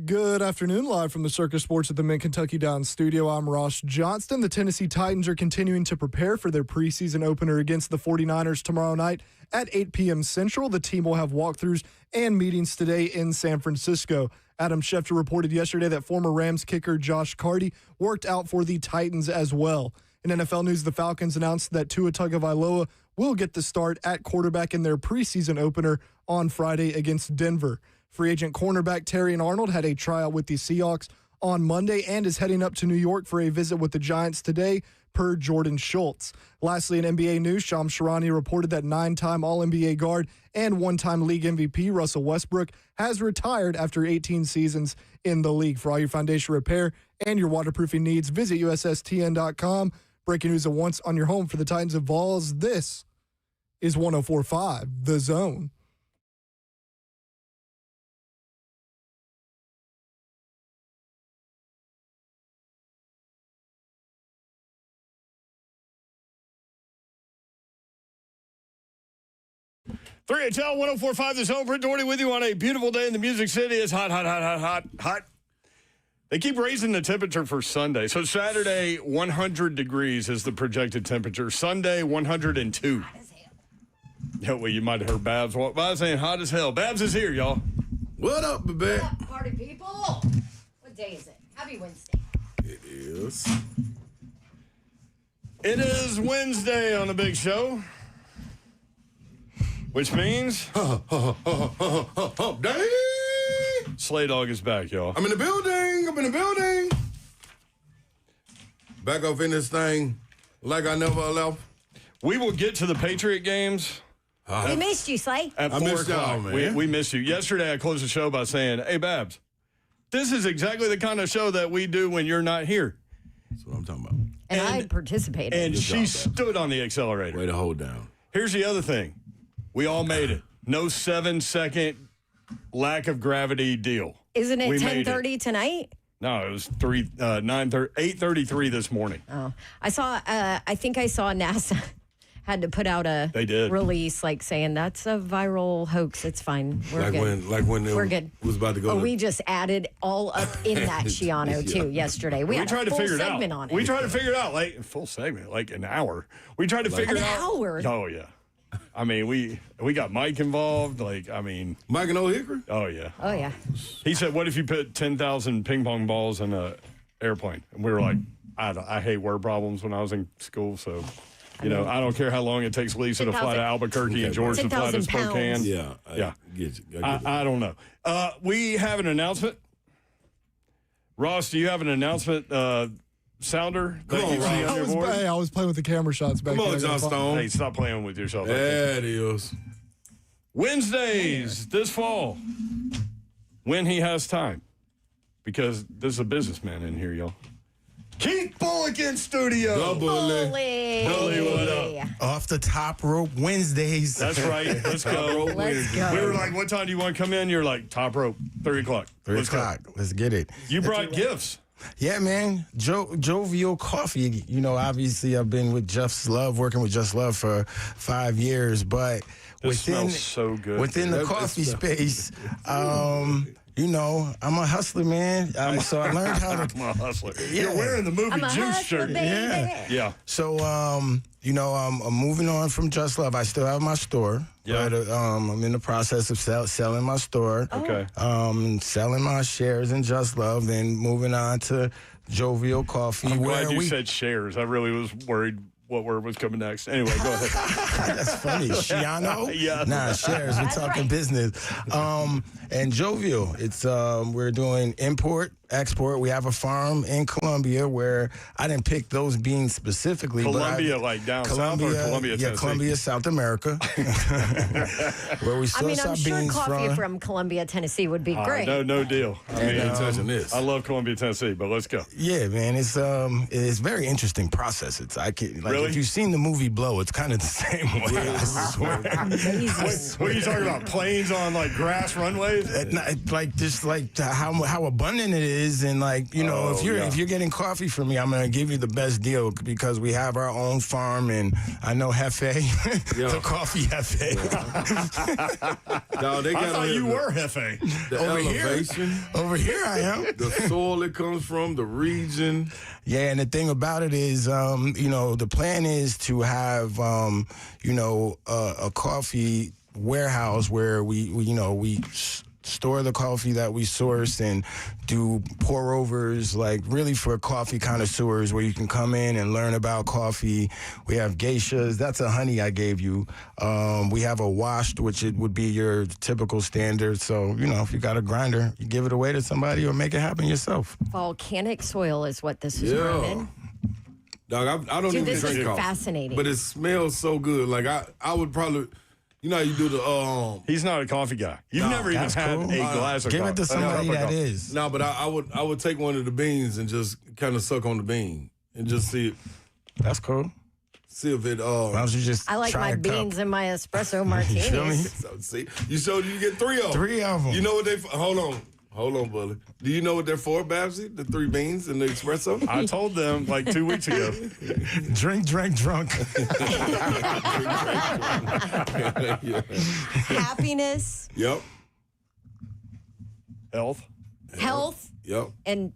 Good afternoon, live from the Circus Sports at the Mid-Kentucky Downs studio. I'm Ross Johnston. The Tennessee Titans are continuing to prepare for their preseason opener against the 49ers tomorrow night at 8 p.m. Central. The team will have walkthroughs and meetings today in San Francisco. Adam Schefter reported yesterday that former Rams kicker Josh Carty worked out for the Titans as well. In NFL news, the Falcons announced that Tua Tagovailoa will get the start at quarterback in their preseason opener on Friday against Denver. Free agent cornerback Terrion Arnold had a tryout with the Seahawks on Monday and is heading up to New York for a visit with the Giants today, per Jordan Schultz. Lastly, in NBA news, Shams Charania reported that 9-time All-NBA guard and one-time league MVP Russell Westbrook has retired after 18 seasons in the league. For all your foundation repair and your waterproofing needs, visit USSTN.com. Breaking news at once on your home for the Titans of Vols. This is 104.5 The Zone. Three HL 104.5 The Zone. Brent Doherty with you on a beautiful day in the Music City. It's hot. They keep raising the temperature for Sunday. So Saturday, 100 degrees is the projected temperature. Sunday, 102. Hot as hell. Yeah, well, you might have heard Babs walk by saying hot as hell. Babs is here, y'all. What up, baby? What up, party people? What day is it? Happy Wednesday. It is. It is Wednesday on the big show, which means Hump day. Slay Dog is back, y'all. I'm in the building. Back up in this thing like I never left. We will get to the Patriot games We missed you, Slay. at I 4 missed y'all, o'clock. man. We missed you. Yesterday, I closed the show by saying, hey, Babs, this is exactly the kind of show that we do when you're not here. That's what I'm talking about. And I participated. And Good she job, Babs. stood on the accelerator. Way to hold down. Here's the other thing. We all made it. No 7-second lack of gravity deal. Isn't it we made 10:30 tonight? No, it was 8:33 this morning. Oh, I saw. I think I saw NASA had to put out a They did. release like saying that's a viral hoax. It's fine. We're good. When it We're good. was about to go. Oh, to, we just added all up in that Shiano too yesterday. We had tried a to full figure it out. segment on it. We tried to figure it out like full segment, like an hour. We tried to figure An it out. hour? Oh yeah. I mean, we got Mike involved. Like, I mean, Mike and Old Hickory. oh yeah. Oh yeah. He said, "What if you put 10,000 ping pong balls in a airplane?" And we were like, "I hate word problems when I was in school, so." I don't care how long it takes Lisa to fly to 10,000 Albuquerque and George to fly to 10,000 pounds. Spokane. Yeah. Yeah. Get you. I don't know. We have an announcement. Ross, do you have an announcement sounder that Come on, you see Ross. on your board? I was playing with the camera shots back Come on, there. John Stone. Hey, stop playing with yourself. There it is. Wednesdays this fall, when he has time, because there's a businessman in here, y'all. Keith Bullock in studio. Double it. Bully, what up? Off the top rope Wednesdays. That's right. Let's go. Let's go. We were like, what time do you want to come in? You're like, top rope, 3 o'clock. 3 Let's go. o'clock. Let's get it. You brought gifts. Yeah, man. Jovial Coffee. You know, obviously I've been with Just Love, working with Just Love for 5 years, but This smells so good. within the coffee space, you know, I'm a hustler, man. So I learned how to. I'm a hustler. Yeah. You're wearing the movie I'm a Juice hustler, shirt. baby. Yeah. So, you know, I'm moving on from Just Love. I still have my store. Yeah. But, I'm in the process of selling my store. Okay. Selling my shares in Just Love, then moving on to Jovial Coffee. I'm glad where you we- said shares. I really was worried what word was coming next. Anyway, go ahead. That's funny. Shiano? Yeah. Nah, shares. We're That's talking right. business. And Jovial, it's we're doing import, export. We have a farm in Columbia where I didn't pick those beans specifically. Columbia, but like down south or Columbia, yeah, Tennessee? Columbia, South America, where we I source mean, I'm our sure beans coffee from Columbia, Tennessee would be great. No deal. I Ain't mean, touching this. I love Columbia, Tennessee, but let's go. Yeah, man, it's a very interesting process. It's Really? if you've seen the movie Blow, it's kind of the same way. I swear. Amazing. What are you talking about? Planes on like grass runways? Like just like how abundant it is, and like if you're getting coffee from me, I'm gonna give you the best deal because we have our own farm, and I know Hefe, the coffee Hefe. No, they I got thought you were Hefe. the Over here. elevation, Over here I am. the soil it comes from, the region. Yeah, and the thing about it is, the plan is to have, a coffee warehouse where we store the coffee that we source and do pour overs, like really for coffee connoisseurs where you can come in and learn about coffee. We have geishas. That's a honey I gave you. We have a washed, which it would be your typical standard. So, if you got a grinder, you give it away to somebody or make it happen yourself. Volcanic soil is what this is grown in. Dog, I don't Dude, even this drink is coffee. fascinating. But it smells so good. Like I would probably, how you do the He's not a coffee guy. You've never even that's had cool. a glass of Give coffee. it to somebody that is. No, but I would take one of the beans and just kind of suck on the bean and just see That's cool. if it Why don't you just I like try my a cup? beans and my espresso You feel me? martinis. So, see, you showed you get 3 of them. 3 of them. You know what they? Hold on, Bully. Do you know what they're for, Babsy? The 3 beans and the espresso. I told them like 2 weeks ago. Drink, drunk. Yeah. Happiness, Yep. Health. health, Yep. and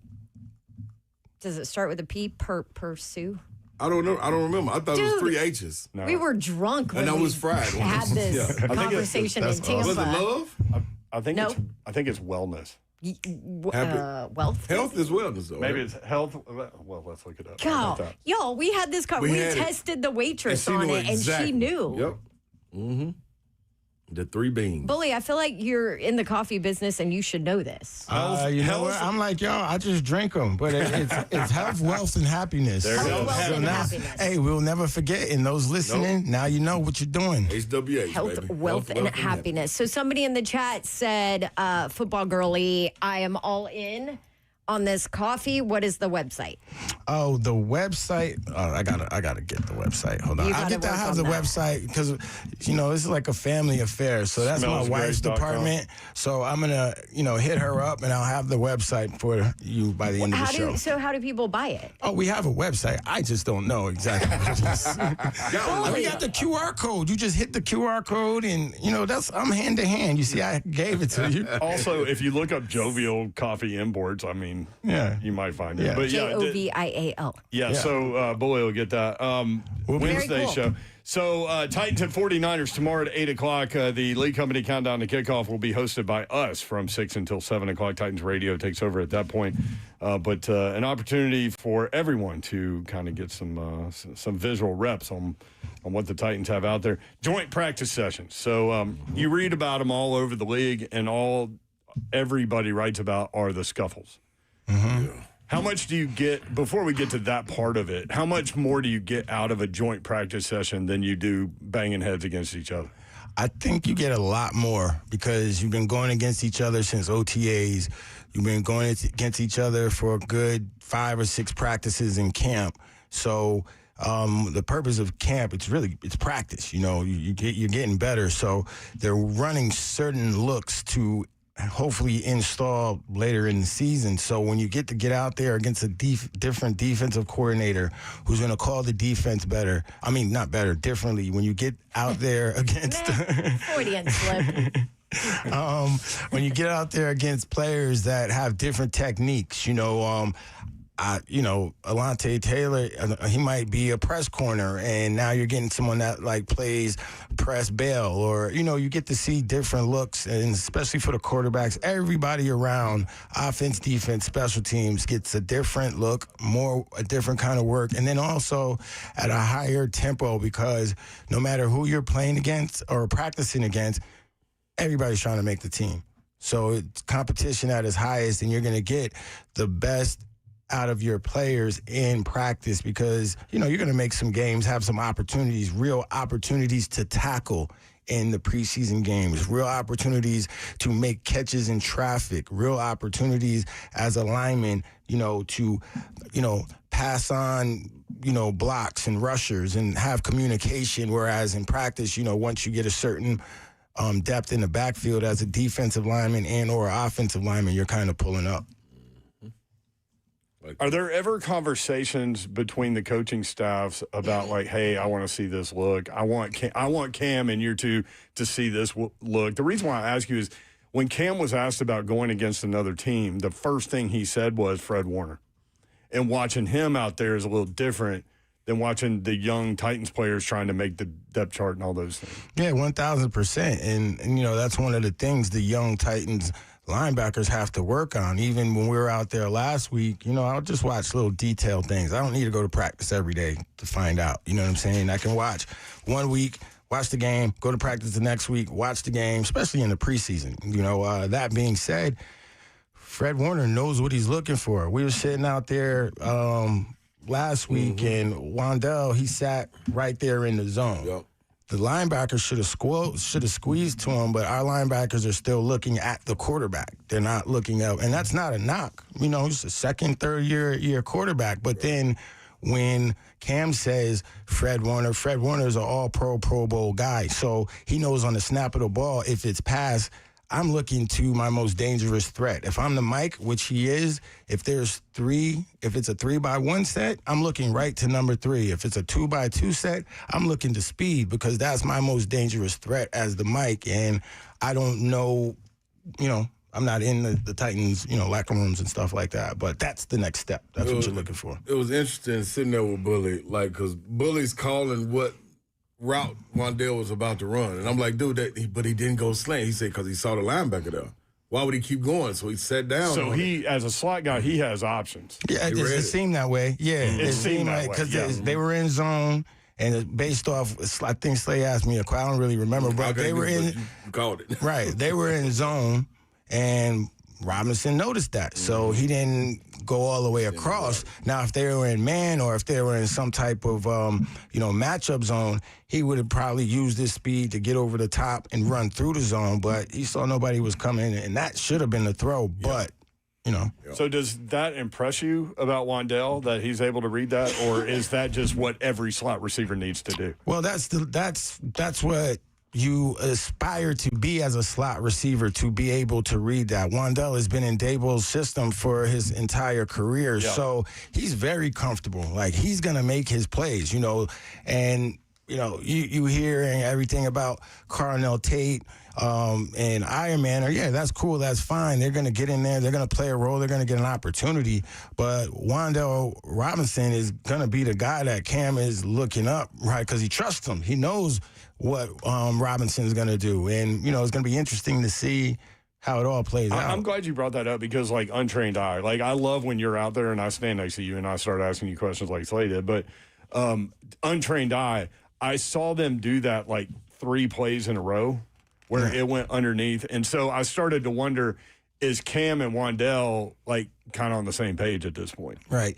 does it start with a P? Pursue? I don't know. I don't remember. I thought it was Dude. 3 H's. No. We were drunk when And I we was fried. had this Yeah. I think conversation in that's Tampa. Was it love? I think No. I think it's wellness. Wealth. Health is wellness, though. Maybe right? it's health. Well, let's look it up. How God, about that? yo, we had this we had it. tested the waitress And she on knew it, and exactly. she knew. Yep. Mm-hmm. The 3 beans. Bully, I feel like you're in the coffee business and you should know this. You know what? I'm like, y'all, I just drink them. But it's health, wealth, and happiness. There you Health, go. wealth, So and now, happiness. hey, we'll never forget. And those listening, now you know what you're doing. HWH, Health, baby. wealth, and happiness. So somebody in the chat said, football girly, I am all in on this coffee. What is the website? Oh, the website. I gotta get the website. Hold on. You I gotta get to work have on the that. website because this is like a family affair. So that's my wife's Smellsgreat.com. department. So I'm gonna hit her up and I'll have the website for you by the end of the show. How do people buy it? Oh, we have a website. I just don't know exactly what it is. We got the QR code. You just hit the QR code, and I'm hand to hand. You see, I gave it to you. Also, if you look up Jovial Coffee Imports, I mean, Yeah. you might find it. Yeah. But yeah, JOVIAL. yeah. So Bully will get that Wednesday Very cool. show. So Titans at 49ers tomorrow at 8 o'clock. The League Company Countdown to Kickoff will be hosted by us from 6 until 7 o'clock. Titans Radio takes over at that point. But an opportunity for everyone to kind of get some visual reps on what the Titans have out there. Joint practice sessions. So you read about them all over the league, and everybody writes about are the scuffles. Mm-hmm. Yeah. How much do you get, before we get to that part of it, how much more do you get out of a joint practice session than you do banging heads against each other? I think you get a lot more because you've been going against each other since OTAs. You've been going against each other for a good 5 or 6 practices in camp. So the purpose of camp, it's practice. You're getting better. So they're running certain looks to hopefully install later in the season. So when you get out there against a different defensive coordinator who's going to call the defense better, I mean, not better, differently. When you get out there against... Freudian slip. When you get out there against players that have different techniques, Alante Taylor, he might be a press corner, and now you're getting someone that plays press bail, or you get to see different looks, and especially for the quarterbacks, everybody around, offense, defense, special teams gets a different look, a different kind of work, and then also at a higher tempo because no matter who you're playing against or practicing against, everybody's trying to make the team. So it's competition at its highest, and you're going to get the best out of your players in practice because, you're going to make some games, have some opportunities, real opportunities to tackle in the preseason games, real opportunities to make catches in traffic, real opportunities as a lineman, to, pass on, blocks and rushers and have communication. Whereas in practice, once you get a certain depth in the backfield as a defensive lineman and or offensive lineman, you're kind of pulling up. Are there ever conversations between the coaching staffs about like, hey, I want to see this look. I want Cam in year 2 to see this look. The reason why I ask you is when Cam was asked about going against another team, the first thing he said was Fred Warner. And watching him out there is a little different than watching the young Titans players trying to make the depth chart and all those things. Yeah, 1,000%. And that's one of the things the young Titans linebackers have to work on. Even when we were out there last week, I'll just watch little detailed things. I don't need to go to practice every day to find out. You know what I'm saying? I can watch 1 week, watch the game, go to practice the next week, watch the game, especially in the preseason. That being said, Fred Warner knows what he's looking for. We were sitting out there last week, and Wandell, he sat right there in the zone. Yep. The linebackers should have squeezed to him, but our linebackers are still looking at the quarterback. They're not looking up, and that's not a knock. He's a second, third year quarterback. But then when Cam says Fred Warner is an all-pro, Pro Bowl guy, so he knows on the snap of the ball if it's pass, I'm looking to my most dangerous threat. If I'm the Mike, which he is, if it's a 3x1 set, I'm looking right to number 3. If it's a 2x2 set, I'm looking to speed because that's my most dangerous threat as the Mike. And I don't know, I'm not in the Titans, locker rooms and stuff like that. But that's the next step. That's what you're looking for. It was interesting sitting there with Bully, because Bully's calling what route Wandell was about to run. And I'm like, dude, but he didn't go slant. He said because he saw the linebacker there. Why would he keep going? So he sat down. So as a slot guy, he has options. Yeah, it seemed that way. Yeah, it seemed like because they were in zone. And based off, I think Slay asked me a question. I don't really remember, but they were in. You called it. Right. They were in zone, and Robinson noticed that. So he didn't go all the way across. Now, if they were in man or if they were in some type of, matchup zone, he would have probably used his speed to get over the top and run through the zone. But he saw nobody was coming, and that should have been the throw. But, So does that impress you about Wandell, that he's able to read that, or is that just what every slot receiver needs to do? Well, that's what you aspire to be as a slot receiver, to be able to read that. Wandell has been in Daboll's system for his entire career, so he's very comfortable. Like, he's going to make his plays, and, you hear everything about Carnell Tate and Iron Man. Yeah, that's cool, that's fine. They're going to get in there, they're going to play a role, they're going to get an opportunity, but Wandell Robinson is going to be the guy that Cam is looking up, right, because he trusts him. He knows what Robinson is going to do. And, it's going to be interesting to see how it all plays out. I'm glad you brought that up because, untrained eye, I love when you're out there and I stand next to you and I start asking you questions like Slay did. But untrained eye, I saw them do that 3 plays in a row where it went underneath. And so I started to wonder, is Cam and Wandell kind of on the same page at this point? Right.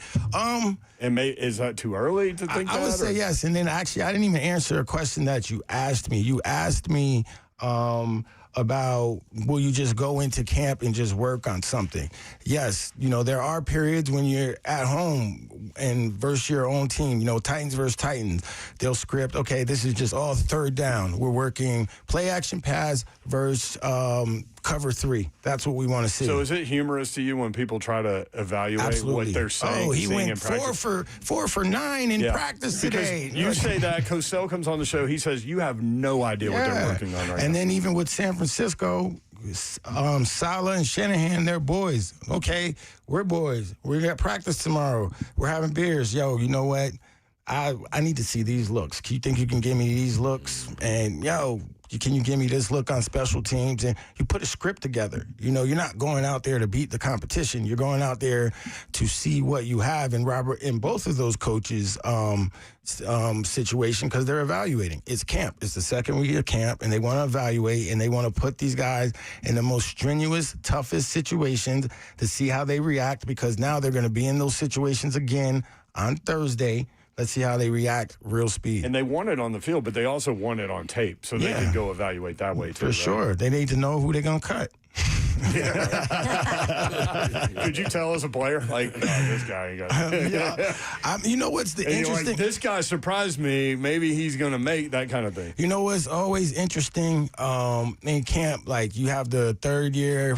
And is that too early to think that? I would say yes. And then actually, I didn't even answer a question that you asked me. You asked me about, will you just go into camp and just work on something? Yes. There are periods when you're at home and versus your own team, Titans versus Titans. They'll script, okay, this is just all third down. We're working play action pass versus cover 3. That's what we want to see. So is it humorous to you when people try to evaluate what they're saying? Oh, he went 4 for 9 in practice today. You say that, Cosell comes on the show, he says you have no idea what they're working on right now. And then even with San Francisco, Saleh and Shanahan, they're boys. Okay, we're boys. We got practice tomorrow. We're having beers. Yo, you know what? I need to see these looks. You think you can give me these looks? And, can you give me this look on special teams? And you put a script together. You're not going out there to beat the competition. You're going out there to see what you have. And Robert, in both of those coaches' situation, because they're evaluating. It's camp. It's the second week of camp, and they want to evaluate, and they want to put these guys in the most strenuous, toughest situations to see how they react, because now they're going to be in those situations again on Thursday. Let's see how they react real speed. And they want it on the field, but they also want it on tape, so they can go evaluate that way too. For sure. They need to know who they're going to cut. Could you tell as a player, like, oh, this guy ain't got it? Yeah. You know what's the And you're interesting? like, this guy surprised me. Maybe he's going to make that kind of thing. You know what's always interesting in camp? Like you have the third year,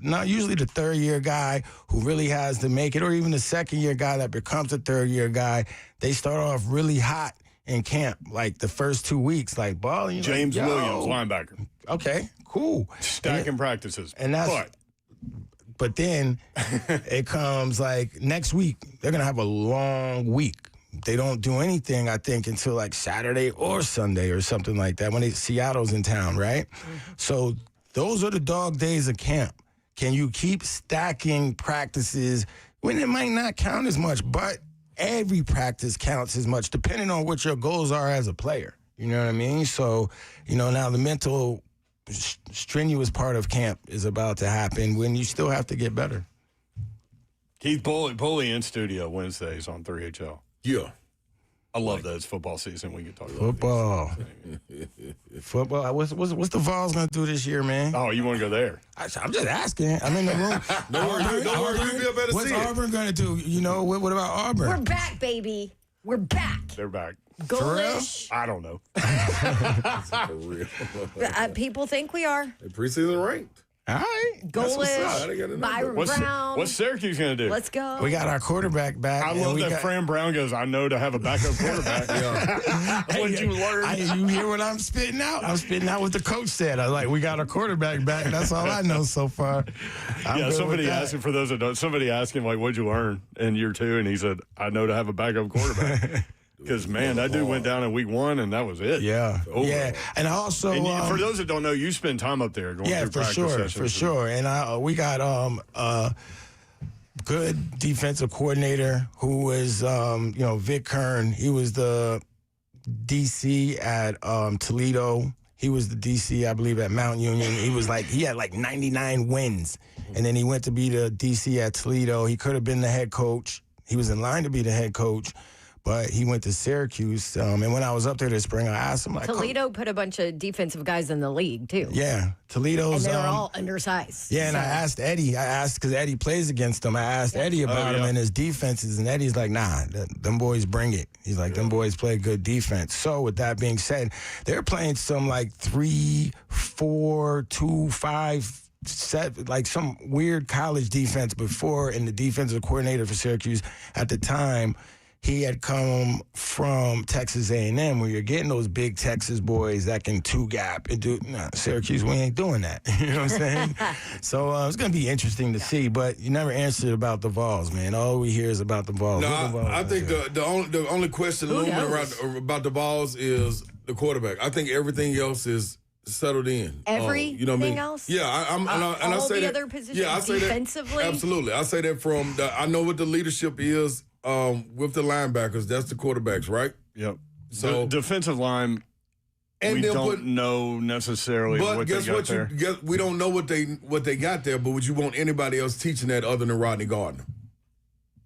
not usually the third year guy who really has to make it, or even the second year guy that becomes a third year guy. They start off really hot in camp, like the first 2 weeks, like balling. James like, Williams, linebacker. Okay, cool. Stacking practices. And that's. But then it comes like next week, they're going to have a long week. They don't do anything, I think, until like Saturday or Sunday or something like that when Seattle's in town, right? Mm-hmm. So those are the dog days of camp. Can you keep stacking practices when it might not count as much, but every practice counts as much depending on what your goals are as a player. You know what I mean? So, now the mental strenuous part of camp is about to happen when you still have to get better. Keith Pulley in studio Wednesdays on 3HL. Yeah. I love that it's football season. We can talk about football. Football. What's the Vols going to do this year, man? Oh, you want to go there? I'm just asking. I'm in the room. What's Auburn going to do? What about Auburn? We're back, baby. We're back. They're back. Goalish. I don't know. For real. People think we are. The preseason ranked. All right. Goalish. Byron Brown. What's Syracuse going to do? Let's go. We got our quarterback back. I love that Fran Brown goes, I know to have a backup quarterback. What'd you learn? You hear what I'm spitting out? I'm spitting out what the coach said. I was like, we got our quarterback back. That's all I know so far. Somebody asked him, for those that don't, somebody asked him, like, what'd you learn in year 2? And he said, I know to have a backup quarterback. Because, man, that dude went down in week 1, and that was it. Yeah. Yeah. And also, for those that don't know, you spend time up there going through practice sessions. For sure. And we got a good defensive coordinator who was, Vic Kern. He was the DC at Toledo. He was the DC, I believe, at Mount Union. He had 99 wins. And then he went to be the DC at Toledo. He could have been the head coach. He was in line to be the head coach. But he went to Syracuse, and when I was up there this spring, I asked him, Toledo put a bunch of defensive guys in the league, too. Yeah, Toledo's... And they're all undersized. Yeah, and I asked Eddie, because Eddie plays against them, I asked Eddie about him and his defenses, and Eddie's like, nah, them boys bring it. He's like, them boys play good defense. So with that being said, they're playing some 3, 4, 2, 5... some weird college defense before, and the defensive coordinator for Syracuse at the time... He had come from Texas A&M, where you're getting those big Texas boys that can two-gap and do. Syracuse, we ain't doing that. You know what I'm saying? So it's going to be interesting to see. But you never answered about the Vols, man. All we hear is about the Vols. No, I think the only question looming around about the Vols is the quarterback. I think everything else is settled in. Everything else? Yeah, I say the that, other positions I say defensively? That, absolutely. I say that from I know what the leadership is. With the linebackers, that's the quarterbacks, right? Yep. So the defensive line, we don't know necessarily what they got there. We don't know what they got there, but would you want anybody else teaching that other than Rodney Gardner?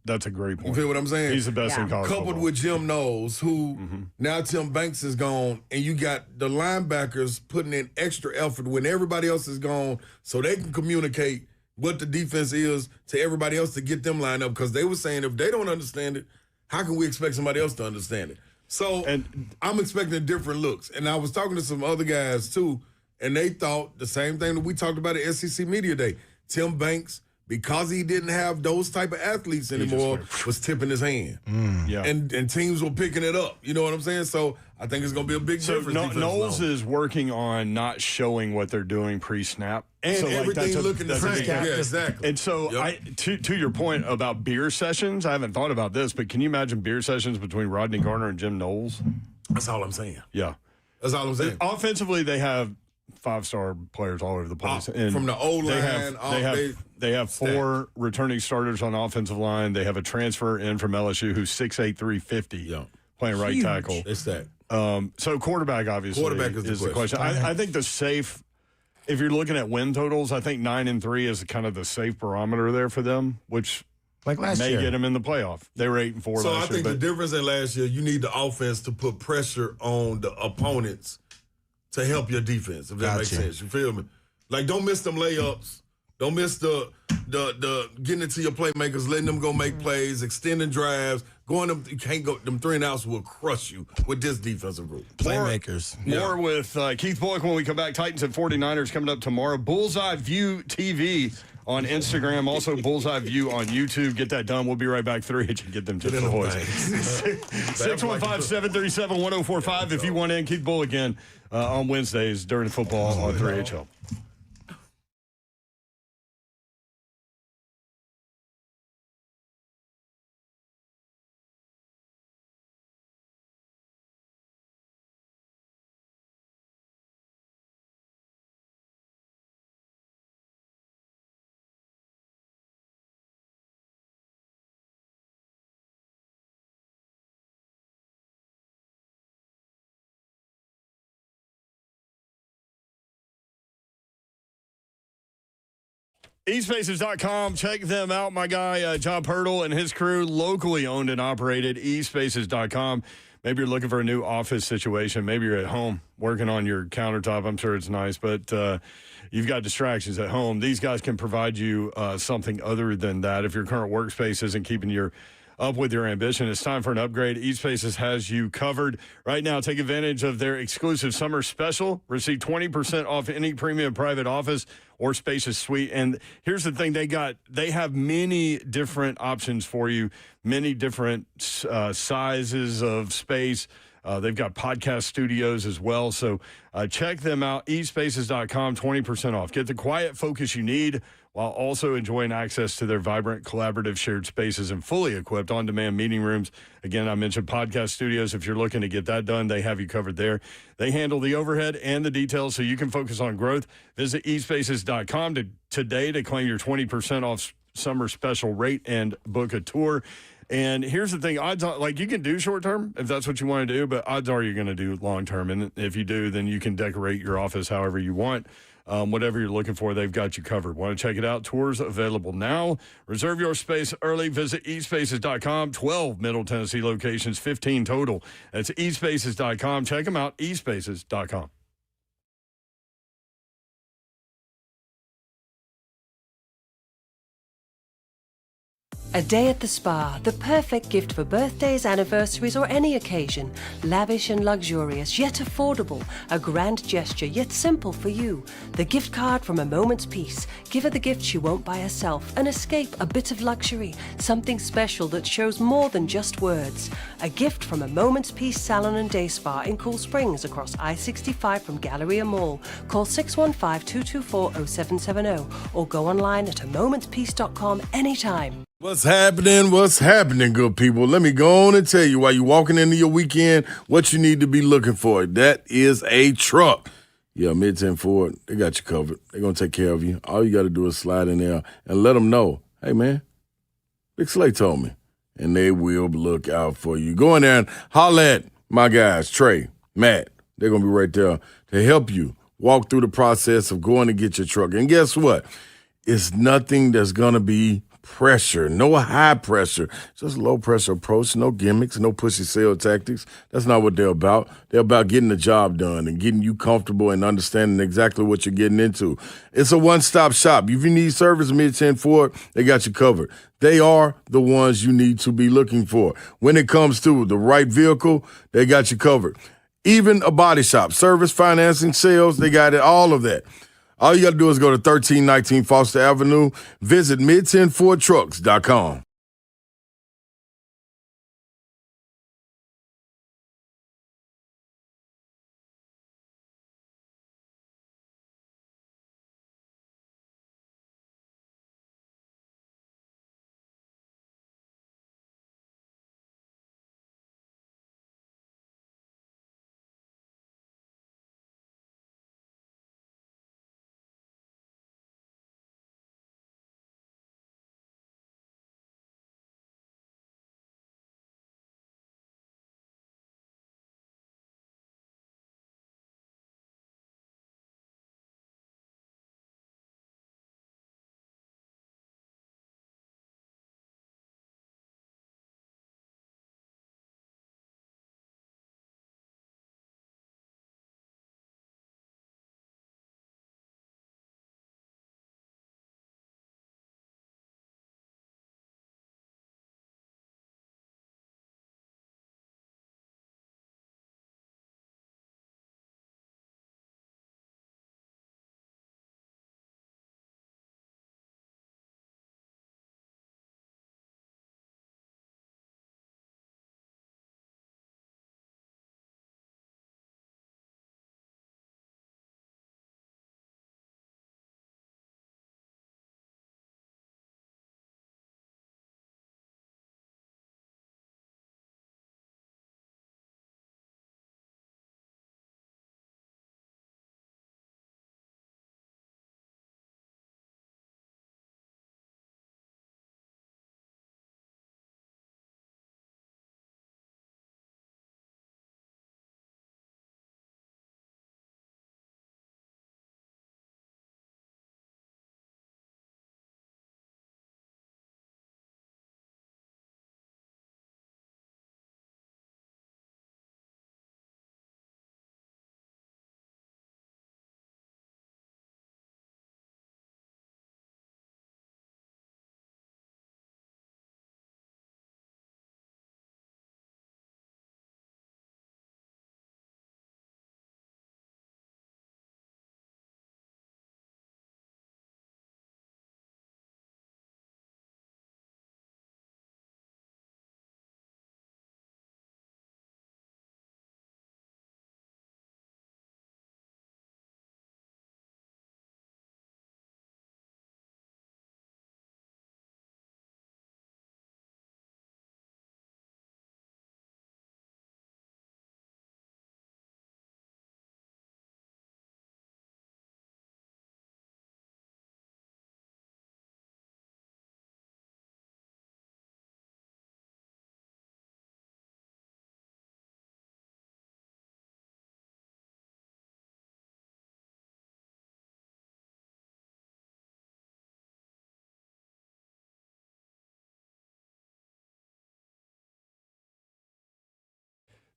That's a great point. You feel what I'm saying? He's the best in college Coupled football. with Jim Knowles, who now Tim Banks is gone, and you got the linebackers putting in extra effort when everybody else is gone, so they can communicate what the defense is to everybody else to get them lined up, because they were saying if they don't understand it, how can we expect somebody else to understand it? So I'm expecting different looks. And I was talking to some other guys too, and they thought the same thing that we talked about at SEC Media Day. Tim Banks, because he didn't have those type of athletes anymore, was tipping his hand. Yeah. And teams were picking it up. You know what I'm saying? So I think it's going to be a big difference. Knowles is working on not showing what they're doing pre-snap. And so everything looking the same. Yeah, exactly. And so to your point about beer sessions, I haven't thought about this, but can you imagine beer sessions between Rodney Garner and Jim Knowles? That's all I'm saying. Yeah. That's all I'm saying. Offensively, they have 5-star players all over the place. And from the O-line, they have 4 returning starters on the offensive line. They have a transfer in from LSU who's 6'8", 350, playing right tackle. It's that. So quarterback, obviously, is the question. I think the safe, if you're looking at win totals, I think 9-3 is kind of the safe barometer there for them, which like last may year get them in the playoff. They were 8-4 last year. So I think the difference in last year, you need the offense to put pressure on the opponents to help your defense, if that makes sense. You feel me? Like, don't miss them layups. Don't miss the getting it to your playmakers, letting them go make plays, extending drives, going them. You can't go. Them 3 and outs will crush you with this defensive group. Playmakers. More with Keith Bullock when we come back. Titans and 49ers coming up tomorrow. Bullseye View TV on Instagram. Also, Bullseye View on YouTube. Get that done. We'll be right back. 3H and get them to the voice. 615-737-1045 if you want in. Keith Bullock again on Wednesdays during football on 3HL. eSpaces.com. Check them out. My guy, John Pirtle and his crew, locally owned and operated, eSpaces.com. Maybe you're looking for a new office situation. Maybe you're at home working on your countertop. I'm sure it's nice, but you've got distractions at home. These guys can provide you something other than that. If your current workspace isn't keeping you up with your ambition, it's time for an upgrade. eSpaces has you covered. Right now, take advantage of their exclusive summer special. Receive 20% off any premium private office or spacious suite. And here's the thing, they have many different options for you, many different sizes of space. They've got podcast studios as well. So check them out, eSpaces.com, 20% off. Get the quiet focus you need while also enjoying access to their vibrant, collaborative shared spaces and fully equipped on-demand meeting rooms. Again, I mentioned podcast studios. If you're looking to get that done, they have you covered there. They handle the overhead and the details so you can focus on growth. Visit eSpaces.com today to claim your 20% off summer special rate and book a tour. And here's the thing, odds are, like, you can do short term if that's what you want to do, but odds are you're going to do long term. And if you do, then you can decorate your office however you want. Whatever you're looking for, they've got you covered. Want to check it out? Tours available now. Reserve your space early. Visit eSpaces.com. 12 Middle Tennessee locations, 15 total. That's eSpaces.com. Check them out, eSpaces.com. A day at the spa, the perfect gift for birthdays, anniversaries, or any occasion. Lavish and luxurious, yet affordable. A grand gesture, yet simple for you. The gift card from A Moment's Peace. Give her the gift she won't buy herself. An escape, a bit of luxury. Something special that shows more than just words. A gift from A Moment's Peace Salon and Day Spa in Cool Springs across I-65 from Galleria Mall. Call 615-224-0770 or go online at amomentspeace.com anytime. What's happening? What's happening, good people? Let me go on and tell you while you're walking into your weekend what you need to be looking for. That is a truck. Yeah, Mid-10 Ford, they got you covered. They're going to take care of you. All you got to do is slide in there and let them know, hey, man, Big Slay told me. And they will look out for you. Go in there and holler at my guys, Trey, Matt. They're going to be right there to help you walk through the process of going to get your truck. And guess what? It's nothing that's going to be pressure, no high pressure, just low pressure approach, no gimmicks, no pushy sales tactics. That's not what they're about. They're about getting the job done and getting you comfortable and understanding exactly what you're getting into. It's a one-stop shop. If you need service, Mid-10 Ford, they got you covered. They are the ones you need to be looking for. When it comes to the right vehicle, they got you covered. Even a body shop, service, financing, sales, they got it, all of that. All you got to do is go to 1319 Foster Avenue. Visit mid10fordtrucks.com.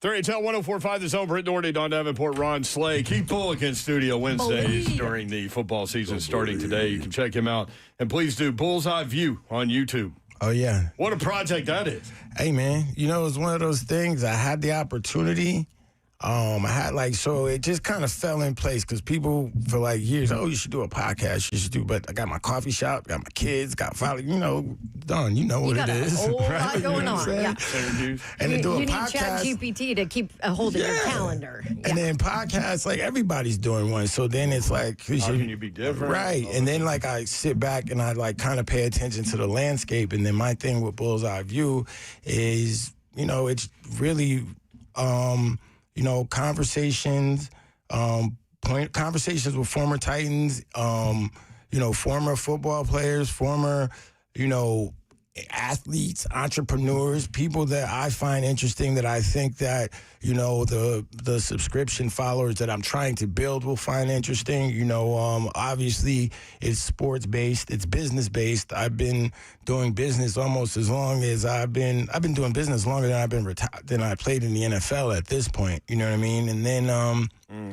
3HL 104.5 The Zone. Britt Doherty, Don Davenport, Ron Slay. Keith Bullock in studio Wednesdays during the football season starting today. You can check him out. And please do Bullseye View on YouTube. Oh, yeah. What a project that is. Hey, man, it's one of those things. I had the opportunity. So it just kind of fell in place because people for like years, you should do a podcast, but I got my coffee shop, got my kids, got family, Don, what it is. A whole lot going on. Yeah. And to do a you need podcast. ChatGPT to keep a hold of your calendar. Yeah. And then podcasts, like everybody's doing one. So then it's like, how can you be different? Right. And then like I sit back and I like kind of pay attention to the landscape. And then my thing with Bullseye View is, it's really, conversations, conversations with former Titans, former football players, former, athletes, entrepreneurs, people that I find interesting that I think that, the subscription followers that I'm trying to build will find interesting. Obviously it's sports-based, it's business-based. I've been doing business almost as long as I've been doing business longer than I've been than I played in the NFL at this point. You know what I mean? And then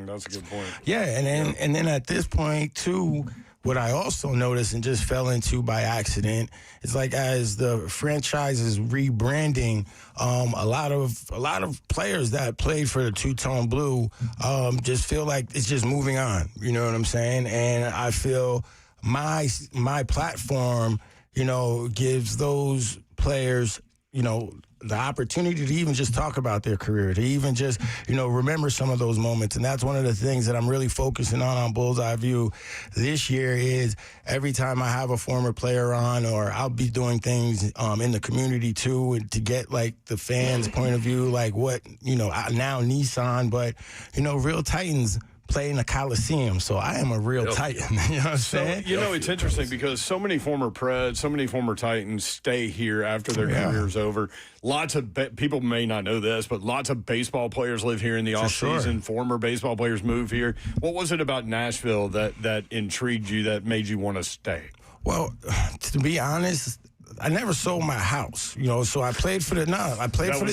that's a good point. Yeah, and then at this point too, what I also noticed and just fell into by accident is like as the franchise is rebranding, a lot of players that played for the Two-Tone Blue just feel like it's just moving on. You know what I'm saying? And I feel my platform, gives those players, the opportunity to even just talk about their career, to even just, remember some of those moments. And that's one of the things that I'm really focusing on Bullseye View this year is every time I have a former player on, or I'll be doing things in the community too, and to get like the fans' point of view, like what, now Nissan, but, real Titans play in the Coliseum, so I am a real Titan. You know what I'm saying? It's interesting because so many former Preds, so many former Titans stay here after their career's over. Lots of people may not know this, but lots of baseball players live here in the offseason. Sure. Former baseball players move here. What was it about Nashville that intrigued you, that made you want to stay? Well, to be honest, I never sold my house, so I played for the Giants. I played for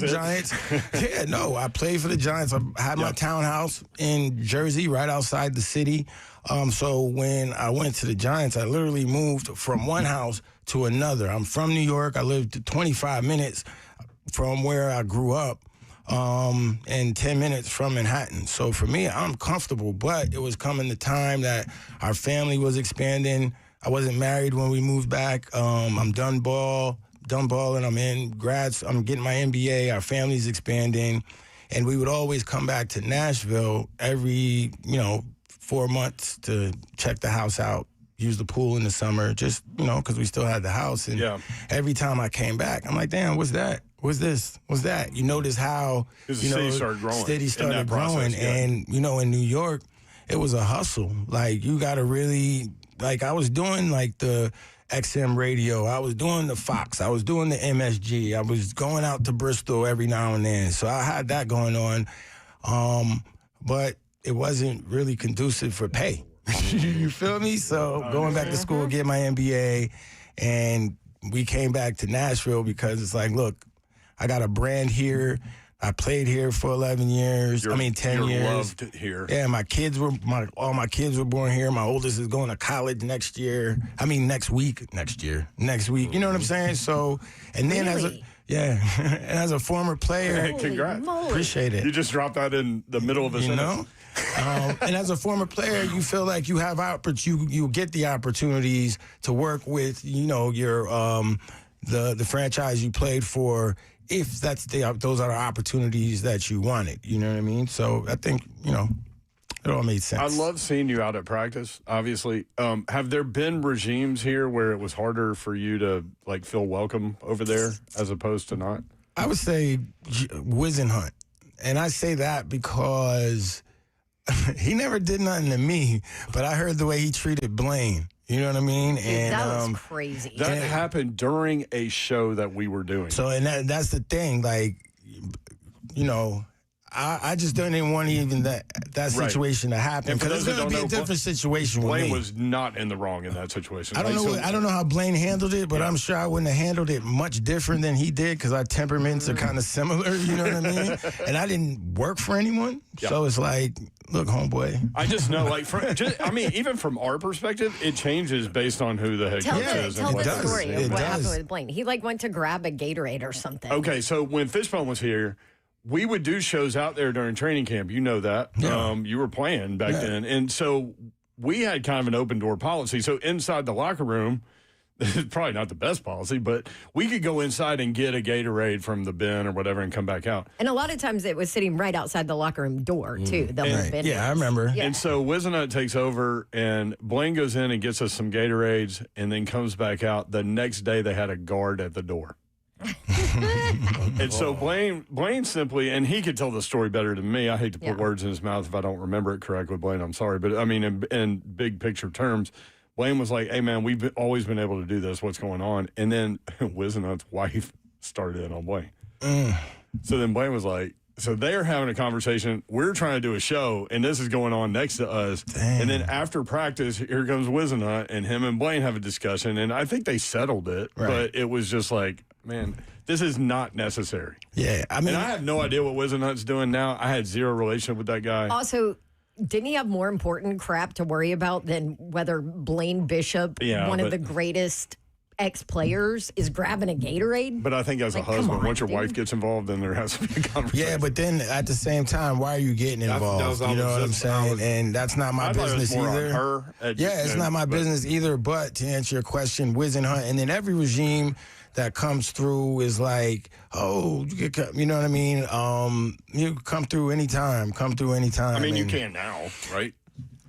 the Giants. I had my townhouse in Jersey right outside the city. So when I went to the Giants, I literally moved from one house to another. I'm from New York. I lived 25 minutes from where I grew up and 10 minutes from Manhattan. So for me, I'm comfortable, but it was coming the time that our family was expanding. I wasn't married when we moved back. I'm done balling. I'm in grads. I'm getting my MBA. Our family's expanding. And we would always come back to Nashville every, 4 months to check the house out, use the pool in the summer, just, because we still had the house. And every time I came back, I'm like, damn, what's that? What's this? What's that? You notice how, the city started growing. City started growing. And, in New York, it was a hustle. Like, you got to really... Like, I was doing, like, the XM radio. I was doing the Fox. I was doing the MSG. I was going out to Bristol every now and then. So I had that going on. But it wasn't really conducive for pay. You feel me? So going back to school, get my MBA, and we came back to Nashville because it's like, look, I got a brand here. I played here for 11 years. 10 years. You're loved here. Yeah, all my kids were born here. My oldest is going to college next year. Next week. You know what I'm saying? So, and then as a former player, congrats. Appreciate it. You just dropped that in the middle of a sentence. And as a former player, you feel like you have you get the opportunities to work with, your the franchise you played for, if those are the opportunities that you wanted, you know what I mean? So I think, it all made sense. I love seeing you out at practice, obviously. Have there been regimes here where it was harder for you to, like, feel welcome over there as opposed to not? I would say Wisenhunt. And I say that because he never did nothing to me, but I heard the way he treated Blaine. You know what I mean? And that was crazy. That happened during a show that we were doing. So, and that's the thing. Like, I just didn't want even that situation to happen, because it's going to be a different situation with me. Blaine was not in the wrong in that situation. I don't know how Blaine handled it, but I'm sure I wouldn't have handled it much different than he did, because our temperaments are kind of similar, you know what I mean? And I didn't work for anyone, so it's like, look, homeboy. I just know, like, even from our perspective, it changes based on who the head coach is. Tell the what story of what happened with Blaine. He went to grab a Gatorade or something. Okay, so when Fishbone was here, we would do shows out there during training camp. You know that. Yeah. You were playing back then. And so we had kind of an open door policy. So inside the locker room, this is probably not the best policy, but we could go inside and get a Gatorade from the bin or whatever and come back out. And a lot of times it was sitting right outside the locker room door, too. Yeah, I remember. Yeah. And so Wizenut takes over, and Blaine goes in and gets us some Gatorades and then comes back out. The next day, they had a guard at the door. And so Blaine simply, and he could tell the story better than me. I hate to put words in his mouth if I don't remember it correctly, Blaine. I'm sorry. But, I mean, in big picture terms, Blaine was like, hey, man, we've always been able to do this. What's going on? And then Wizenut's wife started in on Blaine. So then Blaine was like, so they're having a conversation. We're trying to do a show, and this is going on next to us. Dang. And then after practice, here comes Wizenut, and him and Blaine have a discussion. And I think they settled it, but it was just like, man, this is not necessary. Yeah, I mean, and I have no idea what Wizenut's doing now. I had zero relationship with that guy. Also, didn't he have more important crap to worry about than whether Blaine Bishop, one of the greatest ex-players, is grabbing a Gatorade? But I think as a husband, once your wife gets involved, then there has to be a conversation. Yeah, but then at the same time, why are you getting involved? You know what I'm saying? And that's not my business either. It's not my business either. But to answer your question, Wizenut, and then every regime that comes through is like, oh, you know what I mean? You come through anytime. I mean, you can now, right?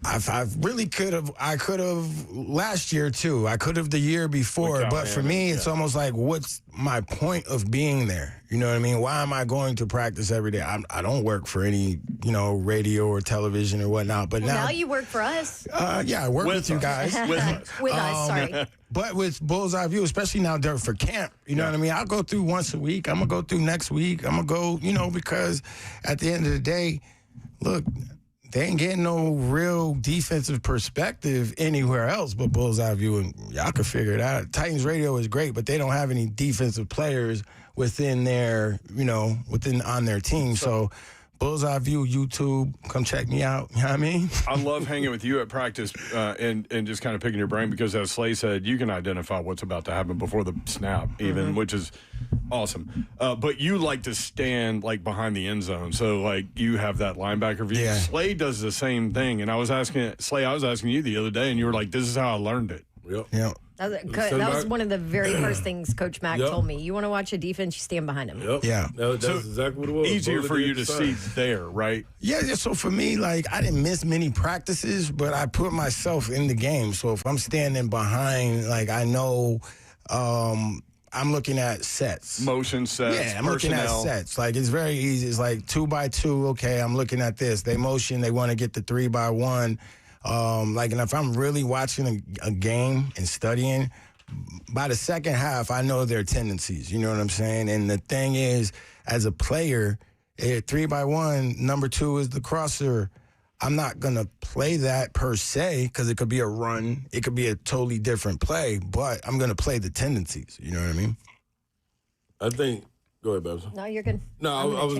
I really could have. I could have last year too. I could have the year before. But for me, it's almost like, what's my point of being there? You know what I mean? Why am I going to practice every day? I don't work for any, radio or television or whatnot. But now you work for us. Yeah, I work with you guys. With us, sorry. But with Bullseye View, especially now for camp, you know what I mean? I'll go through once a week. I'm going to go through next week. I'm going to go, because at the end of the day, look, they ain't getting no real defensive perspective anywhere else but Bullseye View, and y'all can figure it out. Titans Radio is great, but they don't have any defensive players within their, on their team. So Bullseye View, YouTube, come check me out. You know what I mean? I love hanging with you at practice and just kind of picking your brain, because as Slay said, you can identify what's about to happen before the snap even, which is awesome. But you like to stand like behind the end zone. So like you have that linebacker view. Yeah. Slay does the same thing. And I was asking you the other day, and you were like, this is how I learned it. Yep. That was one of the very first things Coach Mack told me. You want to watch a defense, you stand behind him. Yep. Yeah. That's exactly what it was. Easier for you to see there, right? Yeah, so for me, like, I didn't miss many practices, but I put myself in the game. So if I'm standing behind, like, I know I'm looking at sets. Motion sets, yeah, I'm looking at sets. Like, it's very easy. It's like 2x2, okay, I'm looking at this. They motion, they want to get the 3x1. And if I'm really watching a game and studying, by the second half, I know their tendencies. You know what I'm saying? And the thing is, as a player, 3x1, number 2 is the crosser. I'm not going to play that per se, because it could be a run. It could be a totally different play, but I'm going to play the tendencies. You know what I mean? I think. Go ahead, Babs. No, you're good. No, I was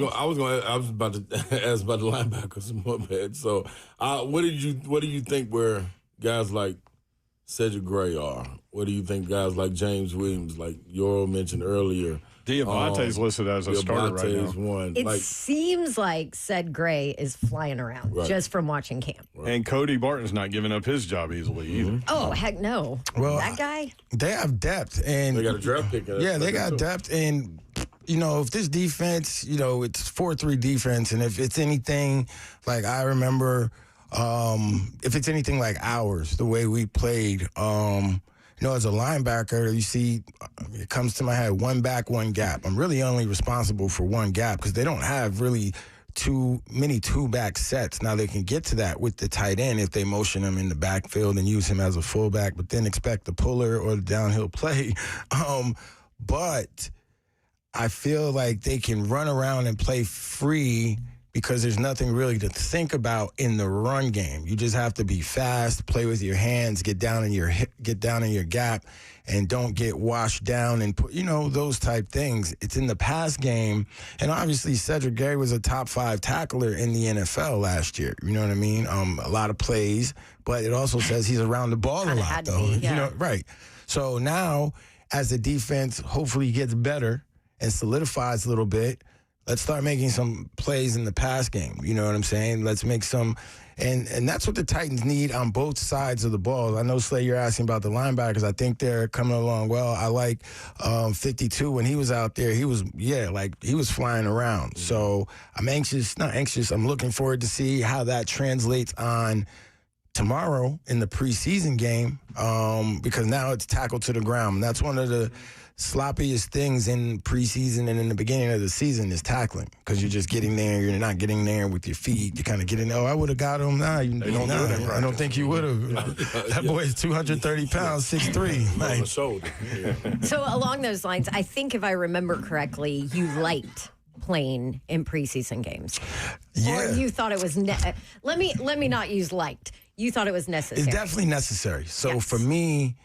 about to ask about the linebackers. My bad. So, what do you think where guys like Cedric Gray are? What do you think guys like James Williams, like Yoro mentioned earlier? Diabate's listed as a starter right now. One. It seems like Ced Gray is flying around just from watching camp. Right. And Cody Barton's not giving up his job easily either. Oh, heck no. Well, that guy? They have depth. And they got a draft pick. Yeah, they got depth. And if this defense, it's 4-3 defense, and if it's anything like I remember, if it's anything like ours, the way we played, as a linebacker, you see, it comes to my head, one back, one gap. I'm really only responsible for one gap because they don't have really too many two-back sets. Now, they can get to that with the tight end if they motion him in the backfield and use him as a fullback, but then expect the puller or the downhill play. But I feel like they can run around and play free because there's nothing really to think about in the run game. You just have to be fast, play with your hands, get down in your gap, and don't get washed down and put, those type things. It's in the pass game, and obviously Cedric Gray was a top 5 tackler in the NFL last year. You know what I mean? A lot of plays, but it also says he's around the ball a lot, though. Right. So now, as the defense hopefully gets better and solidifies a little bit, let's start making some plays in the pass game. You know what I'm saying? Let's make some, and that's what the Titans need on both sides of the ball. I know, Slay, you're asking about the linebackers. I think they're coming along well. I like 52 when he was out there. He was flying around. So I'm I'm looking forward to see how that translates on tomorrow in the preseason game, because now it's tackle to the ground. That's one of the sloppiest things in preseason and in the beginning of the season is tackling, because you're just getting there. You're not getting there with your feet. You kind of get in there. Oh, I would have got him. I don't think you would have. That boy is 230 pounds, 6'3". On the shoulder. So along those lines, I think if I remember correctly, you liked playing in preseason games. Yeah. Or you thought it was let me not use liked. You thought it was necessary. It's definitely necessary. So for me,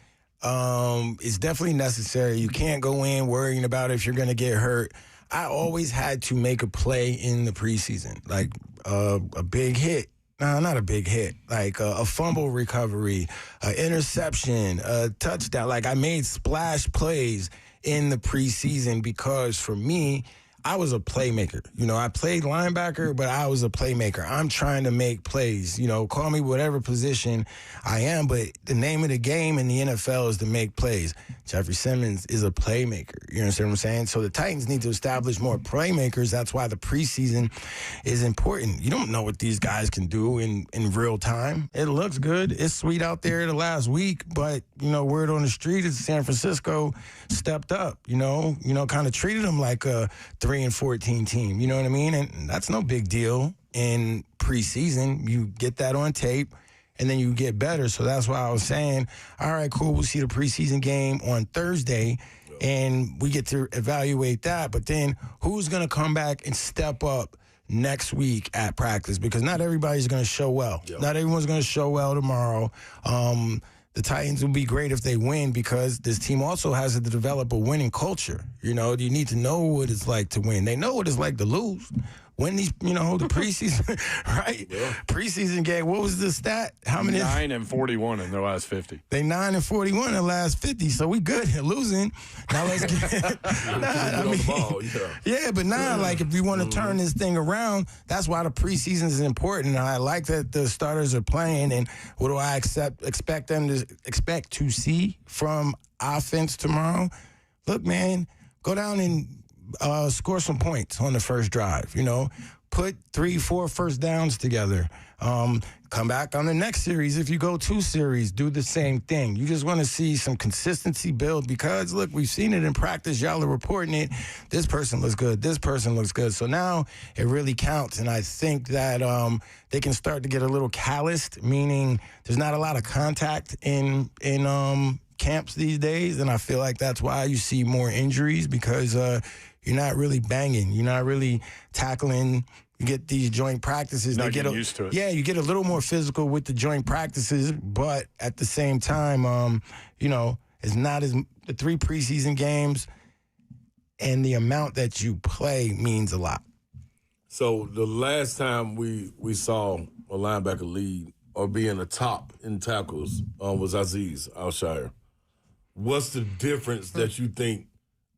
it's definitely necessary. You can't go in worrying about if you're going to get hurt. I always had to make a play in the preseason, like a big hit. No, not a big hit. Like a fumble recovery, an interception, a touchdown. Like I made splash plays in the preseason because for me, I was a playmaker. I played linebacker, but I was a playmaker. I'm trying to make plays. Call me whatever position I am, but the name of the game in the NFL is to make plays. Jeffrey Simmons is a playmaker. You understand what I'm saying? So the Titans need to establish more playmakers. That's why the preseason is important. You don't know what these guys can do in real time. It looks good. It's sweet out there the last week, but, word on the street is San Francisco stepped up, kind of treated them like a 3-14 team. You know what I mean? And that's no big deal in preseason. You get that on tape, and then you get better. So that's why I was saying, all right, cool, we'll see the preseason game on Thursday, and we get to evaluate that. But then who's going to come back and step up next week at practice? Because not everybody's going to show well. Yep. Not everyone's going to show well tomorrow. The Titans will be great if they win, because this team also has to develop a winning culture. You need to know what it's like to win. They know what it's like to lose. Win these, the preseason, right? Yeah. Preseason game, what was the stat? How many? 9-41 in their last 50. They 9-41 in the last 50, so we good at losing. Now let's get but if you want to turn this thing around, that's why the preseason is important. And I like that the starters are playing. And what do I expect to see from offense tomorrow? Look, man, go down and score some points on the first drive. Put 3-4 first downs together. Come back on the next series. If you go 2 series, do the same thing. You just want to see some consistency build, because, look, we've seen it in practice. Y'all are reporting it. This person looks good. This person looks good. So now it really counts, and I think that they can start to get a little calloused, meaning there's not a lot of contact in camps these days, and I feel like that's why you see more injuries, because you're not really banging. You're not really tackling. You get these joint practices. Not getting used to it. Yeah, you get a little more physical with the joint practices, but at the same time, it's not as the 3 preseason games, and the amount that you play means a lot. So the last time we saw a linebacker lead or be in the top in tackles was Azeez Al-Shaair. What's the difference that you think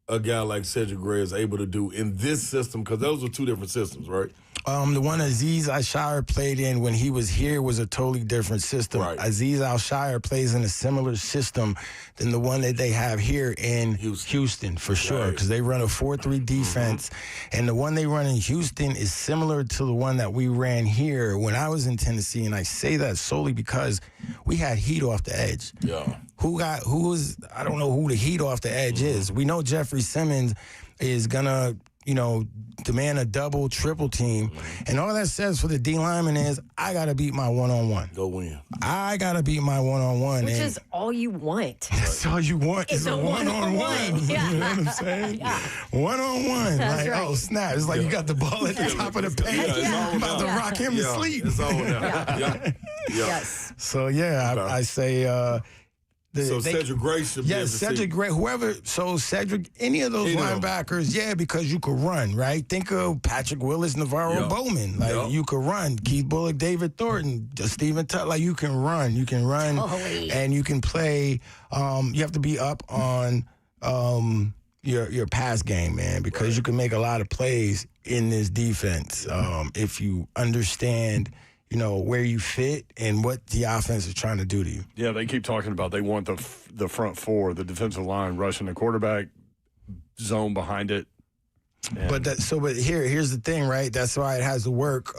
a guy like Cedric Gray is able to do in this system? Because those are 2 different systems, right? The one Azeez Al-Shaair played in when he was here was a totally different system. Right. Azeez Al-Shaair plays in a similar system than the one that they have here in Houston for sure, because they run a 4-3 defense, and the one they run in Houston is similar to the one that we ran here when I was in Tennessee, and I say that solely because we had heat off the edge. Yeah. I don't know who the heat off the edge is. We know Jeffrey Simmons is gonna, demand a double, triple team. And all that says for the D lineman is I gotta beat my one-on-one. Go win. I gotta beat my one-on-one. Which is all you want. That's all you want is a one-on-one. Yeah. You know what I'm saying? Yeah. One-on-one. That's like, right. oh, snap. It's like you got the ball at the top of the paint. Yeah. I'm about to rock him to sleep. It's all now. Yeah. Yes. So, I say... Cedric Gray should be able to Cedric Gray, Cedric, any of those linebackers, because you could run, right? Think of Patrick Willis, Navarro Bowman. You could run. Keith Bullock, David Thornton, Stephen Tutt. Like, you can run. You can run. Totally. And you can play. You have to be up on your pass game, man, because you can make a lot of plays in this defense if you understand – where you fit and what the offense is trying to do to you. Yeah, they keep talking about they want the front four, the defensive line, rushing the quarterback, zone behind it. But here's the thing, right? That's why it has to work.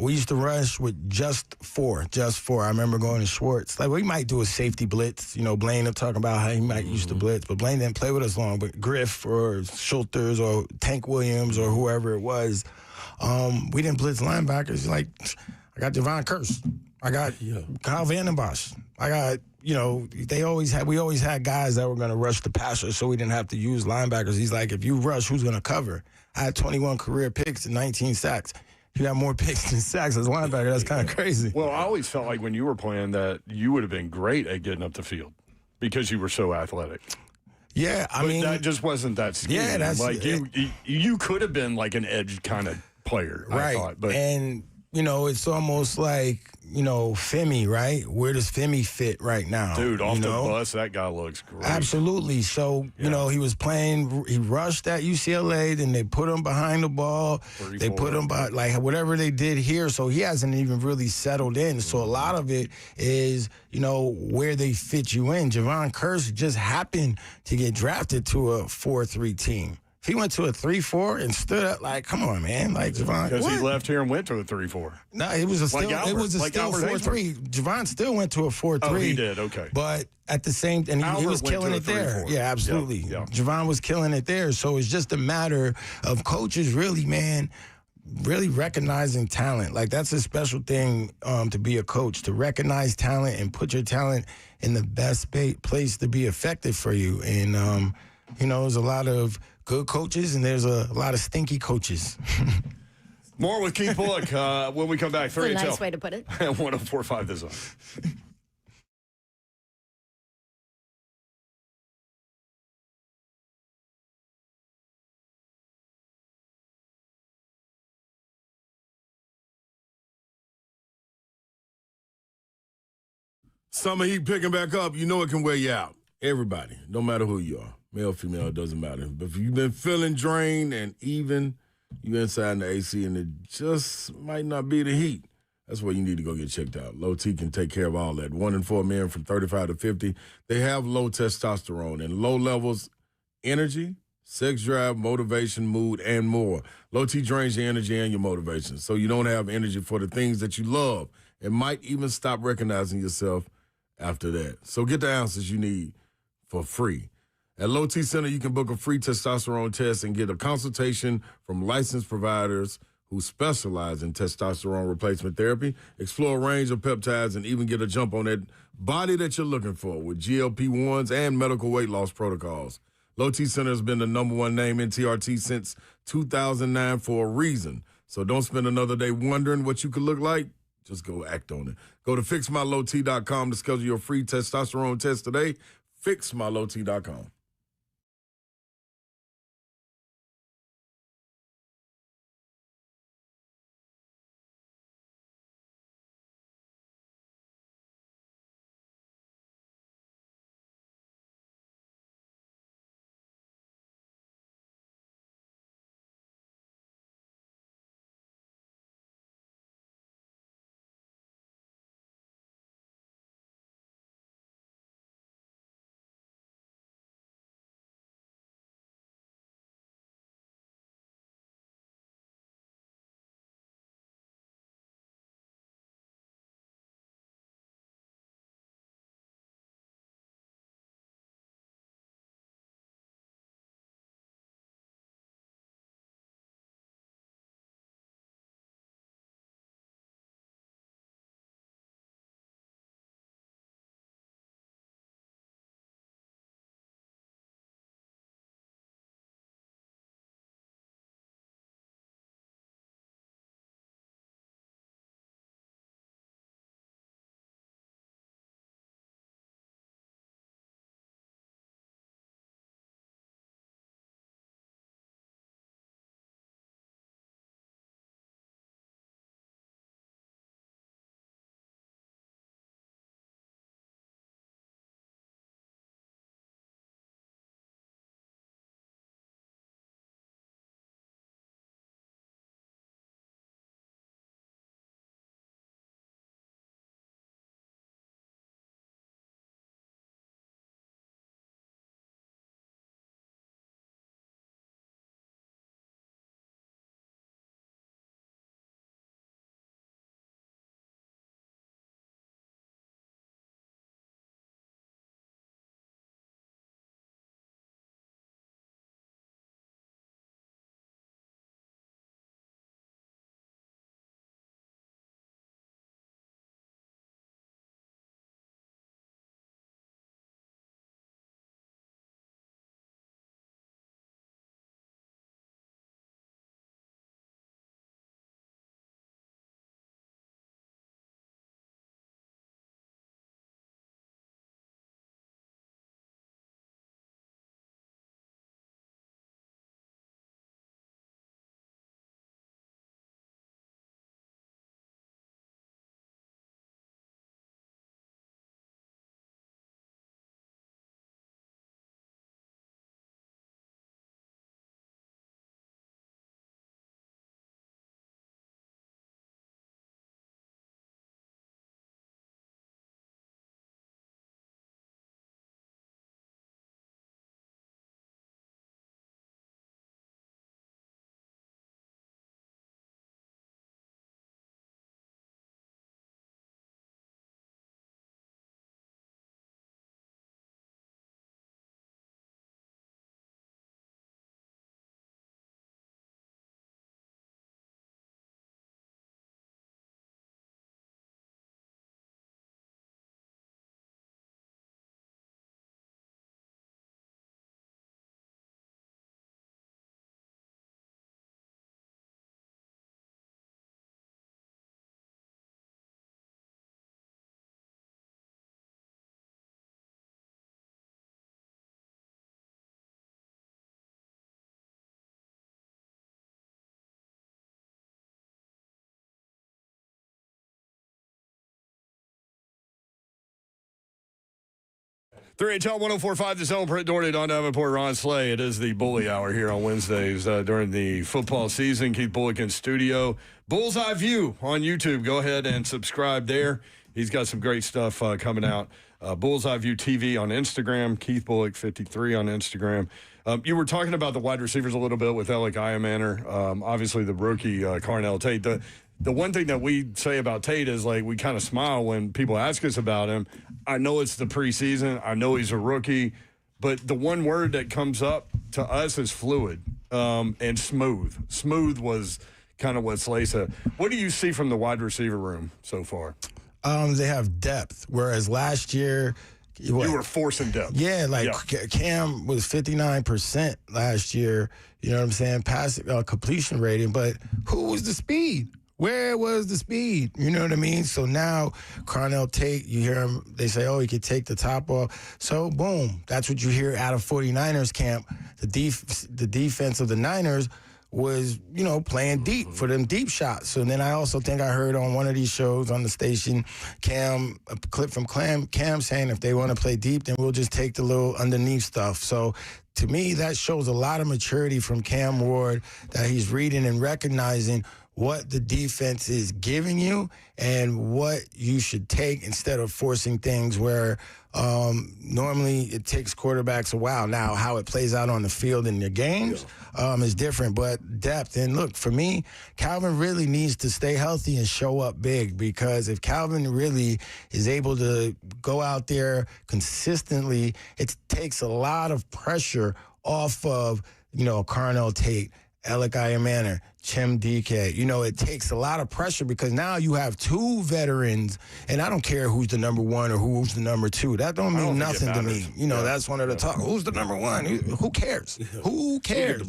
We used to rush with just four. I remember going to Schwartz. Like, we might do a safety blitz. Blaine will talk about how he might used to blitz, but Blaine didn't play with us long. But Griff or Schulters or Tank Williams or whoever it was, we didn't blitz linebackers. Like, I got Javon Curse. I got Kyle Vandenbosch. I got, we always had guys that were going to rush the passer so we didn't have to use linebackers. He's like, if you rush, who's going to cover? I had 21 career picks and 19 sacks. You got more picks than sacks as a linebacker. That's kind of crazy. Well, I always felt like when you were playing that you would have been great at getting up the field because you were so athletic. Yeah, I mean, that just wasn't that scheme. Yeah, that's like you could have been like an edge kind of player, right? I thought, but it's almost like, Femi, right? Where does Femi fit right now? Dude, off the bus, that guy looks great. Absolutely. So, he was playing, he rushed at UCLA, then they put him behind the ball. 34. They put him by, whatever they did here. So he hasn't even really settled in. So a lot of it is, where they fit you in. Javon Curse just happened to get drafted to a 4-3 team. If he went to a 3-4 and stood up, come on, man, Javon. Because he left here and went to a 3-4. No, it was still 4-3. Javon still went to a 4-3. Oh, he did. Okay. But at the same, and he was killing it there. Yeah, absolutely. Yep. Javon was killing it there. So it's just a matter of coaches, really, man, really recognizing talent. That's a special thing to be a coach, to recognize talent and put your talent in the best place to be effective for you. And there's a lot of good coaches, and there's a lot of stinky coaches. More with Keith Bullock when we come back. 3 That's a nice way to put it. 104.5 The Zone. Summer heat picking back up, it can wear you out. Everybody, no matter who you are. Male, female, it doesn't matter. But if you've been feeling drained and even you inside the AC and it just might not be the heat, that's where you need to go get checked out. Low T can take care of all that. 1 in 4 men from 35 to 50, they have low testosterone and low levels, energy, sex drive, motivation, mood, and more. Low T drains your energy and your motivation, so you don't have energy for the things that you love and might even stop recognizing yourself after that. So get the answers you need for free. At Low T Center, you can book a free testosterone test and get a consultation from licensed providers who specialize in testosterone replacement therapy, explore a range of peptides, and even get a jump on that body that you're looking for with GLP-1s and medical weight loss protocols. Low T Center has been the #1 name in TRT since 2009 for a reason. So don't spend another day wondering what you could look like. Just go act on it. Go to fixmylowt.com to schedule your free testosterone test today. Fixmylowt.com. 3HL 104.5 The Zone. Britt Doherty, Don Davenport, Ron Slay. It is the Bully Hour here on Wednesdays during the football season. Keith Bullock in studio. Bullseye View on YouTube. Go ahead and subscribe there. He's got some great stuff coming out. Bullseye View TV on Instagram. Keith Bullock 53 on Instagram. You were talking about the wide receivers a little bit with Alec Iamaner. Obviously, the rookie Carnell Tate. The one thing that we say about Tate is, like, we kind of smile when people ask us about him. I know it's the preseason. I know he's a rookie. But the one word that comes up to us is fluid and smooth. Smooth was kind of what Slay said. What do you see from the wide receiver room so far? They have depth, whereas last year you were forcing depth. Yeah, Cam was 59% last year. You know what I'm saying? Pass completion rating, but who was the speed? Where was the speed? You know what I mean? So now, Carnell Tate, you hear him, they say, oh, he could take the top off. So, boom, that's what you hear out of 49ers camp. The defense of the Niners was, playing deep for them deep shots. So then I also think I heard on one of these shows on the station, a clip from Cam saying if they want to play deep, then we'll just take the little underneath stuff. So to me, that shows a lot of maturity from Cam Ward, that he's reading and recognizing what the defense is giving you and what you should take instead of forcing things where normally it takes quarterbacks a while. Now, how it plays out on the field in the games is different, but depth. And look, for me, Calvin really needs to stay healthy and show up big, because if Calvin really is able to go out there consistently, it takes a lot of pressure off of, Carnell Tate, Alec Iamaner, Chim DK. It takes a lot of pressure because now you have two veterans, and I don't care who's the number one or who's the number two. That don't mean nothing to me. That's one of the talk. Who's the number one? Who cares? Who cares?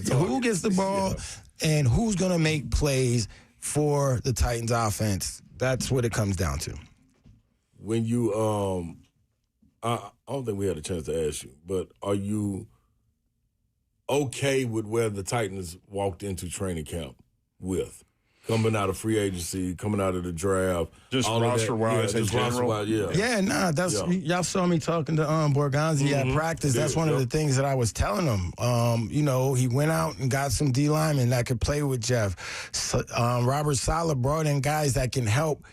Who gets the ball and who's going to make plays for the Titans offense? That's what it comes down to. When you, I don't think we had a chance to ask you, but are you okay with where the Titans walked into training camp with? Coming out of free agency, coming out of the draft. Just roster-wise in general? Y'all saw me talking to Borgonzi at practice. That's one of the things that I was telling him. He went out and got some D linemen that could play with Jeff. Robert Saleh brought in guys that can help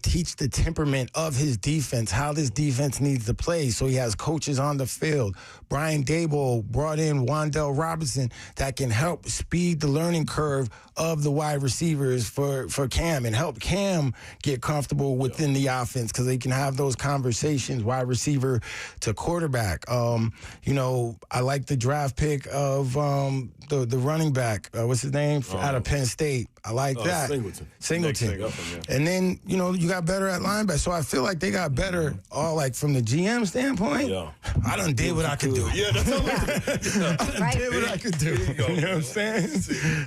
teach the temperament of his defense, how this defense needs to play. So he has coaches on the field. Brian Daboll brought in Wan'Dale Robinson that can help speed the learning curve of the wide receivers for Cam and help Cam get comfortable within the offense, because they can have those conversations, wide receiver to quarterback. I like the draft pick of the running back. What's his name? Out of Penn State. I like that. Singleton. And then, you got better at linebacker. So I feel like they got better all from the GM standpoint. Yeah. I done did what I could do. Yeah, that's all I did what I could do. You know what I'm saying?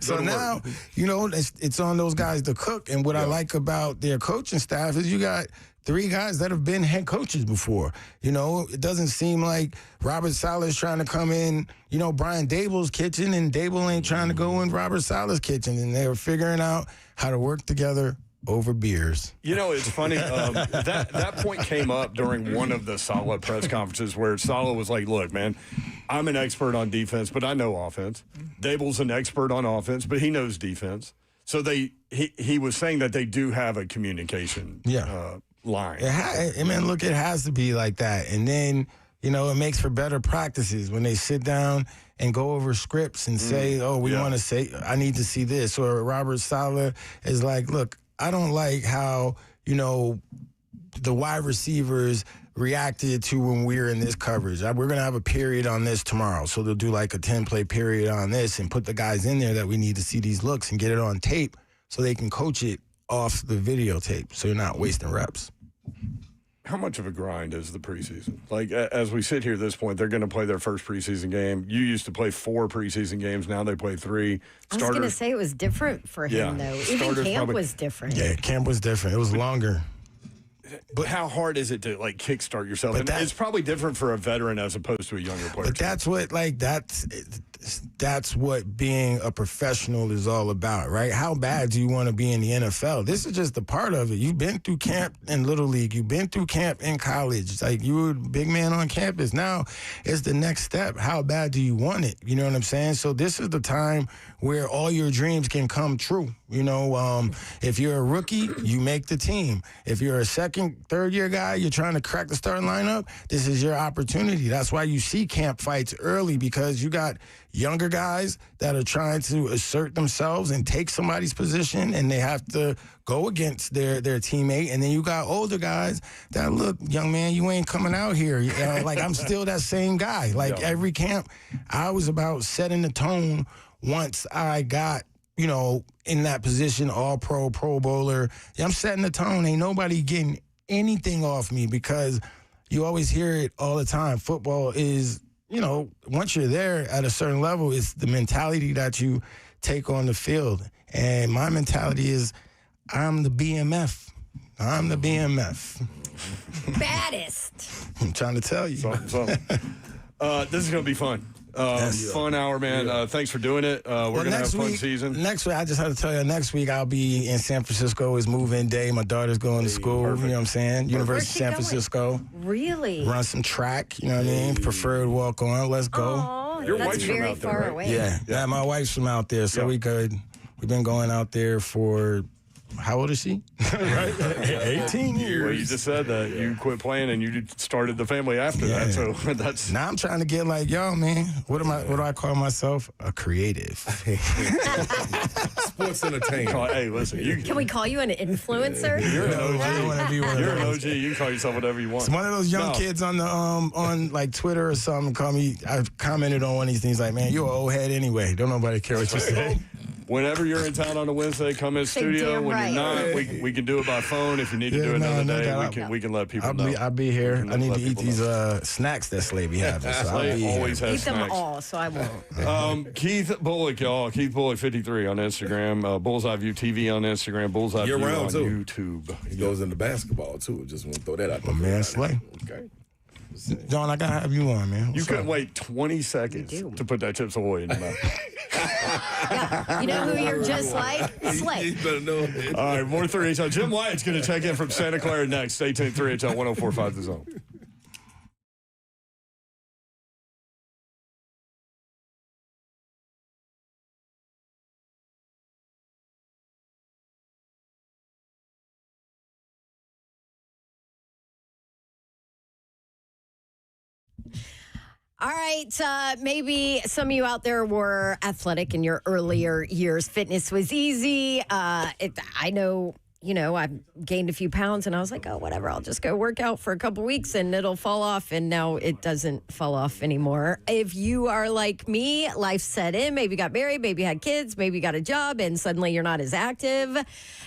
So now, it's on those guys to cook. And what I like about their coaching staff is you got three guys that have been head coaches before. It doesn't seem like Robert Saleh is trying to come in, Brian Daboll's kitchen, and Daboll ain't trying to go in Robert Saleh's kitchen. And they're figuring out how to work together over beers. It's funny. That point came up during one of the Saleh press conferences where Saleh was like, look, man, I'm an expert on defense, but I know offense. Daboll's an expert on offense, but he knows defense. So he was saying that they do have a communication line. It has to be like that. And then, it makes for better practices when they sit down and go over scripts and say, want to say, I need to see this. Or Robert Saleh is like, look, I don't like how, the wide receivers reacted to when we were in this coverage. We're going to have a period on this tomorrow. So they'll do a 10-play period on this and put the guys in there that we need to see these looks and get it on tape so they can coach it off the videotape so you're not wasting reps. How much of a grind is the preseason? As we sit here at this point, they're going to play their first preseason game. You used to play 4 preseason games. Now they play 3. I was going to say it was different for him, though. Even camp was different. Yeah, camp was different. It was longer. But how hard is it to kickstart yourself? And it's probably different for a veteran as opposed to a younger player. But that's what that's what being a professional is all about, right? How bad do you want to be in the NFL? This is just a part of it. You've been through camp in Little League. You've been through camp in college. Like, you were a big man on campus. Now it's the next step. How bad do you want it? You know what I'm saying? So this is the time where all your dreams can come true. You know, if you're a rookie, you make the team. If you're a second, third-year guy, you're trying to crack the starting lineup, this is your opportunity. That's why you see camp fights early, because you got younger guys that are trying to assert themselves and take somebody's position, and they have to go against their teammate. And then you got older guys that, look, young man, you ain't coming out here. Like, I'm still that same guy. Like, every camp, I was about setting the tone once I got, you know, in that position, all-pro, Pro Bowler. I'm setting the tone. Ain't nobody getting anything off me, because you always hear it all the time. Football is, you know, once you're there at a certain level, it's the mentality that you take on the field. And my mentality is, I'm the BMF. I'm the BMF. Baddest. I'm trying to tell you. Something. This is going to be fun. Fun hour, man. Thanks for doing it. We're going to have a fun season. Next week, I just have to tell you, next week I'll be in San Francisco. It's move-in day. My daughter's going to school. Perfect. You know what I'm saying? University of San Francisco. Really? Run some track. You know what I mean? Preferred walk on. Let's go. Oh, Your that's wife's from very out there, far right? away. Yeah, my wife's from out there, so we've been going out there for, how old is she? Right? 18 years. Well, you just said that you quit playing and you started the family after that, so that's... Now I'm trying to get like, yo, man, what do I call myself? A creative. Sports entertainer. Hey, listen, Can we call you an influencer? you're an OG. I don't want to be one of You're an those. OG. You can call yourself whatever you want. It's one of those young kids on the on like Twitter or something call me. I've commented on one of these things like, man, you're an old head anyway. Don't nobody care what you say. Whenever you're in town on a Wednesday, come in studio. damn When right. you're not, we can do it by phone. If you need to do it another day, we can let people know. I'll be here. I need let to eat people these know. snacks that Slay be having. So I'll Slay be always here. has Eat them snacks. all, so I won't. Keith Bullock, y'all. Keith Bullock 53 on Instagram. Bullseye View TV on Instagram. Bullseye View Year-round, on too. YouTube. He goes into basketball, too. Just want to throw that out there. My man Slay. Okay. John, I gotta have you on, man. You What's couldn't up? wait 20 seconds to put that Chips Ahoy in your mouth. You know who you're just like? Slay. You better know it. All right, more 3HL. Jim Wyatt's going to check in from Santa Clara next. Stay tuned, 3HL 1045 The Zone. All right, maybe some of you out there were athletic in your earlier years. Fitness was easy. I know, you know, I've gained a few pounds and I was like, oh, whatever, I'll just go work out for a couple weeks and it'll fall off. And now it doesn't fall off anymore. If you are like me, life set in, maybe got married, maybe had kids, maybe got a job and suddenly you're not as active,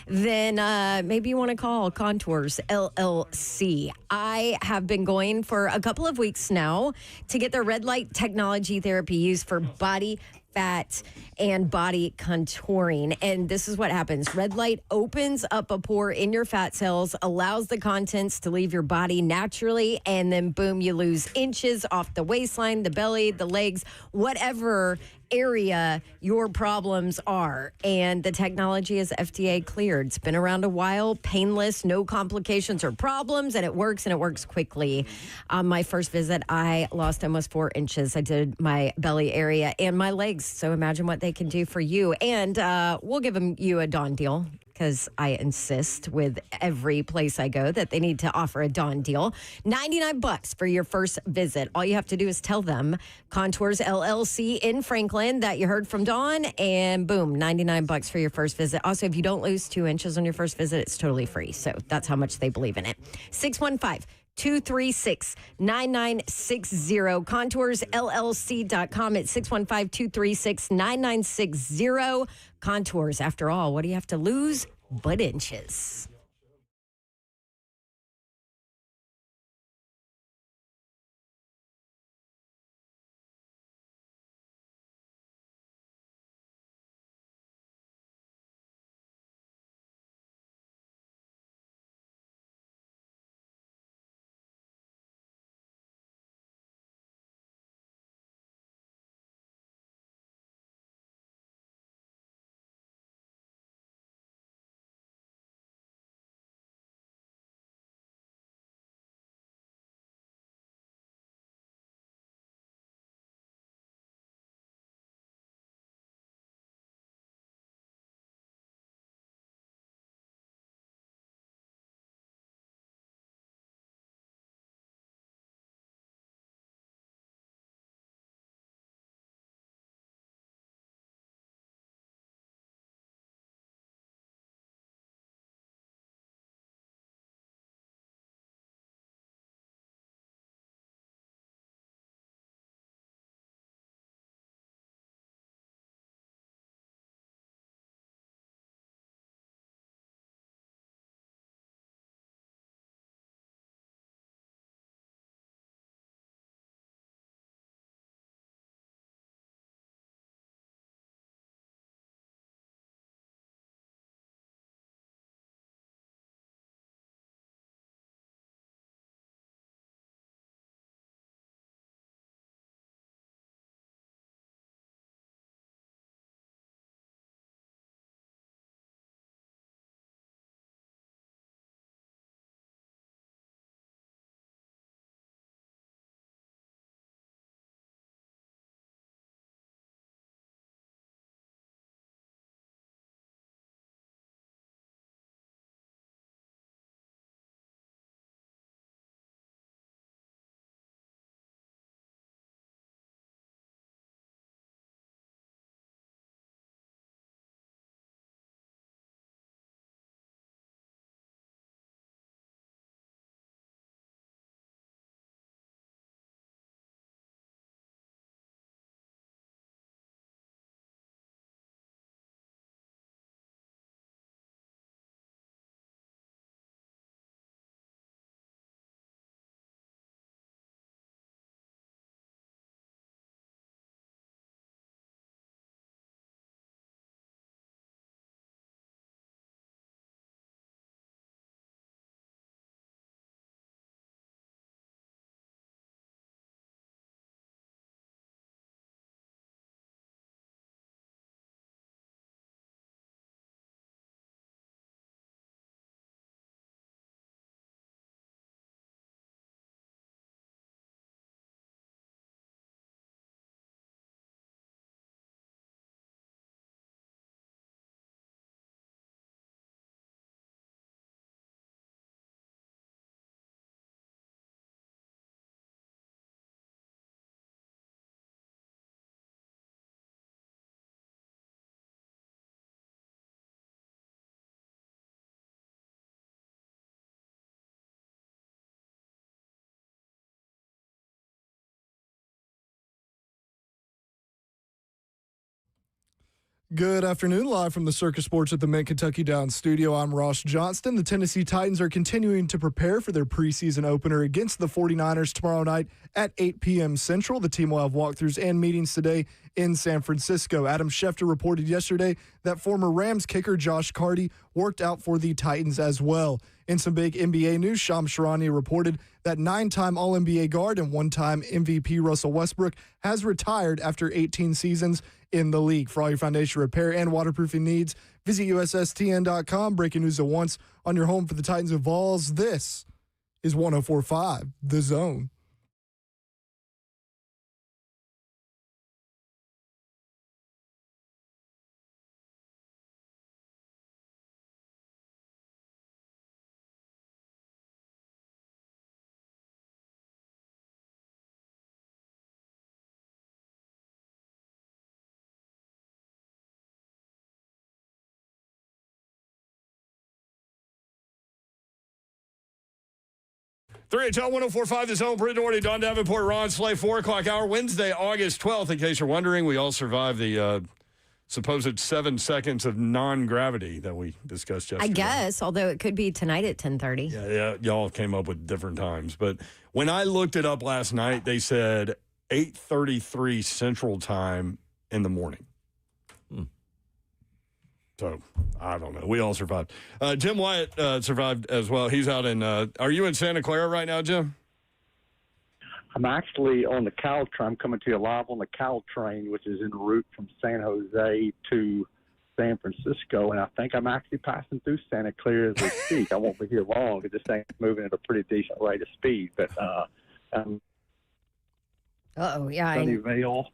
then maybe you want to call Contours LLC. I have been going for a couple of weeks now to get their red light technology therapy used for body fat and body contouring. And this is what happens. Red light opens up a pore in your fat cells, allows the contents to leave your body naturally, and then boom, you lose inches off the waistline, the belly, the legs, whatever area your problems are. And the technology is FDA cleared. It's been around a while, painless, no complications or problems, and it works quickly. On my first visit, I lost almost 4 inches. I did my belly area and my legs. So imagine what they can do for you. And we'll give you a Dawn deal, because I insist with every place I go that they need to offer a Dawn deal. $99 for your first visit. All you have to do is tell them Contours LLC in Franklin that you heard from Dawn, and boom, $99 for your first visit. Also, if you don't lose 2 inches on your first visit, it's totally free. So that's how much they believe in it. 615-236-9960. ContoursLLC.com at 615-236-9960. Contours, after all, what do you have to lose but inches? Good afternoon, live from the Circus Sports at the Mint Kentucky Downs studio. I'm Ross Johnston. The Tennessee Titans are continuing to prepare for their preseason opener against the 49ers tomorrow night at 8 p.m. Central. The team will have walkthroughs and meetings today in San Francisco. Adam Schefter reported yesterday that former Rams kicker Josh Carty worked out for the Titans as well. In some big NBA news, Shams Charania reported that 9-time All-NBA guard and 1-time MVP Russell Westbrook has retired after 18 seasons in the league. For all your foundation repair and waterproofing needs, visit USSTN.com. Breaking news at once on your home for the Titans of Vols. This is 104.5 The Zone. HL 104.5 The Zone, Britt Doherty, Don Davenport, Ron Slay, 4 o'clock hour, Wednesday, August 12th. In case you're wondering, we all survived the supposed 7 seconds of non-gravity that we discussed yesterday. I guess, although it could be tonight at 10:30. Yeah, y'all came up with different times. But when I looked it up last night, they said 8:33 Central Time in the morning. So, I don't know. We all survived. Jim Wyatt survived as well. He's out in are you in Santa Clara right now, Jim? I'm actually on the Caltrain. I'm coming to you live on the Caltrain, which is en route from San Jose to San Francisco, and I think I'm actually passing through Santa Clara as we speak. I won't be here long. This thing's moving at a pretty decent rate of speed, but Sunnyvale,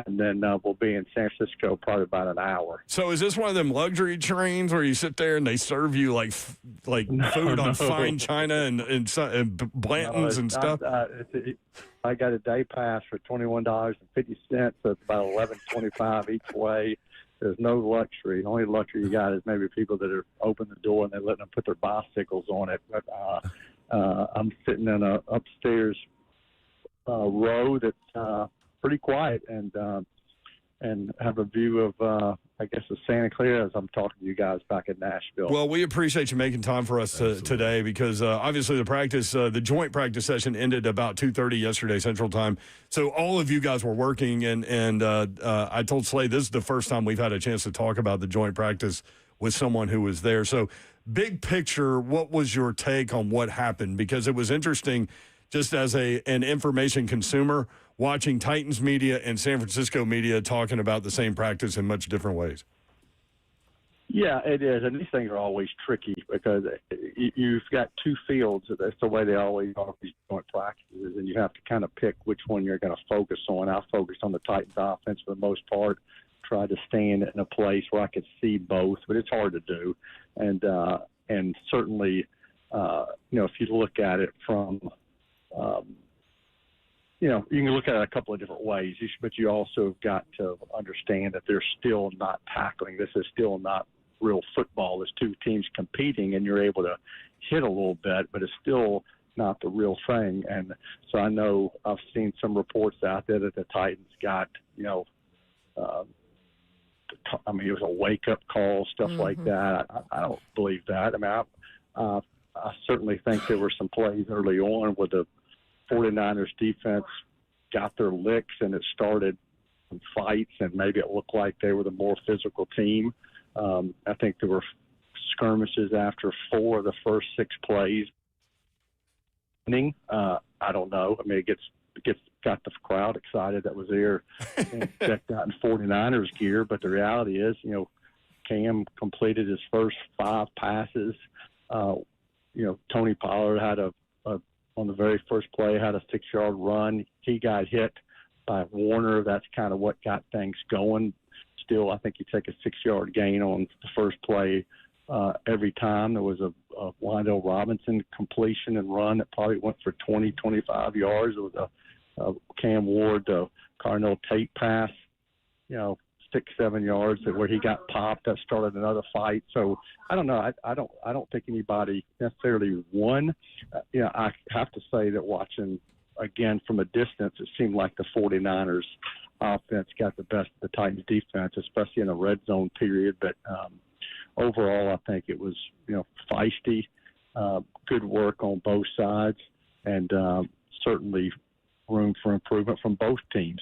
and then we'll be in San Francisco probably about an hour. So is this one of them luxury trains where you sit there and they serve you like food on fine china and Blanton's and stuff? I got a day pass for $21.50, so it's about $11.25 each way. There's no luxury. The only luxury you got is maybe people that are open the door and they let them put their bicycles on it. But I'm sitting in a upstairs row that's pretty quiet and have a view of I guess of Santa Clara as I'm talking to you guys back in Nashville. Well, we appreciate you making time for us today because obviously the joint practice session ended about 2:30 yesterday Central Time. So all of you guys were working and I told Slade this is the first time we've had a chance to talk about the joint practice with someone who was there. So big picture, what was your take on what happened? Because it was interesting just as an information consumer watching Titans media and San Francisco media talking about the same practice in much different ways. Yeah, it is. And these things are always tricky because you've got two fields. That's the way they always are, these joint practices, and you have to kind of pick which one you're going to focus on. I focused on the Titans offense for the most part, tried to stand in a place where I could see both, but it's hard to do. And certainly, if you look at it from you can look at it a couple of different ways, but you also have got to understand that they're still not tackling. This is still not real football. There's two teams competing, and you're able to hit a little bit, but it's still not the real thing. And so I know I've seen some reports out there that the Titans got, it was a wake-up call, stuff like that. I don't believe that. I mean, I certainly think there were some plays early on where the 49ers defense got their licks and it started some fights and maybe it looked like they were the more physical team. I think there were skirmishes after 4 of the first 6 plays. I don't know. I mean, it got the crowd excited that was there and checked out in 49ers gear. But the reality is, Cam completed his first 5 passes. Tony Pollard had on the very first play, had a 6-yard run. He got hit by Warner. That's kind of what got things going. Still, I think you take a 6-yard gain on the first play every time. There was a Wandale Robinson completion and run that probably went for 20, 25 yards. There was a Cam Ward, Carnell Tate pass, 6-7 yards where he got popped. That started another fight. So I don't know. I don't think anybody necessarily won. I have to say that watching again from a distance, it seemed like the 49ers offense got the best of the Titans defense, especially in the red zone period. But overall, I think it was, feisty, good work on both sides, and certainly room for improvement from both teams.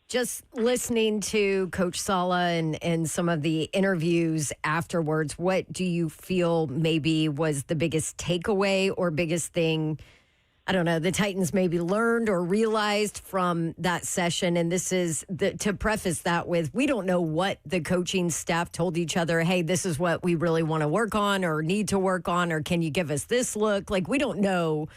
Just listening to Coach Sala and some of the interviews afterwards, what do you feel maybe was the biggest takeaway or biggest thing, I don't know, the Titans maybe learned or realized from that session? And this is to preface that with, we don't know what the coaching staff told each other. Hey, this is what we really want to work on or need to work on, or can you give us this look? Like, we don't know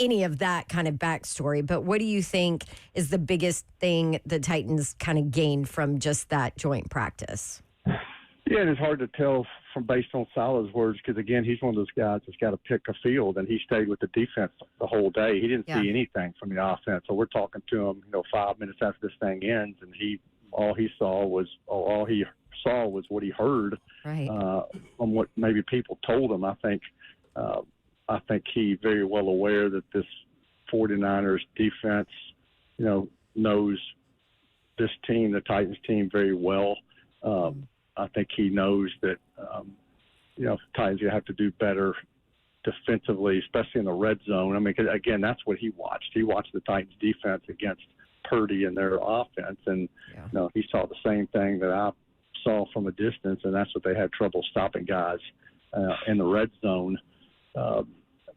any of that kind of backstory. But what do you think is the biggest thing the Titans kind of gained from just that joint practice? Yeah, and it's hard to tell from based on Salah's words because, again, he's one of those guys that's got to pick a field, and he stayed with the defense the whole day. He didn't see anything from the offense. So we're talking to him, 5 minutes after this thing ends, and all he saw was what he heard on what maybe people told him. I think he very well aware that this 49ers defense, knows this team, the Titans team, very well. I think he knows that, Titans you have to do better defensively, especially in the red zone. I mean, 'cause again, that's what he watched. He watched the Titans defense against Purdy and their offense, and he saw the same thing that I saw from a distance, and that's what they had trouble stopping guys in the red zone.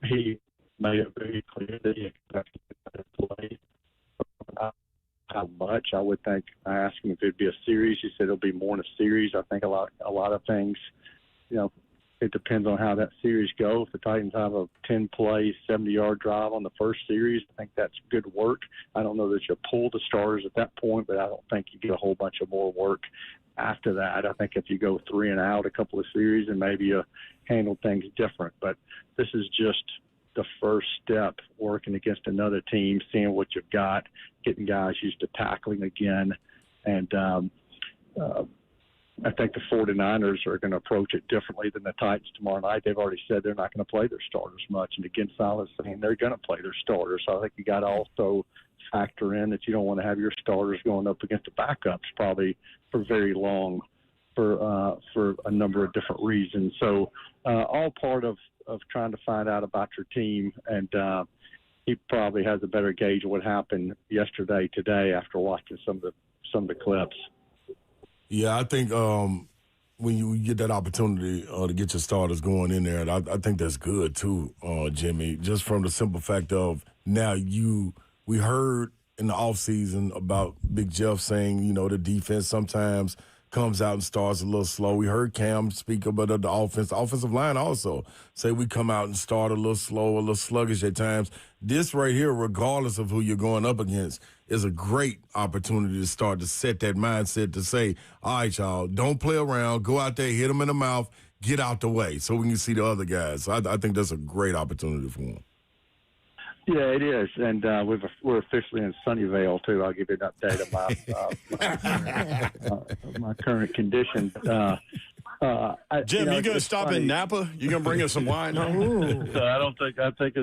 He made it very clear that he expected to play. How much? I would think. I asked him if it'd be a series. He said it'll be more in a series. I think a lot of things. It depends on how that series goes. If the Titans have a 10-play, 70-yard drive on the first series, I think that's good work. I don't know that you pull the starters at that point, but I don't think you get a whole bunch of more work after that. I think if you go 3 and out a couple of series, and maybe you handle things different. But this is just the first step, working against another team, seeing what you've got, getting guys used to tackling again. And I think the 49ers are going to approach it differently than the Titans tomorrow night. They've already said they're not going to play their starters much. And again, Salah's saying they're going to play their starters. So I think you got to also factor in that you don't want to have your starters going up against the backups probably for very long for a number of different reasons. So all part of trying to find out about your team, and he probably has a better gauge of what happened today after watching some of the clips. Yeah, I think when you get that opportunity to get your starters going in there, and I think that's good too, Jimmy, just from the simple fact of now we heard in the offseason about Big Jeff saying, the defense sometimes comes out and starts a little slow. We heard Cam speak about the offense. The offensive line also say we come out and start a little slow, a little sluggish at times. This right here, regardless of who you're going up against, is a great opportunity to start to set that mindset to say, all right, y'all, don't play around. Go out there, hit them in the mouth, get out the way so we can see the other guys. So I think that's a great opportunity for them. Yeah, it is, and we're officially in Sunnyvale too. I'll give you an update of my current condition. Jim, you gonna stop in Napa? You gonna bring us some wine home? I think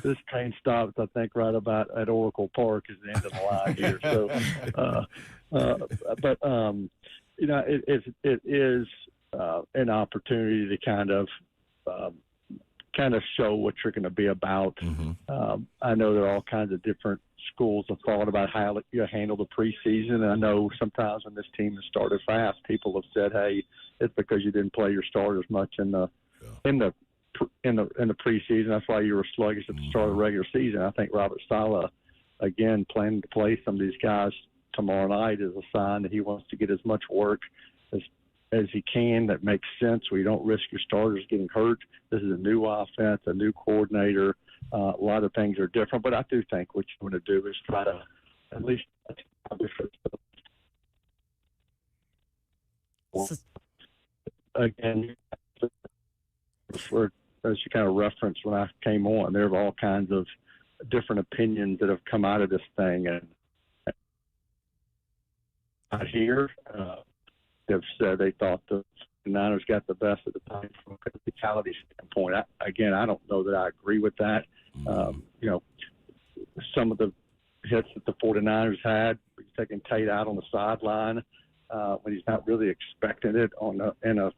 this train stops. I think right about at Oracle Park is the end of the line here. So, it is an opportunity to kind of show what you're going to be about. Mm-hmm. I know there are all kinds of different schools of thought about how you handle the preseason. And I know sometimes when this team has started fast, people have said, "Hey, it's because you didn't play your starters much in the preseason. That's why you were sluggish at the start of the regular season." I think Robert Saleh, again, planning to play some of these guys tomorrow night is a sign that he wants to get as much work as he can that makes sense, where you don't risk your starters getting hurt. This is a new offense, a new coordinator. A lot of things are different, but I do think what you want to do is try to at least again, as you kind of referenced when I came on, there are all kinds of different opinions that have come out of this thing, and out here have said they thought the Niners got the best of the time from a physicality standpoint. I don't know that I agree with that. Some of the hits that the 49ers had. He's taking Tate out on the sideline when he's not really expecting it in a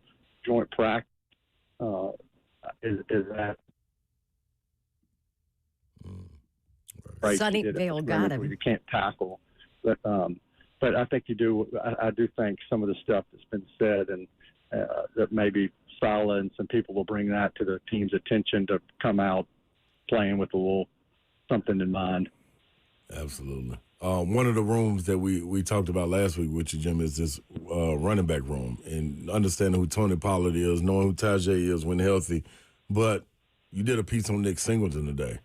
joint practice. Is that right? Sunnyvale got him. You can't tackle, but I think you do. I do think some of the stuff that's been said and that maybe Saleh and some people will bring that to the team's attention to come out playing with a little something in mind. Absolutely. One of the rooms that we talked about last week with you, Jim, is this running back room, and understanding who Tony Pollard is, knowing who Tajay is when healthy. But you did a piece on Nick Singleton today,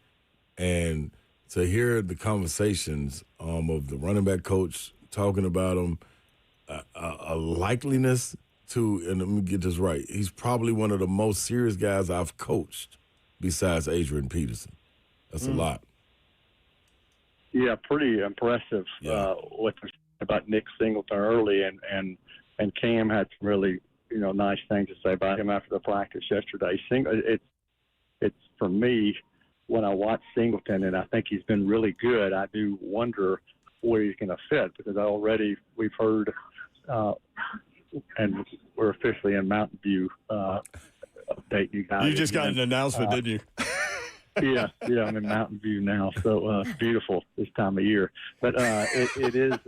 and to hear the conversations of the running back coach talking about him, a likeliness to, and let me get this right, he's probably one of the most serious guys I've coached besides Adrian Peterson. That's a lot. Yeah, pretty impressive what they're saying about Nick Singleton early, and Cam had some really nice things to say about him after the practice yesterday. It's for me, when I watch Singleton, and I think he's been really good, I do wonder where he's going to fit, because we've heard, and we're officially in Mountain View. Update you guys. You just got an announcement, didn't you? Yeah, I'm in Mountain View now, so beautiful this time of year. But it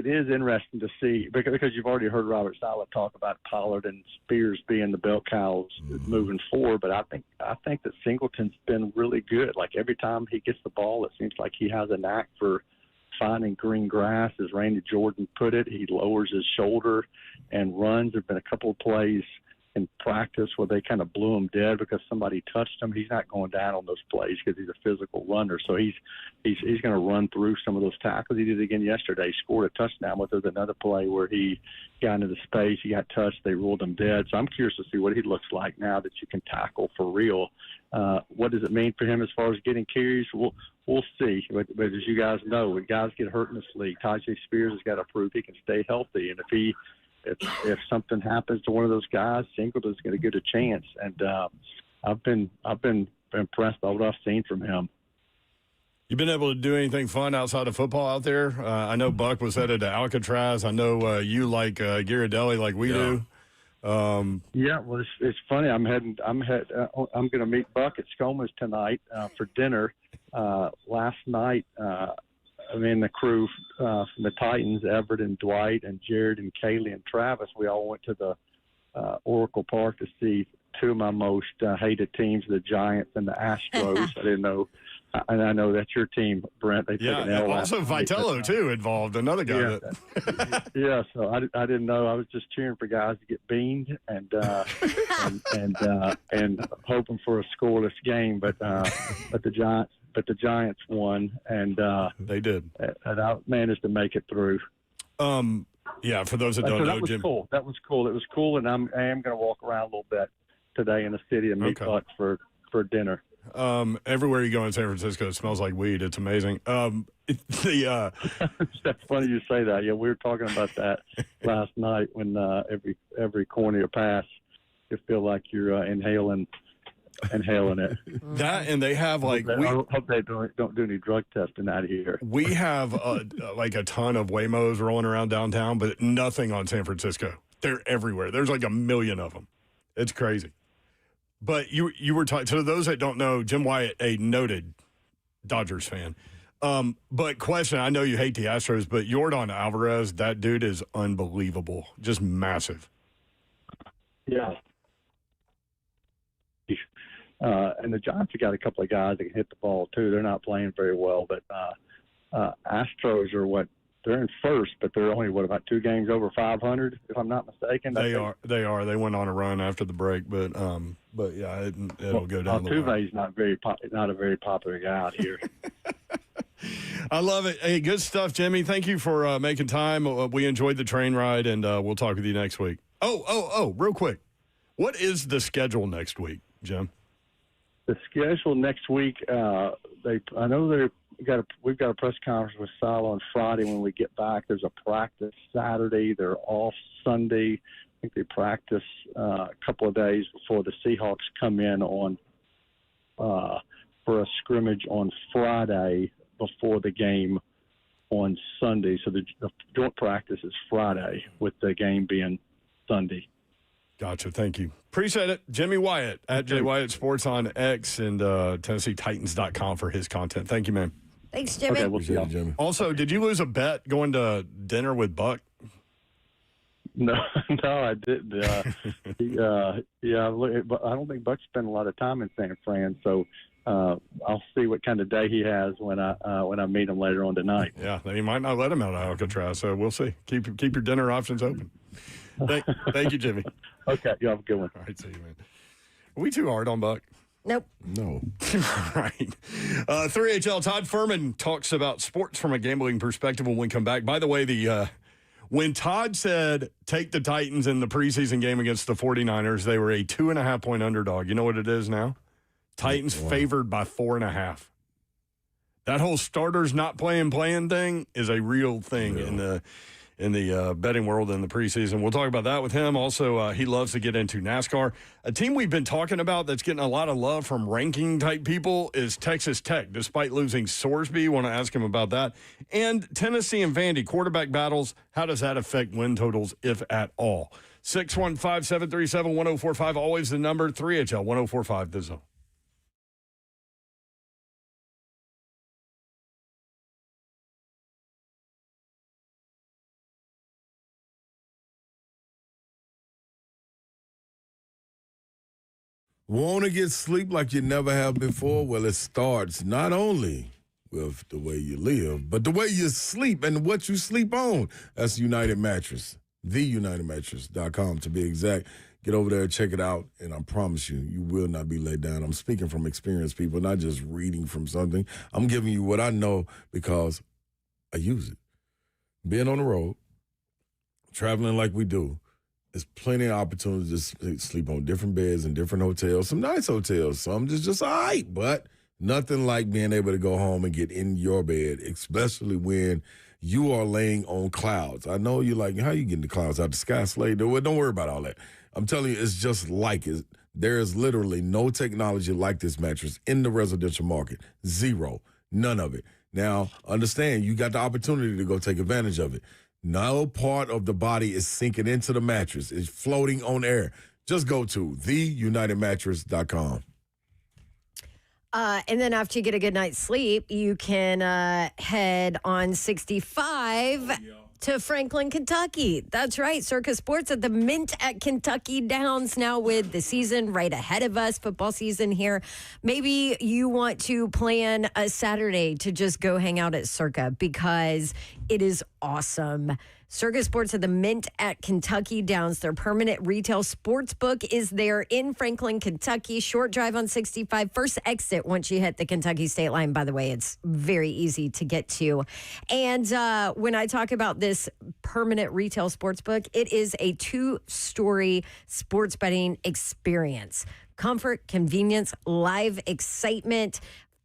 is interesting to see, because you've already heard Robert Saleh talk about Pollard and Spears being the bell cows moving forward. But I think that Singleton's been really good. Like, every time he gets the ball, it seems like he has a knack for finding green grass, as Randy Jordan put it. He lowers his shoulder and runs. There have been a couple of plays in practice where they kind of blew him dead because somebody touched him. He's not going down on those plays because he's a physical runner. So he's going to run through some of those tackles. He did it again yesterday. He scored a touchdown, but there's another play where he got into the space. He got touched. They ruled him dead. So I'm curious to see what he looks like now that you can tackle for real. What does it mean for him as far as getting carries? We'll see. But as you guys know, when guys get hurt in this league, Tajay Spears has got to prove he can stay healthy. And if something happens to one of those guys, Singleton's going to get a chance. And I've been impressed by what I've seen from him. You been able to do anything fun outside of football out there? I know Buck was headed to Alcatraz. I know you like Ghirardelli like we do. Yeah, well, it's funny. I'm going to meet Buck at Skoma's tonight for dinner. Last night, the crew from the Titans, Everett and Dwight and Jared and Kaylee and Travis, we all went to the Oracle Park to see two of my most hated teams, the Giants and the Astros. I didn't know. And I know that's your team, Brent. They took an L also Vitello, too, involved, another guy. Yeah, so I didn't know. I was just cheering for guys to get beamed and hoping for a scoreless game. But the Giants won, and they did. And I managed to make it through. Yeah, for those that don't know, Jim. Cool. That was cool. It was cool, and I am going to walk around a little bit today in the city and meet Buck for dinner. Everywhere you go in San Francisco, it smells like weed. It's amazing. That's funny you say that. Yeah, we were talking about that last night when every corner you pass, you feel like you're inhaling it. That, and they have I hope they don't do any drug testing out of here. We have a ton of Waymos rolling around downtown, but nothing on San Francisco. They're everywhere. There's like 1 million of them. It's crazy. But you were talking to those that don't know, Jim Wyatt, a noted Dodgers fan. But question, I know you hate the Astros, but Yordan Alvarez, that dude is unbelievable, just massive. Yeah. And the Giants have got a couple of guys that can hit the ball too. They're not playing very well, but Astros are they're in first, but they're only about 2 games over 500, if I'm not mistaken. They are. They went on a run after the break, but yeah, it'll go down the line. Altuve's not a very popular guy out here. I love it. Hey, good stuff, Jimmy. Thank you for making time. We enjoyed the train ride, and we'll talk with you next week. Oh, real quick. What is the schedule next week, Jim? The schedule next week, we've got a press conference with Sal on Friday when we get back. There's a practice Saturday. They're off Sunday. I think they practice a couple of days before the Seahawks come in on for a scrimmage on Friday. before the game on Sunday. So the joint practice is Friday, with the game being Sunday. Gotcha. Thank you. Appreciate it. Jimmy Wyatt at Jay Wyatt Sports on X and TennesseeTitans.com for his content. Thank you, man. Thanks, Jimmy. Okay, we'll see y'all. Jimmy. Also, did you lose a bet going to dinner with Buck? No, I didn't. But I don't think Buck spent a lot of time in San Fran, so I'll see what kind of day he has when I meet him later on tonight. Yeah, he might not let him out of Alcatraz, so we'll see. Keep your dinner options open. Thank you, Jimmy. Okay, you have a good one. All right, see you, man. Are we too hard on Buck? Nope. No. Right. 3HL Todd Furman talks about sports from a gambling perspective when we come back. By the way, when Todd said take the Titans in the preseason game against the 49ers, they were a 2.5-point underdog. You know what it is now? Titans favored by 4.5. That whole starters not playing thing is a real thing in the betting world in the preseason. We'll talk about that with him. Also, he loves to get into NASCAR. A team we've been talking about that's getting a lot of love from ranking-type people is Texas Tech, despite losing Sorsby. Want to ask him about that. And Tennessee and Vandy, quarterback battles. How does that affect win totals, if at all? 615-737-1045, always the number. 3HL 1045, the zone. Want to get sleep like you never have before? Well, it starts not only with the way you live, but the way you sleep and what you sleep on. That's United Mattress, theunitedmattress.com to be exact. Get over there, check it out, and I promise you, you will not be let down. I'm speaking from experienced people, not just reading from something. I'm giving you what I know because I use it. Being on the road, traveling like we do, there's plenty of opportunities to sleep on different beds in different hotels, some nice hotels, some just all right, but nothing like being able to go home and get in your bed, especially when you are laying on clouds. I know you're like, how you getting the clouds out the sky, Slade? Don't worry about all that. I'm telling you, it's just like it. There is literally no technology like this mattress in the residential market. Zero. None of it. Now, understand, you got the opportunity to go take advantage of it. No part of the body is sinking into the mattress. It's floating on air. Just go to theunitedmattress.com. And then after you get a good night's sleep, you can head on 65 to Franklin, Kentucky. That's right. Circus Sports at the Mint at Kentucky Downs now with the season right ahead of us, football season here. Maybe you want to plan a Saturday to just go hang out at Circa because it is awesome. Circus Sports at the Mint at Kentucky Downs. Their permanent retail sports book is there in Franklin, Kentucky. Short drive on 65. First exit once you hit the Kentucky state line. By the way, it's very easy to get to. And when I talk about this permanent retail sports book, it is a 2-story sports betting experience. Comfort, convenience, live excitement.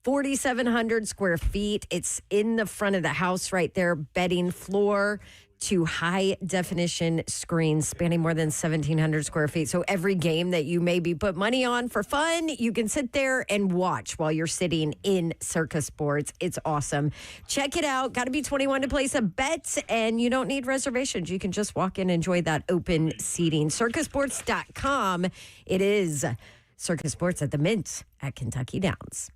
4,700 square feet. It's in the front of the house right there, betting floor to high definition screens spanning more than 1,700 square feet. So every game that you maybe put money on for fun, you can sit there and watch while you're sitting in Circus Sports. It's awesome. Check it out. Got to be 21 to place a bet, and you don't need reservations. You can just walk in and enjoy that open seating. Circusports.com. It is Circus Sports at the Mint at Kentucky Downs.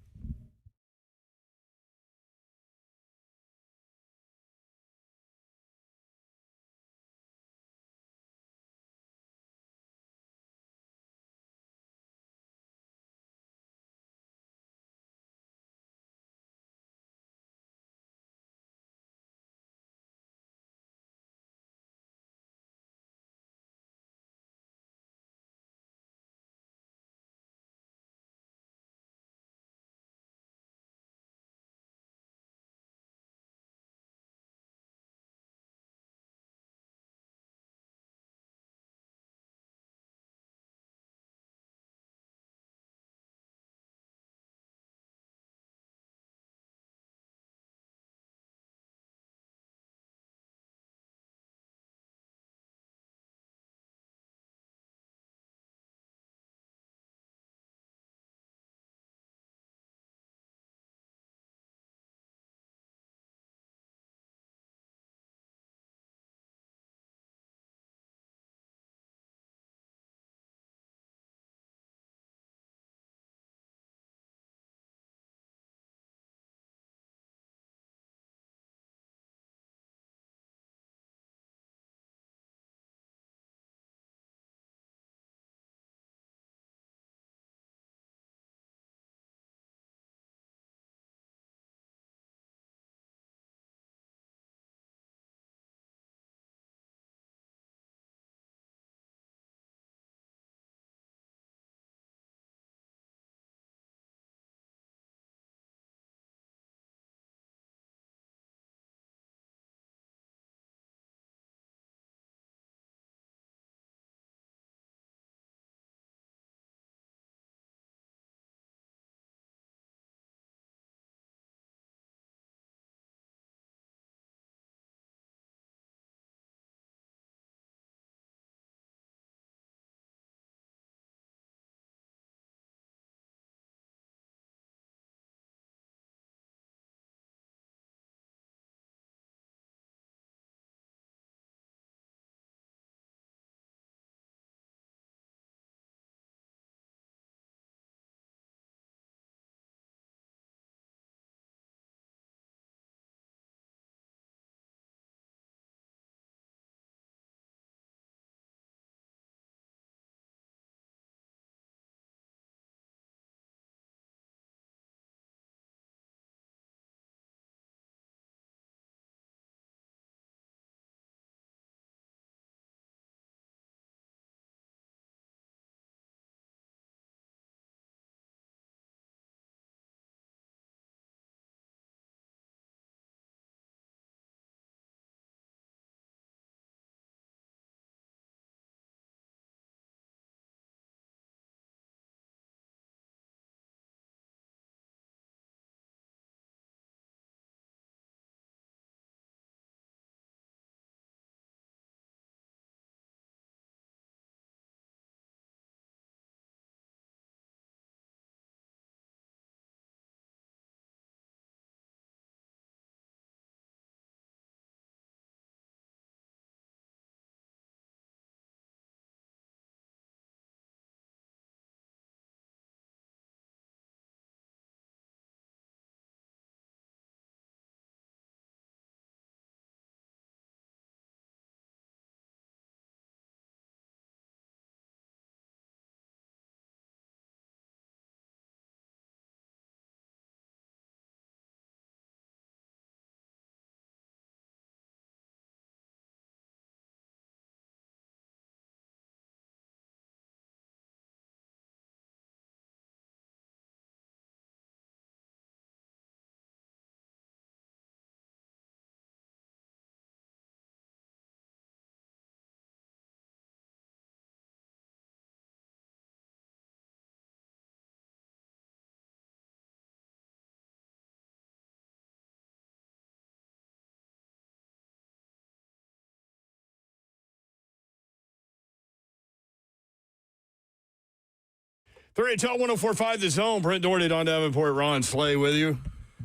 3HL 104.5 The Zone. Brent Doherty, Don Davenport, Ron Slay with you.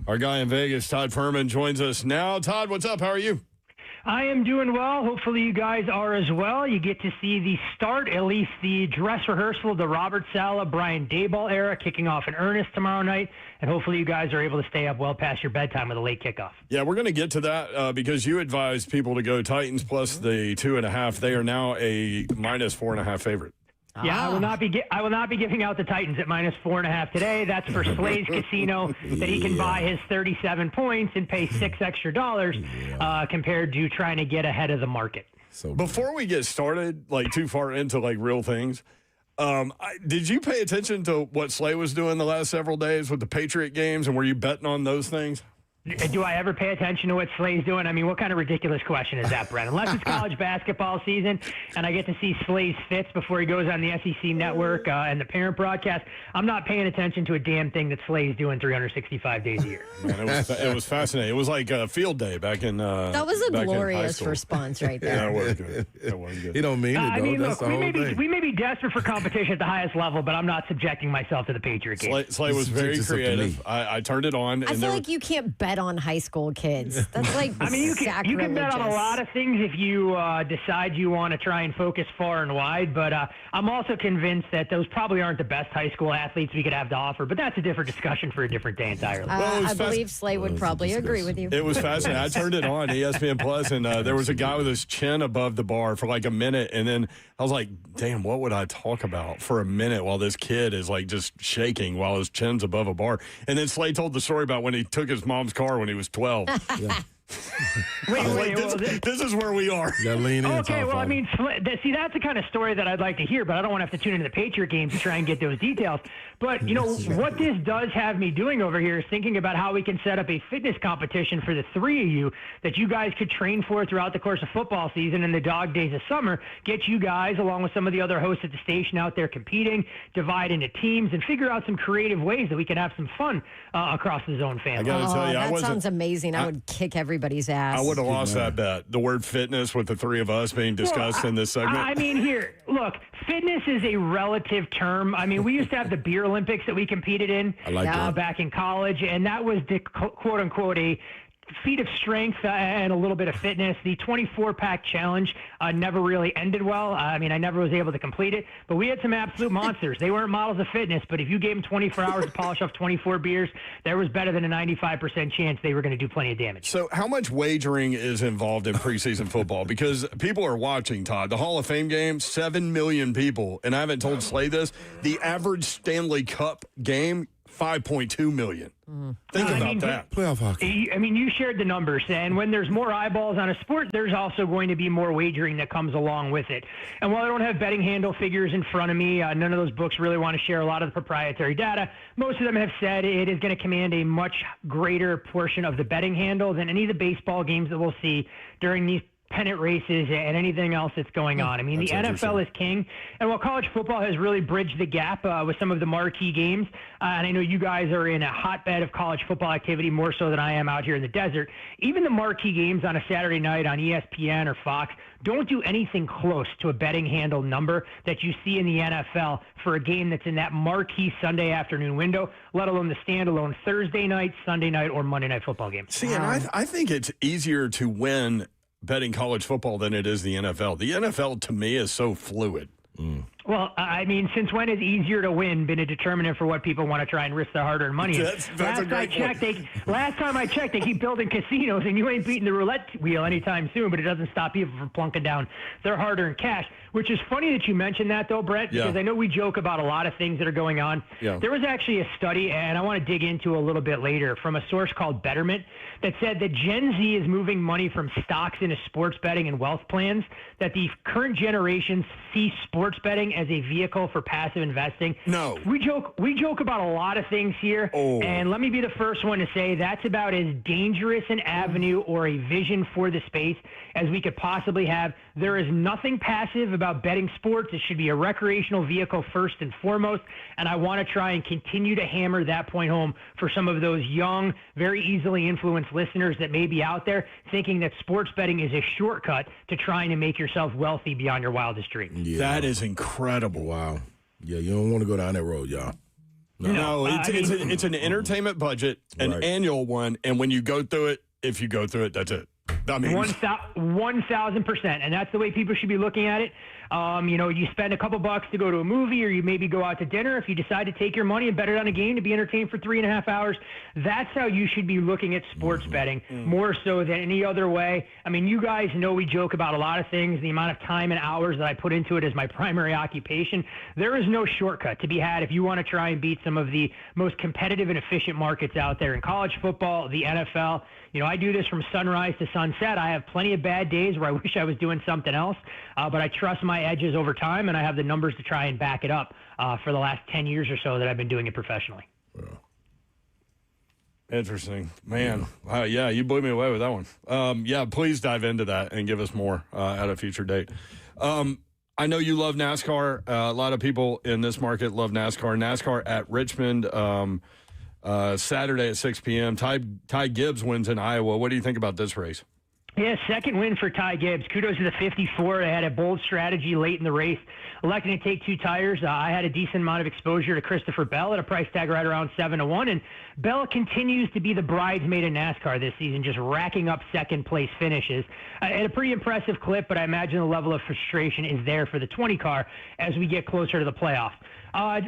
Our guy in Vegas, Todd Furman, joins us now. Todd, what's up? How are you? I am doing well. Hopefully you guys are as well. You get to see the start, at least the dress rehearsal, the Robert Saleh, Brian Daboll era kicking off in earnest tomorrow night. And hopefully you guys are able to stay up well past your bedtime with a late kickoff. Yeah, we're going to get to that because you advised people to go Titans plus the 2.5. They are now a minus 4.5 favorite. Yeah, I will not be giving out the Titans at minus 4.5 today. That's for Slay's Casino that he can buy his 37 points and pay $6 extra compared to trying to get ahead of the market. So before we get started, like too far into like real things, did you pay attention to what Slay was doing the last several days with the Patriot games, and were you betting on those things? Do I ever pay attention to what Slay's doing? I mean, what kind of ridiculous question is that, Brent? Unless it's college basketball season and I get to see Slay's fits before he goes on the SEC network and the parent broadcast, I'm not paying attention to a damn thing that Slay's doing 365 days a year. Man, it was fascinating. It was like a field day back in that was a back in high glorious school. response right there. Yeah, it was good. It was good. he don't mean it, though. I mean, That's look, the whole thing. we may be desperate for competition at the highest level, but I'm not subjecting myself to the Patriot game. Slay was very It's up to creative. me. I turned it on. I And feel there like you can't bet on high school kids. That's like I mean, you can bet on a lot of things if you decide you want to try and focus far and wide, but I'm also convinced that those probably aren't the best high school athletes we could have to offer, but that's a different discussion for a different day entirely. Well, it was I believe Slay would probably agree with you. It was fascinating. I turned it on, ESPN Plus, and there was a guy with his chin above the bar for like a minute, and then I was like, damn, what would I talk about for a minute while this kid is like just shaking while his chin's above a bar? And then Slay told the story about when he took his mom's car when he was 12. This is where we are. You gotta lean in. Okay, well, I Tom mean, see, that's the kind of story that I'd like to hear, but I don't want to have to tune into the Patriot game to try and get those details. But, you know, what this does have me doing over here is thinking about how we can set up a fitness competition for the three of you that you guys could train for throughout the course of football season and the dog days of summer. Get you guys, along with some of the other hosts at the station out there competing, divide into teams, and figure out some creative ways that we can have some fun across the Zone family. I got to tell you, that sounds amazing. I would kick everybody's ass. I would have lost that bet. The word fitness with the three of us being discussed in this segment. I mean, here, look, fitness is a relative term. I mean, we used to have the beer Olympics that we competed in back in college, and that was the quote unquote a feat of strength and a little bit of fitness. The 24-pack challenge never really ended well. I mean, I never was able to complete it, but we had some absolute monsters. They weren't models of fitness, but if you gave them 24 hours to polish off 24 beers, there was better than a 95% chance they were going to do plenty of damage. So how much wagering is involved in preseason football? Because people are watching, Todd. The Hall of Fame game, 7 million people, and I haven't told Slay this, the average Stanley Cup game, 5.2 million. Think about that. Playoff hockey. I mean, you shared the numbers, and when there's more eyeballs on a sport, there's also going to be more wagering that comes along with it. And while I don't have betting handle figures in front of me, none of those books really want to share a lot of the proprietary data. Most of them have said it is going to command a much greater portion of the betting handle than any of the baseball games that we'll see during these pennant races and anything else that's going on. I mean, the NFL is king, and while college football has really bridged the gap with some of the marquee games, and I know you guys are in a hotbed of college football activity more so than I am out here in the desert, even the marquee games on a Saturday night on ESPN or Fox don't do anything close to a betting handle number that you see in the NFL for a game that's in that marquee Sunday afternoon window, let alone the standalone Thursday night, Sunday night, or Monday night football game. See, and I think it's easier to win betting college football than it is the NFL. The NFL, to me, is so fluid. Well, I mean, since when has easier to win been a determinant for what people want to try and risk their hard-earned money in? That's a great point. Last time I checked, they keep building casinos, and you ain't beating the roulette wheel anytime soon, but it doesn't stop people from plunking down their hard-earned cash, which is funny that you mentioned that, though, Brett, because I know we joke about a lot of things that are going on. Yeah. There was actually a study, and I want to dig into a little bit later, from a source called Betterment that said that Gen Z is moving money from stocks into sports betting and wealth plans, that the current generations see sports betting as a vehicle for passive investing. No. We joke about a lot of things here, and let me be the first one to say that's about as dangerous an avenue or a vision for the space as we could possibly have. There is nothing passive about betting sports. It should be a recreational vehicle first and foremost, and I want to try and continue to hammer that point home for some of those young, very easily influenced listeners that may be out there thinking that sports betting is a shortcut to trying to make yourself wealthy beyond your wildest dreams. Yeah. That is incredible. Wow. Yeah, you don't want to go down that road, y'all. No, it's an entertainment budget, an annual one, and when you go through it, if you go through it, that's it. I mean, 1,000%, and that's the way people should be looking at it. You spend a couple bucks to go to a movie, or you maybe go out to dinner. If you decide to take your money and bet it on a game to be entertained for 3.5 hours, that's how you should be looking at sports betting, more so than any other way. I mean, you guys know we joke about a lot of things, the amount of time and hours that I put into it as my primary occupation. There is no shortcut to be had if you want to try and beat some of the most competitive and efficient markets out there in college football, the NFL. I do this from sunrise to sunset. I have plenty of bad days where I wish I was doing something else, but I trust my edges over time, and I have the numbers to try and back it up for the last 10 years or so that I've been doing it professionally. Interesting. Man. Wow, yeah, you blew me away with that one. Please dive into that and give us more at a future date. I know you love NASCAR. A lot of people in this market love NASCAR. NASCAR at Richmond Saturday at 6 p.m. Ty Gibbs wins in Iowa. What do you think about this race? Yeah, second win for Ty Gibbs. Kudos to the 54. They had a bold strategy late in the race, electing to take two tires. I had a decent amount of exposure to Christopher Bell at a price tag right around 7-1, and Bell continues to be the bridesmaid in NASCAR this season, just racking up second-place finishes at a pretty impressive clip, but I imagine the level of frustration is there for the 20 car as we get closer to the playoffs.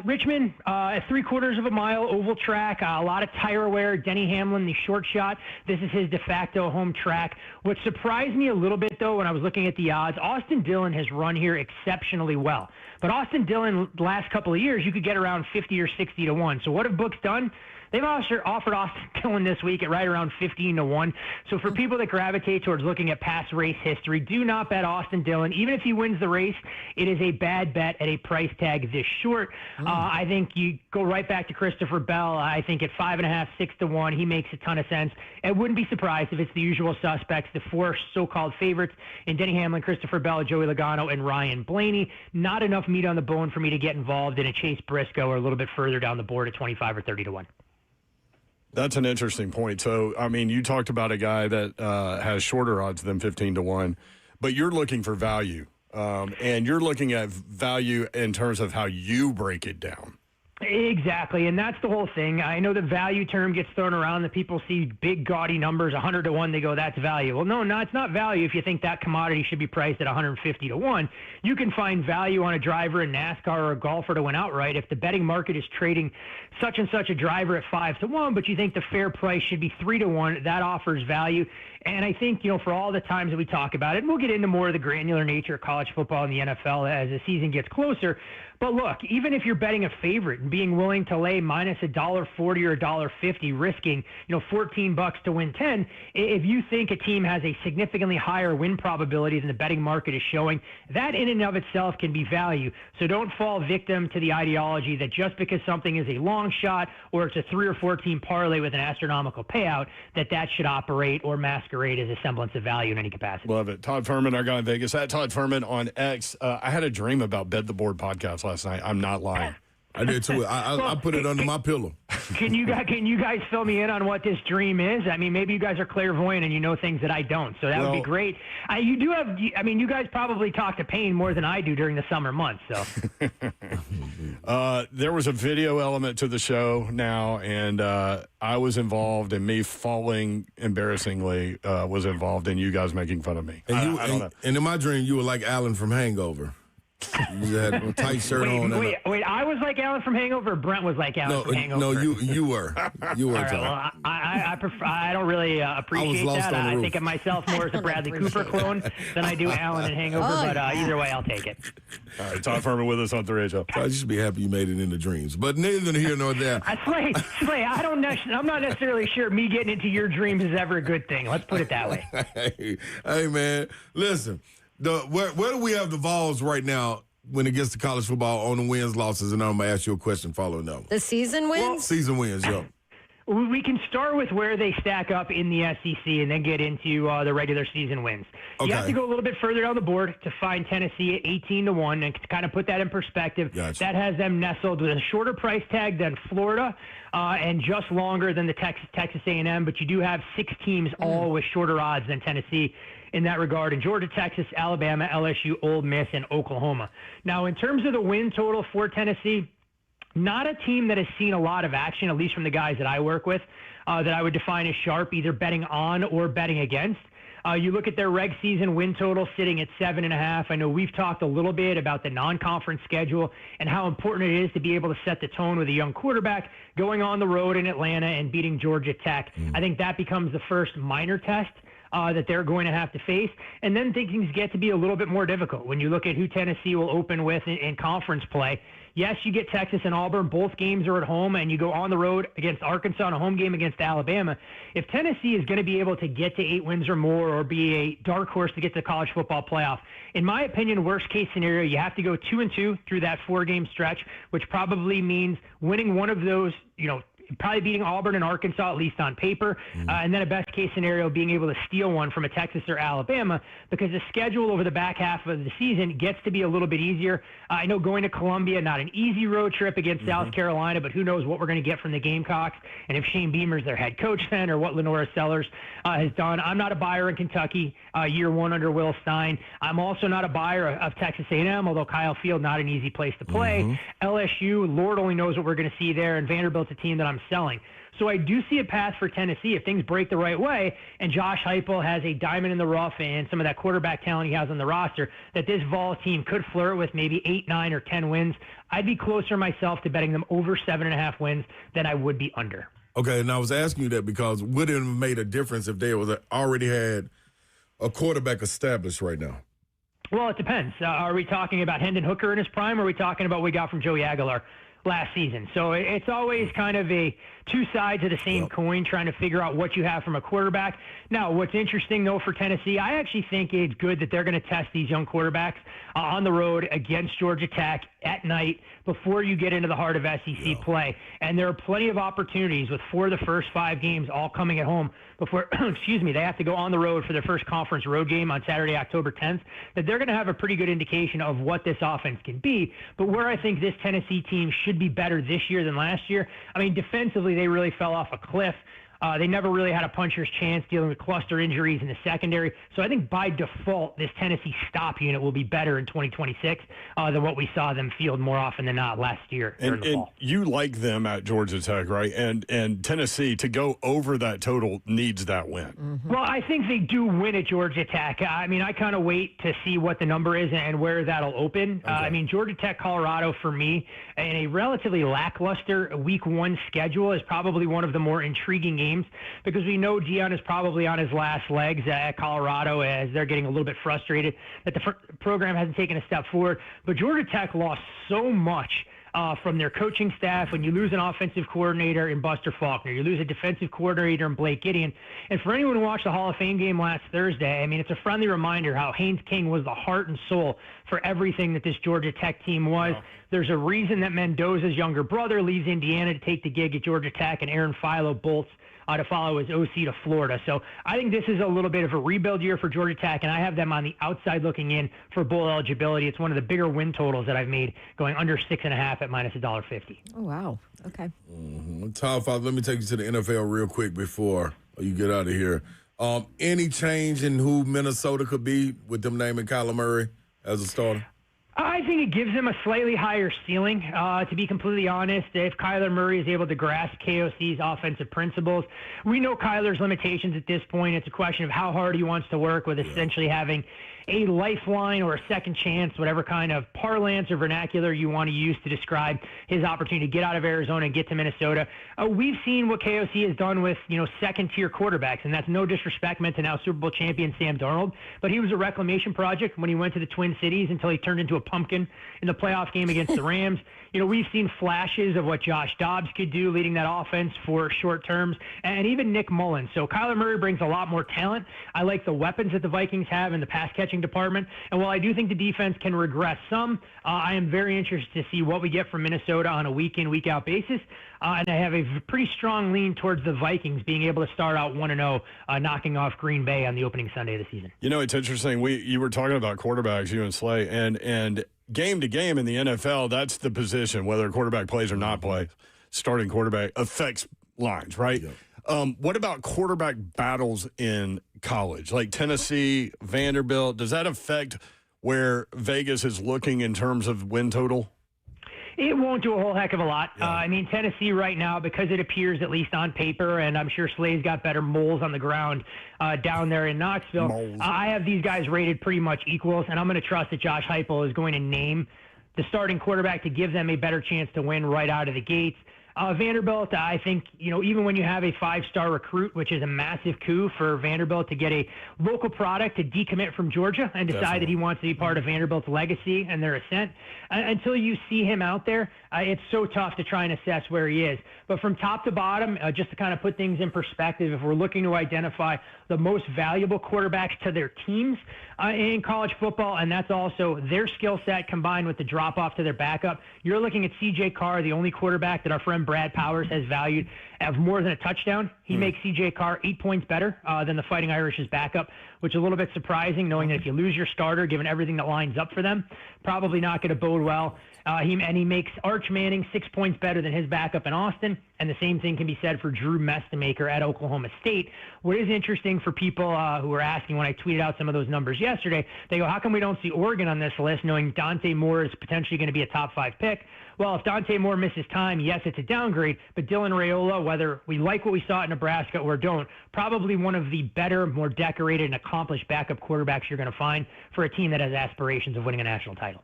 Richmond, at 3/4 of a mile oval track, a lot of tire wear. Denny Hamlin, the short shot. This is his de facto home track. What surprised me a little bit, though, when I was looking at the odds, Austin Dillon has run here exceptionally well. But Austin Dillon, the last couple of years, you could get around 50 or 60-1. So what have books done? They've also offered Austin Dillon this week at right around 15-1. So for people that gravitate towards looking at past race history, do not bet Austin Dillon. Even if he wins the race, it is a bad bet at a price tag this short. I think you go right back to Christopher Bell. I think at 5.5, 6-1, he makes a ton of sense. I wouldn't be surprised if it's the usual suspects, the four so-called favorites in Denny Hamlin, Christopher Bell, Joey Logano, and Ryan Blaney. Not enough meat on the bone for me to get involved in a Chase Briscoe or a little bit further down the board at 25 or 30-1. That's an interesting point. So, I mean, you talked about a guy that has shorter odds than 15-1, but you're looking for value, and you're looking at value in terms of how you break it down. Exactly, and that's the whole thing. I know the value term gets thrown around, that people see big, gaudy numbers, 100-1, they go, that's value. Well, no, it's not value if you think that commodity should be priced at 150-1. You can find value on a driver in NASCAR or a golfer to win outright if the betting market is trading such and such a driver at 5-1, but you think the fair price should be 3-1, that offers value. And I think, for all the times that we talk about it, and we'll get into more of the granular nature of college football and the NFL as the season gets closer. But look, even if you're betting a favorite and being willing to lay minus $1.40 or $1.50, risking, $14 to win 10, if you think a team has a significantly higher win probability than the betting market is showing, that in and of itself can be value. So don't fall victim to the ideology that just because something is a long shot or it's a 3 or 4 team parlay with an astronomical payout, that should operate or masquerade as a semblance of value in any capacity. Love it. Todd Furman, our guy in Vegas. At Todd Furman on X. I had a dream about Bet the Board podcast last night. I'm not lying. I did too. I put it under my pillow. Can you guys fill me in on what this dream is? I mean, maybe you guys are clairvoyant and you know things that I don't, so that would be great. You guys probably talk to Payne more than I do during the summer months. So there was a video element to the show now, and I was involved, and me falling embarrassingly was involved in you guys making fun of me. And I don't know. And in my dream, you were like Alan from Hangover. You had a tight shirt on. Wait, I was like Alan from Hangover, or Brent was like Alan from Hangover? No, you were. You were. All right, well, I prefer. I don't really appreciate that. I think of myself more as a Bradley Cooper clone than I do Alan in Hangover, but either way, I'll take it. All right, Todd Furman with us on 3HL. I should be happy you made it into dreams, but neither here nor there. Slay, I'm not necessarily sure me getting into your dreams is ever a good thing. Let's put it that way. Hey, man, listen. Where do we have the Vols right now when it gets to college football on the wins, losses? And I'm going to ask you a question following that one. The season wins? Season wins, yeah. We can start with where they stack up in the SEC and then get into the regular season wins. Okay. You have to go a little bit further down the board to find Tennessee at 18-1 and to kind of put that in perspective. Gotcha. That has them nestled with a shorter price tag than Florida and just longer than the Texas A&M, but you do have 6 teams all with shorter odds than Tennessee in that regard, in Georgia, Texas, Alabama, LSU, Ole Miss, and Oklahoma. Now, in terms of the win total for Tennessee, not a team that has seen a lot of action, at least from the guys that I work with, that I would define as sharp, either betting on or betting against. You look at their reg season win total sitting at 7.5. I know we've talked a little bit about the non-conference schedule and how important it is to be able to set the tone with a young quarterback going on the road in Atlanta and beating Georgia Tech. I think that becomes the first minor test that they're going to have to face. And then things get to be a little bit more difficult when you look at who Tennessee will open with in conference play. Yes, you get Texas and Auburn. Both games are at home, and you go on the road against Arkansas and a home game against Alabama. If Tennessee is going to be able to get to 8 wins or more or be a dark horse to get to the college football playoff, in my opinion, worst case scenario, you have to go 2-2 through that 4-game stretch, which probably means winning one of those, probably beating Auburn and Arkansas, at least on paper, and then a best case scenario being able to steal one from a Texas or Alabama, because the schedule over the back half of the season gets to be a little bit easier. I know going to Columbia, not an easy road trip against South Carolina, but who knows what we're going to get from the Gamecocks, and if Shane Beamer's their head coach then, or what Lenora Sellers has done. I'm not a buyer in Kentucky year one under Will Stein. I'm also not a buyer of Texas A&M, although Kyle Field, not an easy place to play. LSU, Lord only knows what we're going to see there, and Vanderbilt's a team that I'm selling. So I do see a path for Tennessee if things break the right way and Josh Heupel has a diamond in the rough and some of that quarterback talent he has on the roster, that this Vol team could flirt with maybe 8, 9, or 10 wins. I'd be closer myself to betting them over 7.5 wins than I would be under. Okay, and I was asking you that because would it have made a difference if they already had a quarterback established right now? Well, it depends. Are we talking about Hendon Hooker in his prime, or are we talking about what we got from Joey Aguilar last season? So it's always kind of a two sides of the same coin, trying to figure out what you have from a quarterback. Now, what's interesting, though, for Tennessee, I actually think it's good that they're going to test these young quarterbacks on the road against Georgia Tech at night before you get into the heart of SEC play. And there are plenty of opportunities with 4 of the first 5 games all coming at home before, they have to go on the road for their first conference road game on Saturday, October 10th, that they're going to have a pretty good indication of what this offense can be. But where I think this Tennessee team should be better this year than last year, I mean, defensively, they really fell off a cliff. They never really had a puncher's chance dealing with cluster injuries in the secondary. So I think by default, this Tennessee stop unit will be better in 2026 than what we saw them field more often than not last year. And you like them at Georgia Tech, right? And Tennessee, to go over that total, needs that win. Well, I think they do win at Georgia Tech. I mean, I kind of wait to see what the number is and where that'll open. I mean, Georgia Tech, Colorado, for me, in a relatively lackluster Week 1 schedule, is probably one of the more intriguing games, because we know Deion is probably on his last legs at Colorado, as they're getting a little bit frustrated that the program hasn't taken a step forward. But Georgia Tech lost so much from their coaching staff. When you lose an offensive coordinator in Buster Faulkner, you lose a defensive coordinator in Blake Gideon. And for anyone who watched the Hall of Fame game last Thursday, I mean, it's a friendly reminder how Haynes King was the heart and soul for everything that this Georgia Tech team was. There's a reason that Mendoza's younger brother leaves Indiana to take the gig at Georgia Tech, and Aaron Philo bolts to follow his OC to Florida. So I think this is a little bit of a rebuild year for Georgia Tech, and I have them on the outside looking in for bowl eligibility. It's one of the bigger win totals that I've made, going under 6.5 at minus $1.50. Oh, wow. Okay. Tom, Father, let me take you to the NFL real quick before you get out of here. Any change in who Minnesota could be with them naming Kyler Murray as a starter? I think it gives them a slightly higher ceiling, to be completely honest. If Kyler Murray is able to grasp KOC's offensive principles, we know Kyler's limitations at this point. It's a question of how hard he wants to work with essentially having a lifeline or a second chance, whatever kind of parlance or vernacular you want to use to describe his opportunity to get out of Arizona and get to Minnesota. We've seen what KOC has done with, second-tier quarterbacks, and that's no disrespect meant to now Super Bowl champion Sam Darnold, but he was a reclamation project when he went to the Twin Cities until he turned into a pumpkin in the playoff game against the Rams. We've seen flashes of what Josh Dobbs could do leading that offense for short terms, and even Nick Mullins. So Kyler Murray brings a lot more talent. I like the weapons that the Vikings have in the pass-catching department, and while I do think the defense can regress some, I am very interested to see what we get from Minnesota on a week-in, week-out basis, and I have a pretty strong lean towards the Vikings being able to start out 1-0, knocking off Green Bay on the opening Sunday of the season. It's interesting. You were talking about quarterbacks, you and Slay, and game to game in the NFL, that's the position, whether a quarterback plays or not plays. Starting quarterback affects lines, right? What about quarterback battles in college, like Tennessee, Vanderbilt? Does that affect where Vegas is looking in terms of win total? It won't do a whole heck of a lot. Yeah. I mean, Tennessee right now, because it appears, at least on paper, and I'm sure Slay's got better moles on the ground down there in Knoxville. I have these guys rated pretty much equals, and I'm going to trust that Josh Heupel is going to name the starting quarterback to give them a better chance to win right out of the gates. Vanderbilt, I think, even when you have a 5-star recruit, which is a massive coup for Vanderbilt to get a local product to decommit from Georgia and decide that he wants to be part of Vanderbilt's legacy and their ascent, until you see him out there, it's so tough to try and assess where he is. But from top to bottom, just to kind of put things in perspective, if we're looking to identify the most valuable quarterbacks to their teams in college football, and that's also their skill set combined with the drop-off to their backup, you're looking at C.J. Carr, the only quarterback that our friend Brad Powers has valued of more than a touchdown. He makes C.J. Carr 8 points better than the Fighting Irish's backup, which is a little bit surprising, knowing that if you lose your starter, given everything that lines up for them, probably not going to bode well. He makes Arch Manning 6 points better than his backup in Austin, and the same thing can be said for Drew Mestemaker at Oklahoma State. What is interesting for people who were asking when I tweeted out some of those numbers yesterday, they go, how come we don't see Oregon on this list, knowing Dante Moore is potentially going to be a top 5 pick? Well, if Dante Moore misses time, yes, it's a downgrade, but Dylan Raiola, whether we like what we saw at Nebraska or don't, probably one of the better, more decorated and accomplished backup quarterbacks you're going to find for a team that has aspirations of winning a national title.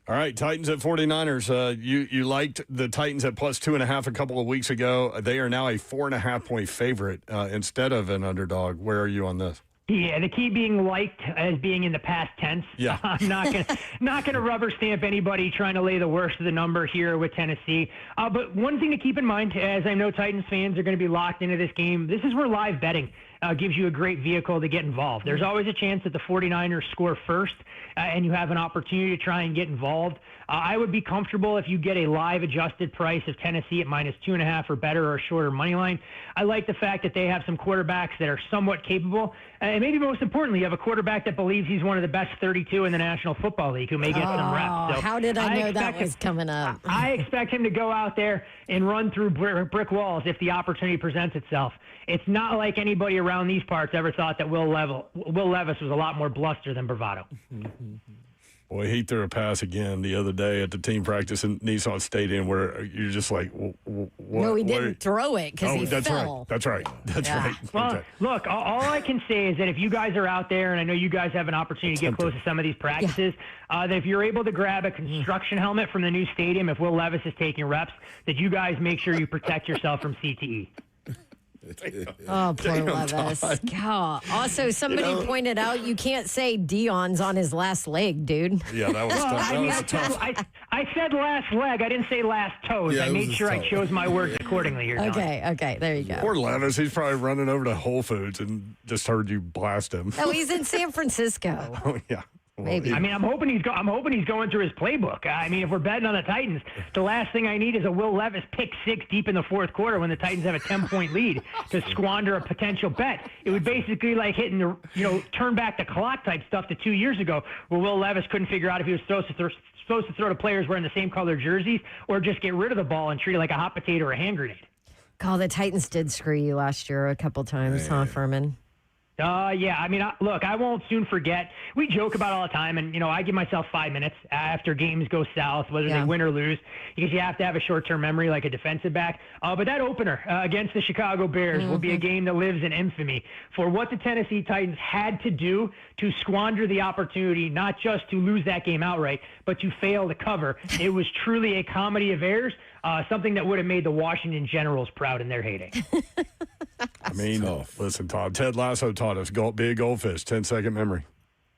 All right, Titans at 49ers. You liked the Titans at plus 2.5 a couple of weeks ago. They are now a 4.5-point favorite instead of an underdog. Where are you on this? Yeah, the key being liked as being in the past tense. Yeah. I'm not gonna rubber stamp anybody trying to lay the worst of the number here with Tennessee. But one thing to keep in mind, as I know Titans fans are going to be locked into this game, this is where live betting gives you a great vehicle to get involved. There's always a chance that the 49ers score first and you have an opportunity to try and get involved. I would be comfortable if you get a live adjusted price of Tennessee at minus 2.5 or better, or a shorter money line. I like the fact that they have some quarterbacks that are somewhat capable. And maybe most importantly, you have a quarterback that believes he's one of the best 32 in the National Football League who may get some reps. So how did I know that was coming up? I expect him to go out there and run through brick walls if the opportunity presents itself. It's not like anybody around these parts ever thought that Will Levis was a lot more bluster than bravado. Boy, he threw a pass again the other day at the team practice in Nissan Stadium where you're just like, what? No, he didn't throw it because he fell. Right. That's right. That's right. Well, okay. Look, all I can say is that if you guys are out there, and I know you guys have an opportunity to get close to some of these practices, that if you're able to grab a construction helmet from the new stadium, if Will Levis is taking reps, that you guys make sure you protect yourself from CTE. Oh, poor Levis. God. Also, somebody pointed out you can't say Dion's on his last leg, dude. Yeah, that was tough. That was tough. I said last leg. I didn't say last toes. Yeah, I made sure I chose my words accordingly here. Okay, there you go. Poor Levis. He's probably running over to Whole Foods and just heard you blast him. Oh, he's in San Francisco. Oh, yeah. Well, Maybe. I mean, I'm hoping he's going through his playbook. I mean, if we're betting on the Titans, the last thing I need is a Will Levis pick six deep in the fourth quarter when the Titans have a 10-point lead to squander a potential bet. It would basically like hitting the turn back the clock type stuff to 2 years ago, where Will Levis couldn't figure out if he was supposed to throw to players wearing the same color jerseys or just get rid of the ball and treat it like a hot potato or a hand grenade. God, the Titans did screw you last year a couple times, huh, Furman? Yeah. I mean, look, I won't soon forget. We joke about it all the time, and, I give myself 5 minutes after games go south, whether they win or lose, because you have to have a short-term memory like a defensive back. But that opener against the Chicago Bears will be a game that lives in infamy for what the Tennessee Titans had to do to squander the opportunity, not just to lose that game outright, but to fail to cover. It was truly a comedy of errors, something that would have made the Washington Generals proud in their heyday. I mean, listen, Todd, Ted Lasso taught us, be a goldfish, 10-second memory.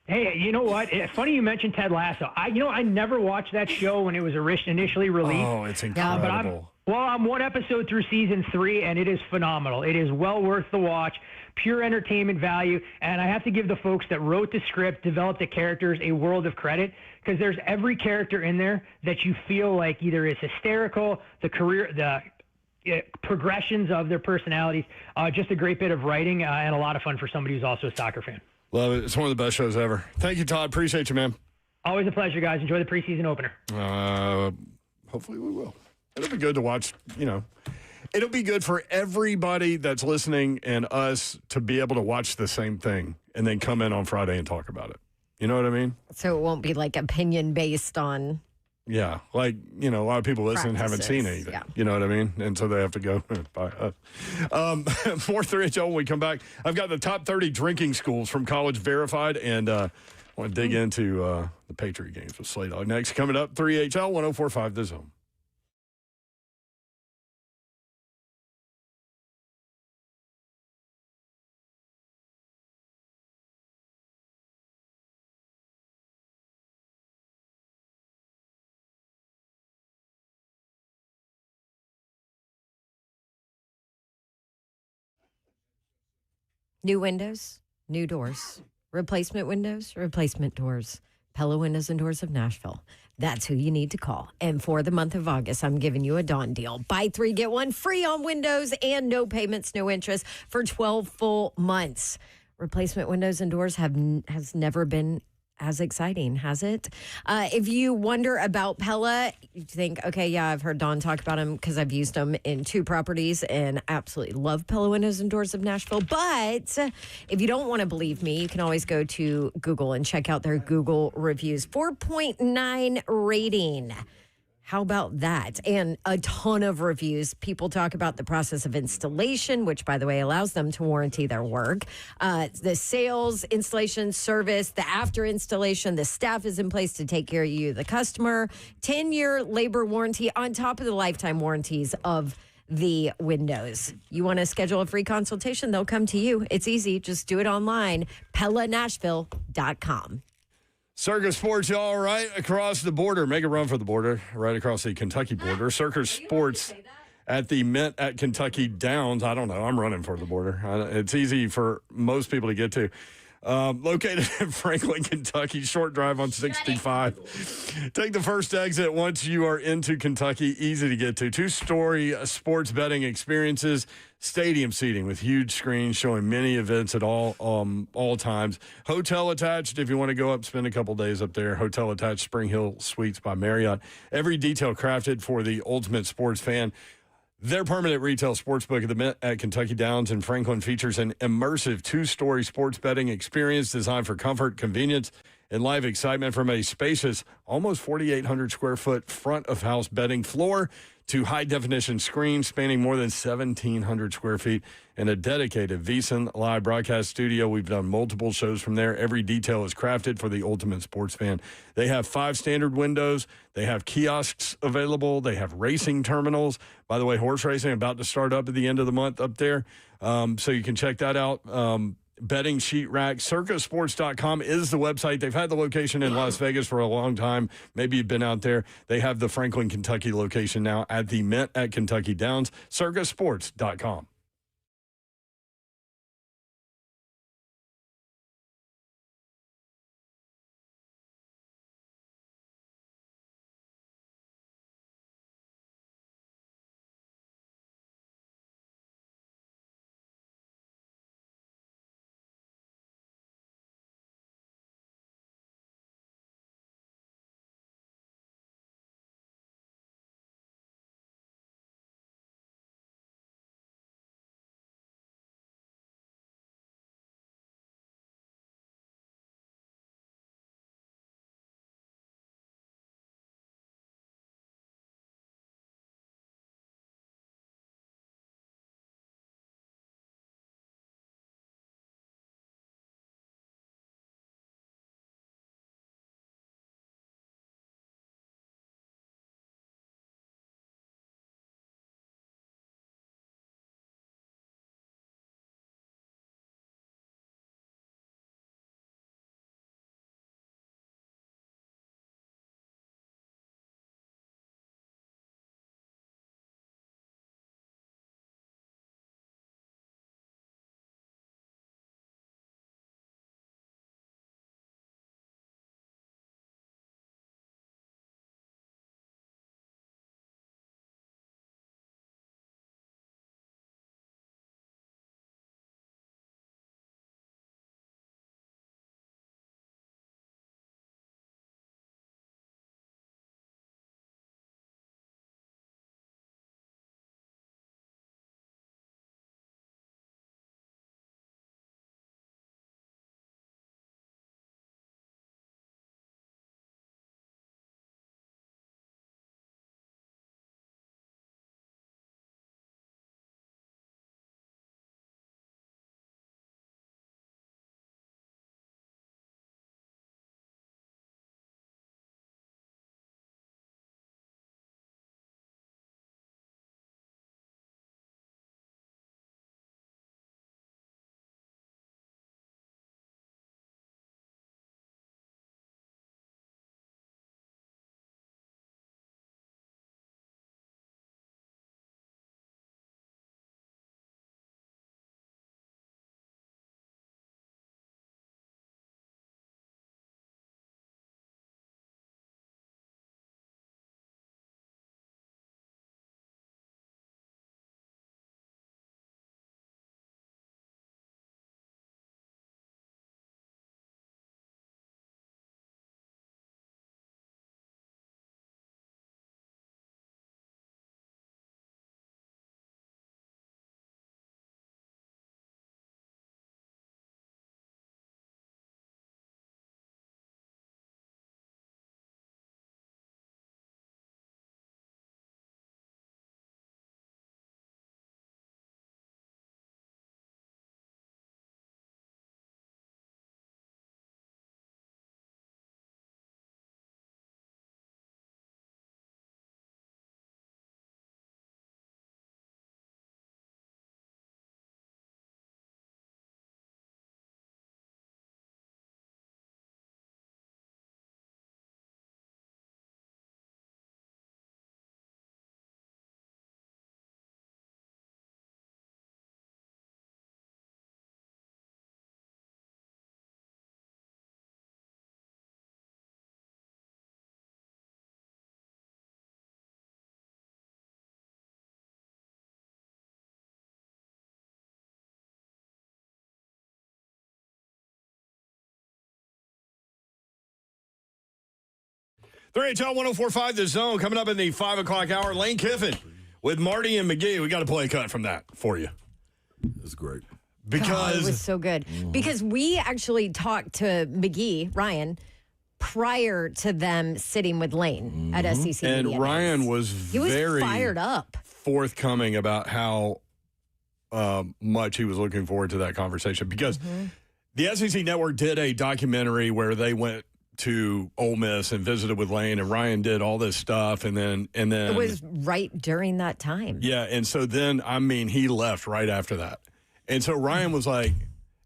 Hey, you know what? It's funny you mentioned Ted Lasso. I never watched that show when it was initially released. Oh, it's incredible. I'm one episode through season 3, and it is phenomenal. It is well worth the watch, pure entertainment value, and I have to give the folks that wrote the script, developed the characters, a world of credit, because there's every character in there that you feel like either is hysterical, the progressions of their personalities, just a great bit of writing and a lot of fun for somebody who's also a soccer fan. Love it. It's one of the best shows ever. Thank you, Todd. Appreciate you, man. Always a pleasure, guys. Enjoy the preseason opener. Hopefully we will. It'll be good to watch, it'll be good for everybody that's listening and us to be able to watch the same thing and then come in on Friday and talk about it. You know what I mean? So it won't be like opinion based on. Yeah, like, a lot of people listening haven't seen Practices, anything. yeah. You know what I mean? And so they have to go by us. More 3HL when we come back. I've got the top 30 drinking schools from College Verified, and I want to dig into the Patriot games with Slay Dog. Next, coming up, 3HL 1045 The Zone. New windows, new doors, replacement windows, replacement doors. Pella Windows and Doors of Nashville. That's who you need to call. And for the month of August, I'm giving you a dawn deal. Buy 3, get 1 free on windows and no payments, no interest for 12 full months. Replacement windows and doors has never been as exciting, has it? If you wonder about Pella, you think, okay, yeah, I've heard Dawn talk about them because I've used them in 2 properties and absolutely love Pella Windows and Doors of Nashville. But if you don't want to believe me, you can always go to Google and check out their Google reviews. 4.9 rating. How about that? And a ton of reviews. People talk about the process of installation, which, by the way, allows them to warranty their work. The sales, installation, service, the after installation, the staff is in place to take care of you, the customer. 10-year labor warranty on top of the lifetime warranties of the windows. You want to schedule a free consultation? They'll come to you. It's easy. Just do it online. PellaNashville.com. Circus Sports, y'all, right across the border. Make a run for the border, right across the Kentucky border. Circus Sports at the Mint at Kentucky Downs. I don't know. I'm running for the border. It's easy for most people to get to. Located in Franklin, Kentucky, short drive on 65. Take the first exit once you are into Kentucky. Easy to get to. 2-story sports betting experiences, stadium seating with huge screens showing many events at all times. Hotel attached if you want to go up, spend a couple days up there. Hotel attached, Spring Hill Suites by Marriott. Every detail crafted for the ultimate sports fan. Their permanent retail sportsbook at the Mint at Kentucky Downs in Franklin features an immersive 2-story sports betting experience designed for comfort, convenience, and live excitement from a spacious, almost 4,800 square foot front of house betting floor to high-definition screens spanning more than 1,700 square feet and a dedicated VSiN live broadcast studio. We've done multiple shows from there. Every detail is crafted for the ultimate sports fan. They have 5 standard windows. They have kiosks available. They have racing terminals. By the way, horse racing about to start up at the end of the month up there, so you can check that out. Betting sheet rack. Circusports.com is the website. They've had the location in Las Vegas for a long time. Maybe you've been out there. They have the Franklin, Kentucky location now at the Mint at Kentucky Downs. Circusports.com. 3HL 104.5 The Zone coming up in the 5 o'clock hour. Lane Kiffin with Marty and McGee. We got to play a cut from that for you. That's great. Because it was so good. Because we actually talked to McGee, Ryan, prior to them sitting with Lane at SEC. and Media Ryan Days. was He was very fired up. forthcoming about how much he was looking forward to that conversation because the SEC Network did a documentary where they went to Ole Miss and visited with Lane, and Ryan did all this stuff, and then It was right during that time. yeah, and so then he left right after that, and so Ryan was like,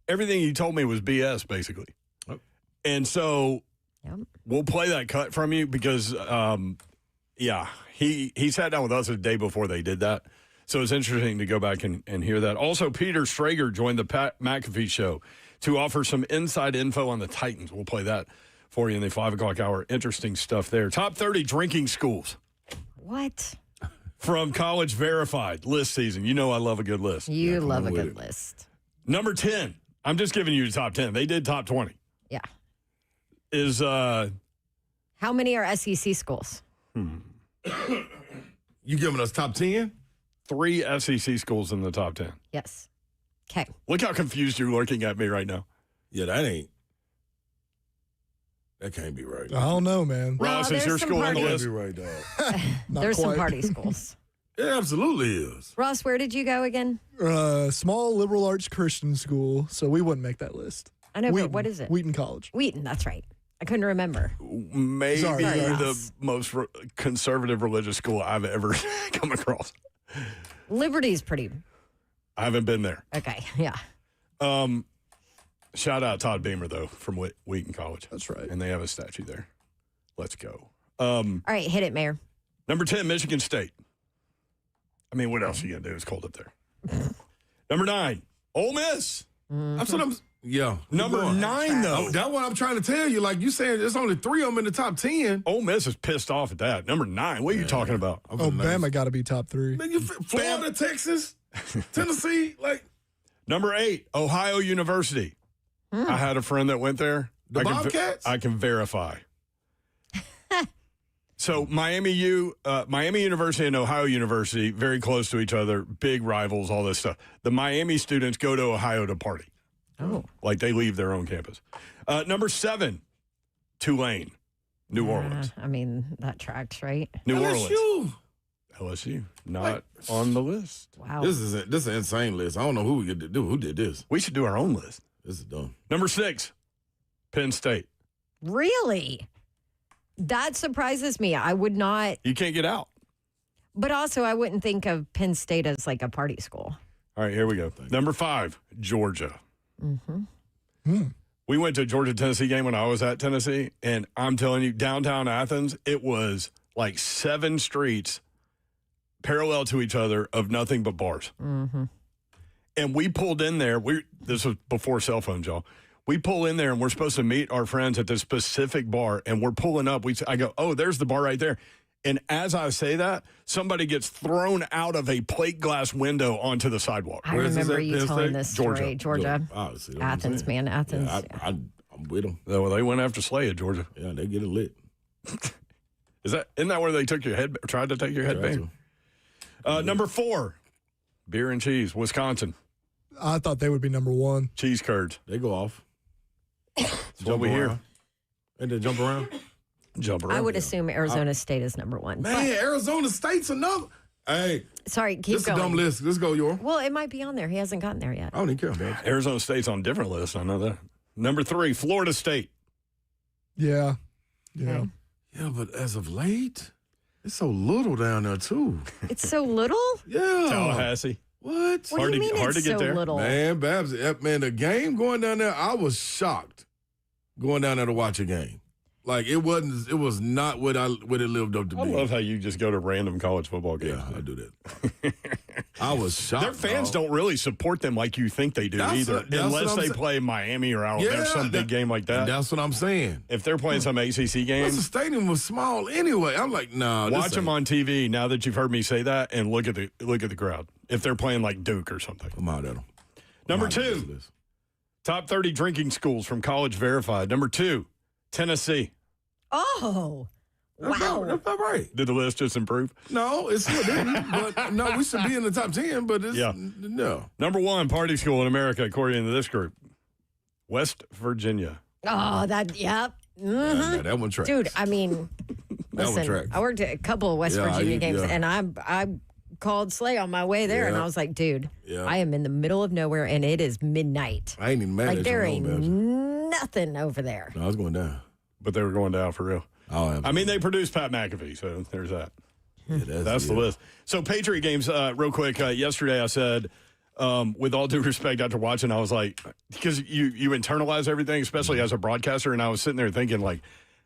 everything he told me was BS basically, and so we'll play that cut from you because he sat down with us a day before they did that. So it's interesting to go back and hear that. Also, Peter Strager joined the Pat McAfee show to offer some inside info on the Titans. We'll play that for you in the 5 o'clock hour. Interesting stuff there. Top 30 drinking schools What? from College Verified list season. You know I love a good list. You love a good list. Number 10. I'm just giving you the top 10. They did top 20. Yeah. Is How many are SEC schools? You giving us top 10? 3 SEC schools in the top 10. Yes. Okay. Look how confused you're looking at me right now. Yeah, that can't be right. I don't know, man. Ross, is there's your some school on the That list? can't be right, dog. Not There's some quite. party schools. It absolutely is. Ross, where did you go again? Small liberal arts Christian school, so we wouldn't make that list. I know, Wheaton, but what is it? Wheaton College. Wheaton, that's right. I couldn't remember. Maybe Sorry, the Ross. most conservative religious school I've ever come across. Liberty's pretty. I haven't been there. Okay. Yeah. Shout out Todd Beamer, though, from Wheaton College. That's right. And they have a statue there. Let's go. All right. Hit it, Mayor. Number 10, Michigan State. I mean, what else are you going to do? It's cold up there. Number 9, Ole Miss. That's what I'm. Yeah. Number 9, though. Oh, that's what I'm trying to tell you. Like you said, there's only 3 of them in the top 10. Ole Miss is pissed off at that. Number 9, what are you talking about? Oh, Bama got to be top 3. Man, Florida, Texas, Tennessee, like Number 8, Ohio University. I had a friend that went there. The Bobcats? I can verify. So Miami University and Ohio University, very close to each other, big rivals, all this stuff. The Miami students go to Ohio to party. Oh. Like they leave their own campus. Number 7, Tulane, New Orleans. I mean, that tracks, right? New Orleans. LSU. LSU, not on the list. Wow. This is an insane list. I don't know who we could do. Who did this? We should do our own list. This is dumb. Number 6, Penn State. Really? That surprises me. I would not, You can't get out. but also I wouldn't think of Penn State as like a party school. All right, here we go. Number 5, Georgia. We went to a Georgia-Tennessee game when I was at Tennessee, and I'm telling you, downtown Athens, it was like 7 streets parallel to each other of nothing but bars. And we pulled in there. This was before cell phones, y'all. We pull in there, and we're supposed to meet our friends at this specific bar, and we're pulling up. I go, oh, there's the bar right there. And as I say that, somebody gets thrown out of a plate glass window onto the sidewalk. I Where is this remember at? you Penn telling State? this story. Georgia. Obviously, that's what I'm Athens, saying. man. Athens. Yeah, Yeah. I'm with them. Well, they went after Slay at Georgia. Yeah, they get it lit. Isn't that where they took your head? Tried to take your headband? Number 4, beer and cheese, Wisconsin. I thought they would be number 1. Cheese curds. They go off. That's what we hear. And then jump around. Jump around. I would assume Arizona State is number 1. Man, Arizona State's another. Hey, Sorry, keep this is a going. dumb list. Let's go, Yor. Well, it might be on there. He hasn't gotten there yet. I don't even care, man. Arizona State's on a different list. I know that. Number 3, Florida State. Yeah. Yeah. Okay. Yeah, but as of late, it's so little down there, too. It's so little? Yeah. Tallahassee. What? What Hard do you to- mean hard it's to get so there. little? Man, Babs, man, the game going down there, I was shocked going down there to watch a game. Like, it was not what it lived up to I be. love how you just go to random college football games. Yeah, I do that. I was shocked. Their fans dog. don't really support them like you think they do That's either, what- that's unless what I'm they sa- play Miami or Alabama, some big game like that. That's what I'm saying. If they're playing some ACC Plus, the games, stadium was small anyway. I'm like, nah. watch them on TV. Now that you've heard me say that, and look at the crowd. If they're playing like Duke or something. I'm out at them. Number 2, top 30 drinking schools from College Verified. Number 2, Tennessee. Oh, Wow. That's not right. Did the list just improve? No, it still didn't. But no, we should be in the top 10, but it's no. Number 1 party school in America, according to this group, West Virginia. Oh, yep. Yeah, that one tracks. Dude, I mean, That one listen, tracks. I worked at a couple of West Virginia games, yeah. and I called Slay on my way there, and Yeah. I was like, dude, Yeah. I am in the middle of nowhere, and it is midnight. I ain't even mad Like, at there you. ain't No, nothing over there. I was going down. But they were going down for real. Oh, I mean, they produced Pat McAfee, so there's that. yeah, That's the list. So, Patriot games, real quick. Yesterday, I said, with all due respect, after watching, I was like, because you internalize everything, especially as a broadcaster, and I was sitting there thinking, like,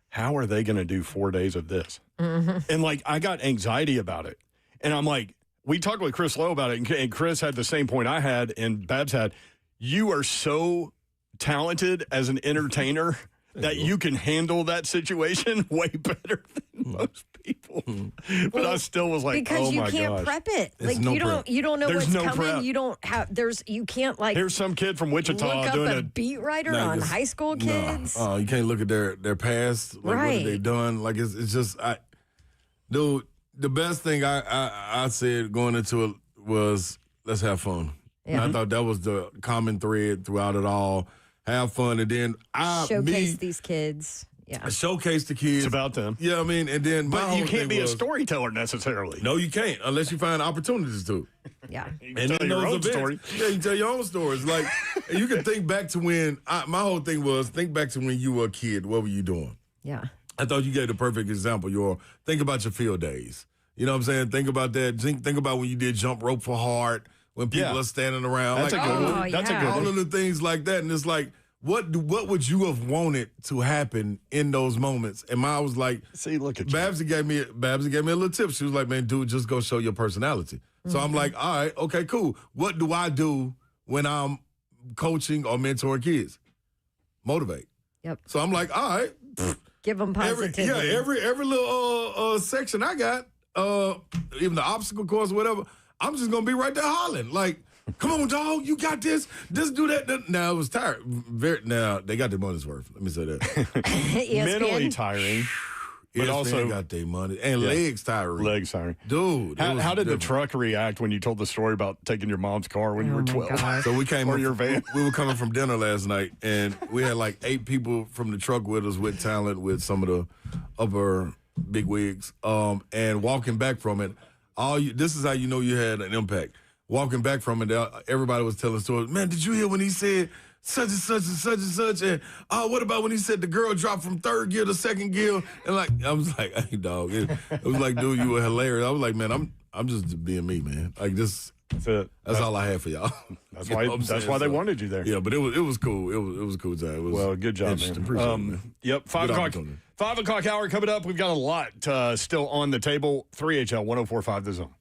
how are they going to do 4 days of this? And, like, I got anxiety about it. And I'm like, we talked with Chris Lowe about it, and Chris had the same point I had and Babs had. You are so talented as an entertainer that you can handle that situation way better than most people. But I still was like, because oh you my can't gosh. prep it. There's Like no you don't know There's what's no coming. prep. You don't have you can't like Here's some kid from Wichita look up doing a beat writer Nah, on just- high school kids. No, you can't look at their past. Like, what Right. have they done? Like, it's just, dude, the best thing I said going into it was, let's have fun. Yeah. And I thought that was the common thread throughout it all. Have fun. And then Showcase these kids. Yeah. showcase the kids. It's about them. Yeah, I mean, and then my But you whole can't thing be a was, storyteller necessarily. No, you can't unless you find opportunities to. Yeah. You can tell your those own events- story. Yeah, you can tell your own stories. Like, and you can think back to when, my whole thing was, think back to when you were a kid. What were you doing? Yeah. I thought you gave the perfect example. Think about your field days. You know what I'm saying? Think about that. Think about when you did jump rope for heart, when people Yeah. are standing around. That's like, a good Oh, one. That's a yeah. good all one. of the things like that. And it's like, what would you have wanted to happen in those moments? And I was like, See, look at you. Babsy gave me a little tip. She was like, man, dude, just go show your personality. So I'm like, all right, okay, cool. What do I do when I'm coaching or mentoring kids? Motivate. Yep. So I'm like, all right. Give them positivity. Every little section I got, even the obstacle course or whatever, I'm just gonna be right there hollering. Like, come on, dog, you got this. Just do that. Now it was tired. Now they got their money's worth. Let me say that. ESPN. Mentally tiring, but ESPN also got their money and legs tiring. legs tiring. Dude, How did the truck react when you told the story about taking your mom's car when you were 12? So we came Or up- your van. We were coming from dinner last night, and we had like 8 people from the truck with us, with talent, with some of the upper big wigs. And walking back from it, this is how you know you had an impact. Walking back from it, everybody was telling stories. Man, did you hear when he said such and such and such and such? And what about when he said the girl dropped from 3rd gear to 2nd gear? And like, I was like, hey, dog. It was like, dude, you were hilarious. I was like, man, I'm just being me, man. Like this. That's it. That's all I had for y'all. That's You why. know what I'm That's saying? why they So, wanted you there. Yeah, but it was cool. It was a cool time. It was Well, good job, interesting. man. Appreciate it, man. Yep, 5 Good o'clock. opportunity. 5 o'clock hour coming up. We've got a lot still on the table. 3HL 104.5 The Zone.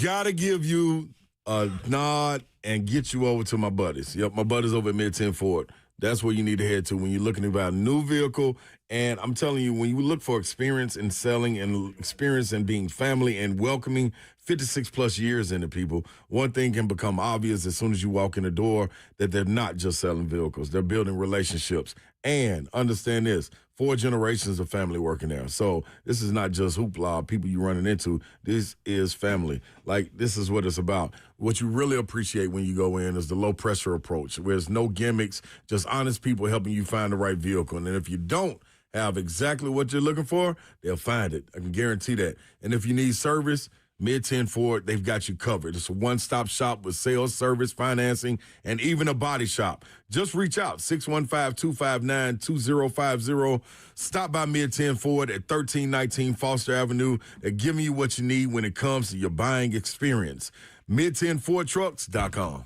Gotta give you a nod and get you over to my buddies. Yep, my buddies over at Mid-10 Ford. That's where you need to head to when you're looking about a new vehicle. And I'm telling you, when you look for experience in selling and experience in being family and welcoming 56 plus years into people, one thing can become obvious as soon as you walk in the door, that they're not just selling vehicles. They're building relationships. And understand this, 4 generations of family working there. So this is not just hoopla, people you're running into. This is family. Like, this is what it's about. What you really appreciate when you go in is the low pressure approach, where there's no gimmicks, just honest people helping you find the right vehicle. And then if you don't have exactly what you're looking for, they'll find it. I can guarantee that. And if you need service, Mid-10 Ford, they've got you covered. It's a one-stop shop with sales, service, financing, and even a body shop. Just reach out, 615-259-2050. Stop by Mid-10 Ford at 1319 Foster Avenue. They're giving you what you need when it comes to your buying experience. mid10fordtrucks.com.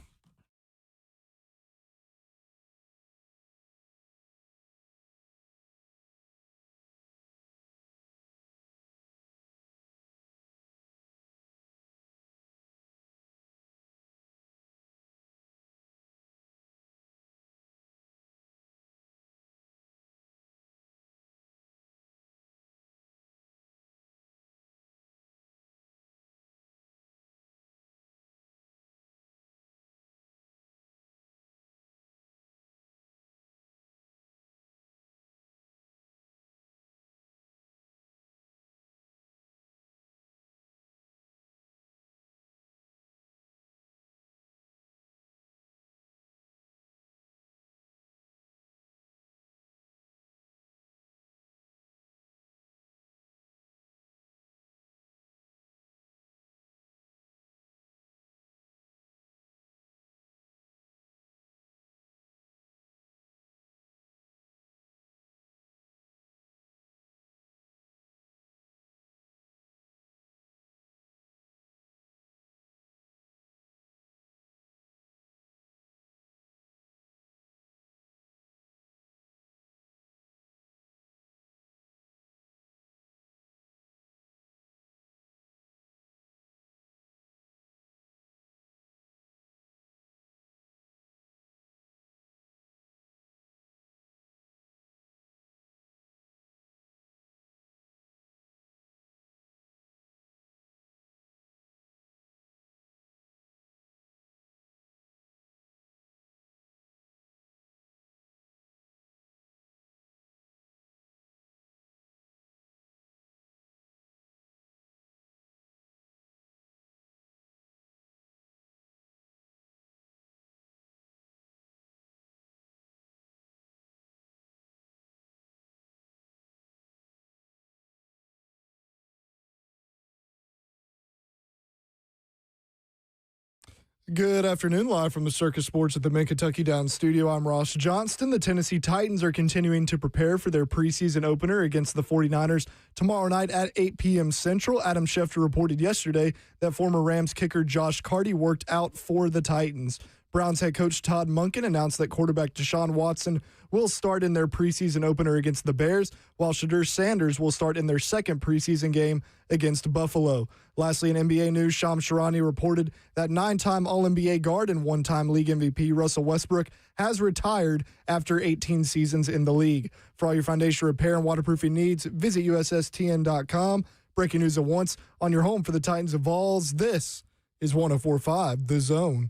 Good afternoon, live from the Circus Sports at the Mid-Kentucky Downs studio. I'm Ross Johnston. The Tennessee Titans are continuing to prepare for their preseason opener against the 49ers tomorrow night at 8 p.m. Central. Adam Schefter reported yesterday that former Rams kicker Josh Carty worked out for the Titans. Browns head coach Todd Monken announced that quarterback Deshaun Watson will start in their preseason opener against the Bears, while Shadur Sanders will start in their second preseason game against Buffalo. Lastly, in NBA news, Shams Charania reported that 9-time All-NBA guard and 1-time league MVP Russell Westbrook has retired after 18 seasons in the league. For all your foundation repair and waterproofing needs, visit USSTN.com. Breaking news at once on your home for the Titans of Vols. This is 104.5 The Zone.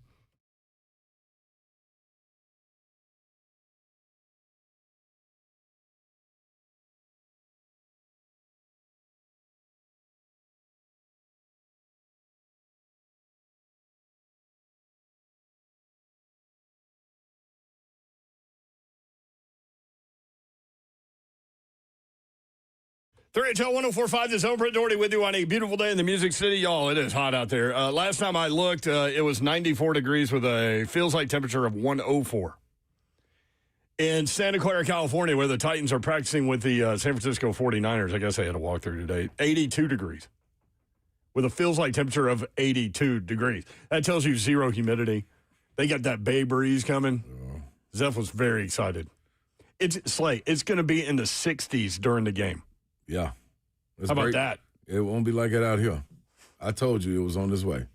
HL 104.5, The Zone. Brett Doherty with you on a beautiful day in the Music City. Y'all, it is hot out there. Last time I looked, it was 94 degrees with a feels-like temperature of 104. In Santa Clara, California, where the Titans are practicing with the San Francisco 49ers, I guess I had a walk through today, 82 degrees with a feels-like temperature of 82 degrees. That tells you zero humidity. They got that bay breeze coming. Zeph was very excited. It's going to be in the 60s during the game. Yeah. How about that? It won't be like it out here. I told you it was on this way.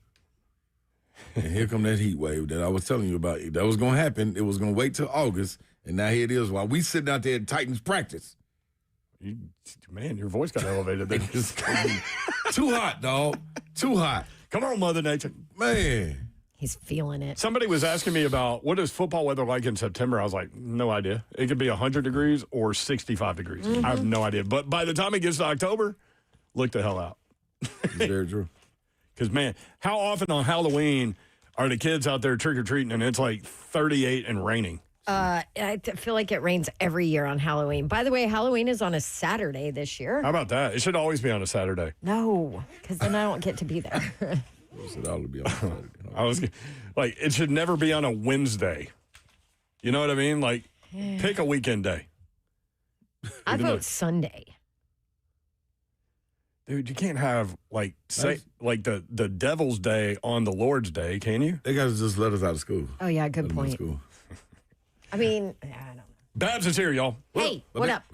And here come that heat wave that I was telling you about. That was going to happen. It was going to wait till August, and now here it is while we sitting out there at Titans practice. Man, your voice got elevated there. Too hot, dog. Too hot. Come on, Mother Nature. Man. He's feeling it. Somebody was asking me about what is football weather like in September. I was like, no idea. It could be 100 degrees or 65 degrees. I have no idea. But by the time it gets to October, look the hell out. It's very true. Because, man, how often on Halloween are the kids out there trick-or-treating and it's like 38 and raining? I feel like it rains every year on Halloween. By the way, Halloween is on a Saturday this year. How about that? It should always be on a Saturday. No, because then I don't get to be there. It ought to be on Saturday. I was like, it should never be on a Wednesday. You know what I mean? Like, pick a weekend day. I vote Sunday. Dude, you can't have like the Devil's Day on the Lord's Day, can you? They got to just let us out of school. Oh, yeah, good Let them out of point. school. I mean, I don't know. Babs is here, y'all. Hey, what up?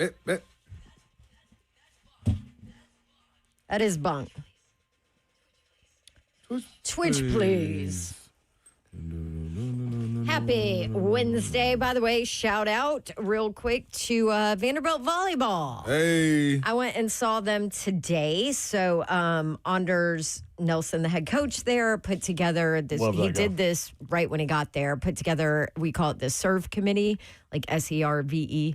That is bunk. Twitch, please. Happy Wednesday, by the way. Shout out real quick to Vanderbilt Volleyball. Hey. I went and saw them today. So Anders Nelson, the head coach there, put together this. Love that He guy. did this right when he got there, put together, we call it the serve committee, like SERVE.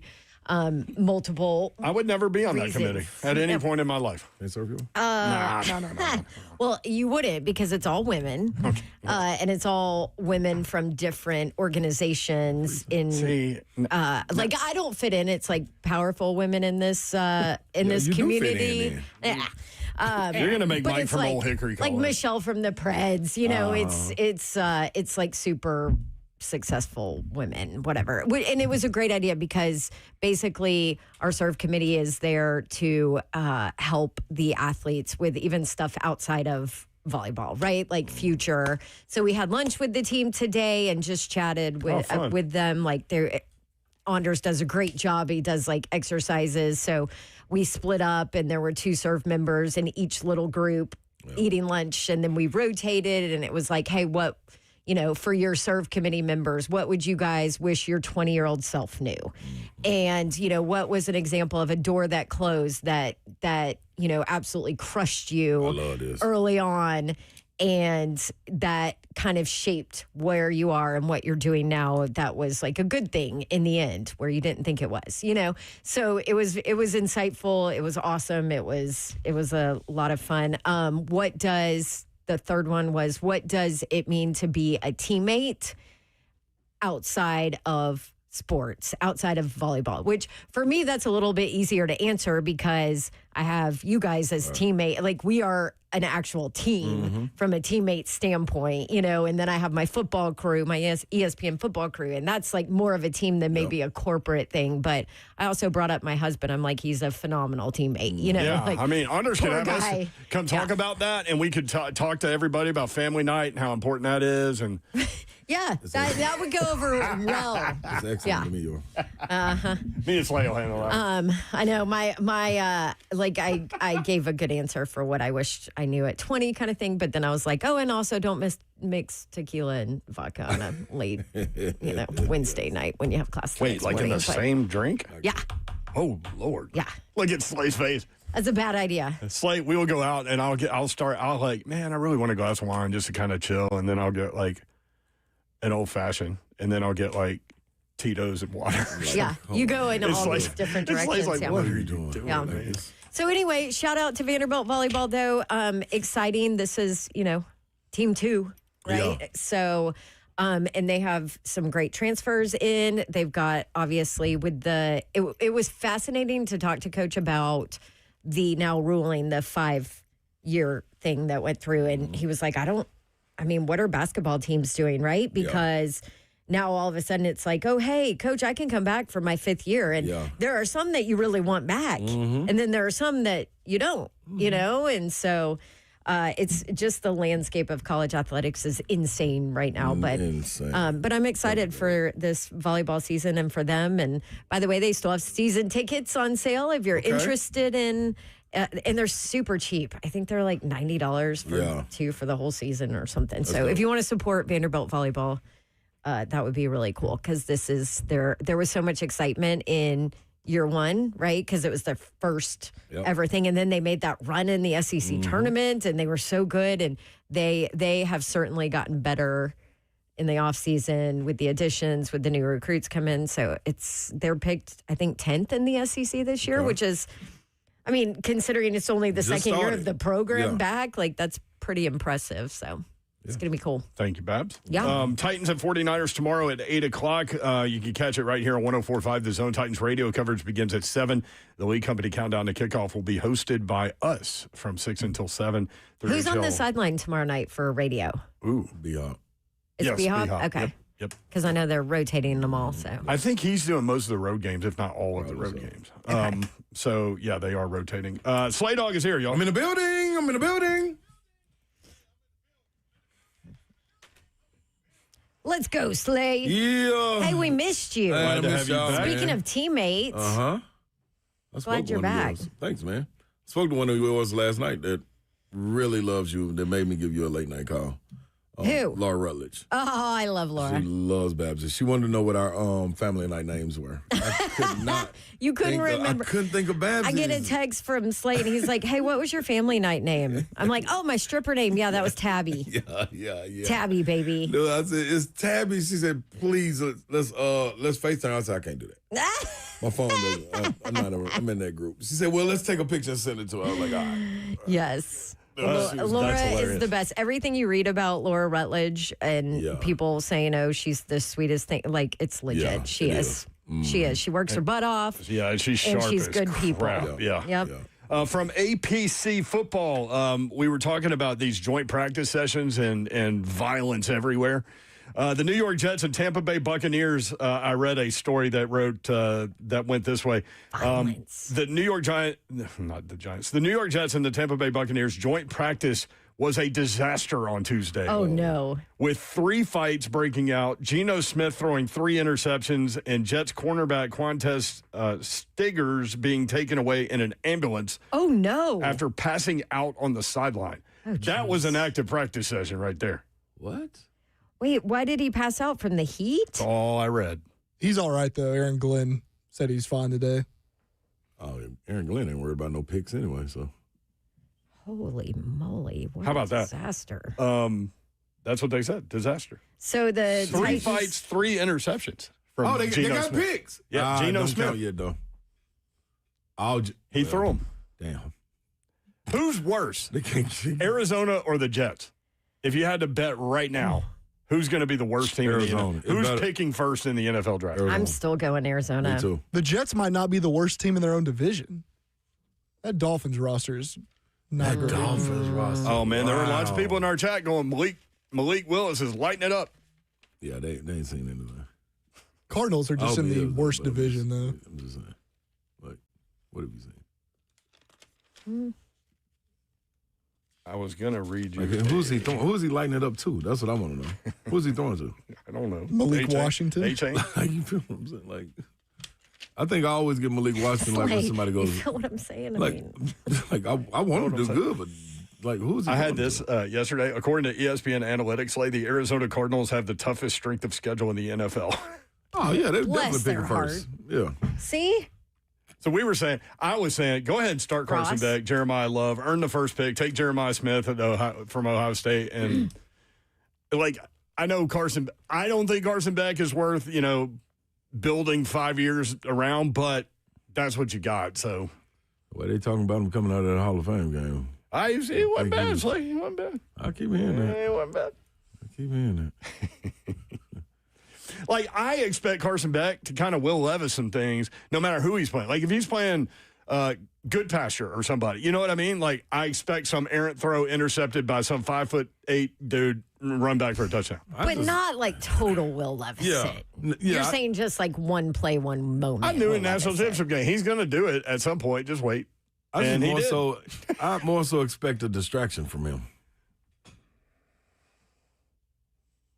Multiple. I would never be on that reasons. committee at any point in my life. They serve you? No. Well, you wouldn't because it's all women, and it's all women from different organizations. Like I don't fit in. It's like powerful women in this you do fit community. in Yeah. You're gonna make But Mike it's from like, Old Hickory like College. Michelle from the Preds. You know, it's like super successful women, whatever. And it was a great idea because basically our serve committee is there to help the athletes with even stuff outside of volleyball, right? Like future. So we had lunch with the team today and just chatted with them. Like Anders does a great job. He does like exercises. So we split up and there were 2 serve members in each little group eating lunch. And then we rotated and it was like, hey, what, for your serve committee members, what would you guys wish your 20-year-old self knew? And, what was an example of a door that closed that absolutely crushed you early on and that kind of shaped where you are and what you're doing now? That was like a good thing in the end where you didn't think it was, So it was insightful. It was awesome. It was a lot of fun. The third one was, what does it mean to be a teammate outside of sports, outside of volleyball? Which for me, that's a little bit easier to answer because I have you guys as teammate. Like we are an actual team from a teammate standpoint, and then I have my football crew, my ESPN football crew, and that's like more of a team than maybe a corporate thing. But I also brought up my husband. I'm like, he's a phenomenal teammate, Yeah, Like, I mean, Anders could have guy. us come talk about that, and we could talk to everybody about family night and how important that is. And yeah, that would go over well. That's excellent to me, yo. me and Slay will handle that. I know my I gave a good answer for what I wished I knew at 20 kind of thing, but then I was like, oh, and also don't mix tequila and vodka on a late, Wednesday night when you have class. the Wait, next like in morning. the But same drink? Yeah, Oh Lord. yeah, Look at Slay's face. that's a bad idea. Slate, we will go out and I'll like, man, I really want a glass of wine just to kind of chill. And then I'll get like an old fashioned and then I'll get like Tito's and water. Yeah, you go in It's all like- these different it's directions. like, yeah. what are you doing? Yeah. man? So anyway, shout out to Vanderbilt Volleyball, though. Exciting. This is, team 2, right? Yeah. So, and they have some great transfers in. They've got, obviously, it was fascinating to talk to Coach about the now ruling, the 5-year thing that went through. And he was like, what are basketball teams doing, right? Because now all of a sudden it's like, oh, hey, Coach, I can come back for my 5th year. And there are some that you really want back. And then there are some that you don't, And so it's just the landscape of college athletics is insane right now. But I'm excited for this volleyball season and for them. And by the way, they still have season tickets on sale if you're interested in. And they're super cheap. I think they're like $90 for 2 for the whole season or something. So if you want to support Vanderbilt volleyball, that would be really cool because there was so much excitement in year 1, right? Because it was their first ever thing. And then they made that run in the SEC tournament and they were so good. And they have certainly gotten better in the offseason with the additions, with the new recruits come in. So they're picked, I think, 10th in the SEC this year, which is, considering it's only the second year of the program back, like that's pretty impressive. So it's going to be cool. Thank you, Babs. Yeah. Titans and 49ers tomorrow at 8 o'clock. You can catch it right here on 104.5. The Zone Titans radio coverage begins at 7. The League Company countdown to kickoff will be hosted by us from 6 until 7. Who's on the sideline tomorrow night for radio? Ooh. B-Hop. It's Yes, B-Hop? B-Hop. Okay. Yep. Because I know they're rotating them all. So I think he's doing most of the road games, if not all of the road games. So, yeah, they are rotating. Slay Dog is here, y'all. I'm in the building. let's go, Slay. Yeah. Hey, we missed you. Hey, I Glad to miss have you y'all, back. Speaking man. of teammates, Glad you're back. Thanks, man. Spoke to one of yours last night that really loves you, that made me give you a late night call. Who? Laura Rutledge. Oh, I love Laura. She loves Babs. She wanted to know what our family night names were. I could not. You couldn't remember. I couldn't think of Babs. I get a text from Slade. He's like, "Hey, what was your family night name?" I'm like, "Oh, my stripper name. Yeah, that was Tabby. Yeah. Tabby, baby." No, I said it's Tabby. She said, "Please let's FaceTime." I said, "I can't do that. My phone doesn't. I'm in that group." She said, "Well, let's take a picture and send it to her." I was like, "All right." Yes. That's Laura is hilarious. the best. Everything you read about Laura Rutledge and people saying, "Oh, she's the sweetest thing," like it's legit. Yeah, she it is. She is. She works her butt off. Yeah, and she's sharp she's as good people. crap. Yeah. Yep. From APC football, we were talking about these joint practice sessions and violence everywhere. The New York Jets and Tampa Bay Buccaneers, I read a story that went this way. The New York the New York Jets and the Tampa Bay Buccaneers joint practice was a disaster on Tuesday. Oh, no. With 3 fights breaking out, Geno Smith throwing 3 interceptions, and Jets cornerback Quantez Stiggers being taken away in an ambulance. Oh, no. After passing out on the sideline. That was an active practice session right there. What? Wait, why did he pass out from the heat? That's all I read. He's all right, though. Aaron Glenn said he's fine today. Oh, Aaron Glenn ain't worried about no picks anyway, so. Holy moly. What How about a that? disaster. That's what they said. Disaster. So the 3 Titans, fights, 3 interceptions. From They Geno got Smith. picks. Yeah, Geno don't Smith. count yet, though. He threw them. Damn. Who's worse, They can't. Arizona or the Jets? If you had to bet right now, who's going to be the worst team in the Arizona. NFL? Who's picking first in the NFL draft? I'm still going Arizona. Me too. The Jets might not be the worst team in their own division. That Dolphins roster is not great. Dolphins roster. Oh, man, there were lots of Wow. people in our chat going, Malik Willis is lighting it up. Yeah, they ain't seen anything. Cardinals are just in the worst division, though. I'm just saying. Like, what have you seen? I was going to read you. Like, who's he throwing? Who's he lighting it up to? That's what I want to know. Who's he throwing to? I don't know. Malik A-Chain? Washington? A-Chain? Like, you feel what I'm saying? Like, I think I always get Malik Washington like when somebody You goes, feel what I'm saying? like, I want him to do good, but like, who's he I had throwing this to? yesterday. According to ESPN Analytics, the Arizona Cardinals have the toughest strength of schedule in the NFL. Oh, yeah, they're Bless definitely their picking first. Yeah. See? So I was saying, go ahead and start Carson Ross? Beck, Jeremiah Love, earn the first pick, take Jeremiah Smith from Ohio State. And, I know I don't think Carson Beck is worth, building 5 years around, but that's what you got. So, Well, they talking about him coming out of the Hall of Fame game. it wasn't bad, Slay. It wasn't bad. I keep hearing that. It wasn't bad. I keep hearing that. I expect Carson Beck to kind of Will Levis some things, no matter who he's playing. Like, if he's playing Good Pasture or somebody, you know what I mean? Like, I expect some errant throw intercepted by some 5'8" dude run back for a touchdown. But not like total Will Levis Yeah. it. You're saying just like one play, one moment. I knew Will in National Levis it. Championship game he's going to do it at some point. Just wait. I more so expect a distraction from him.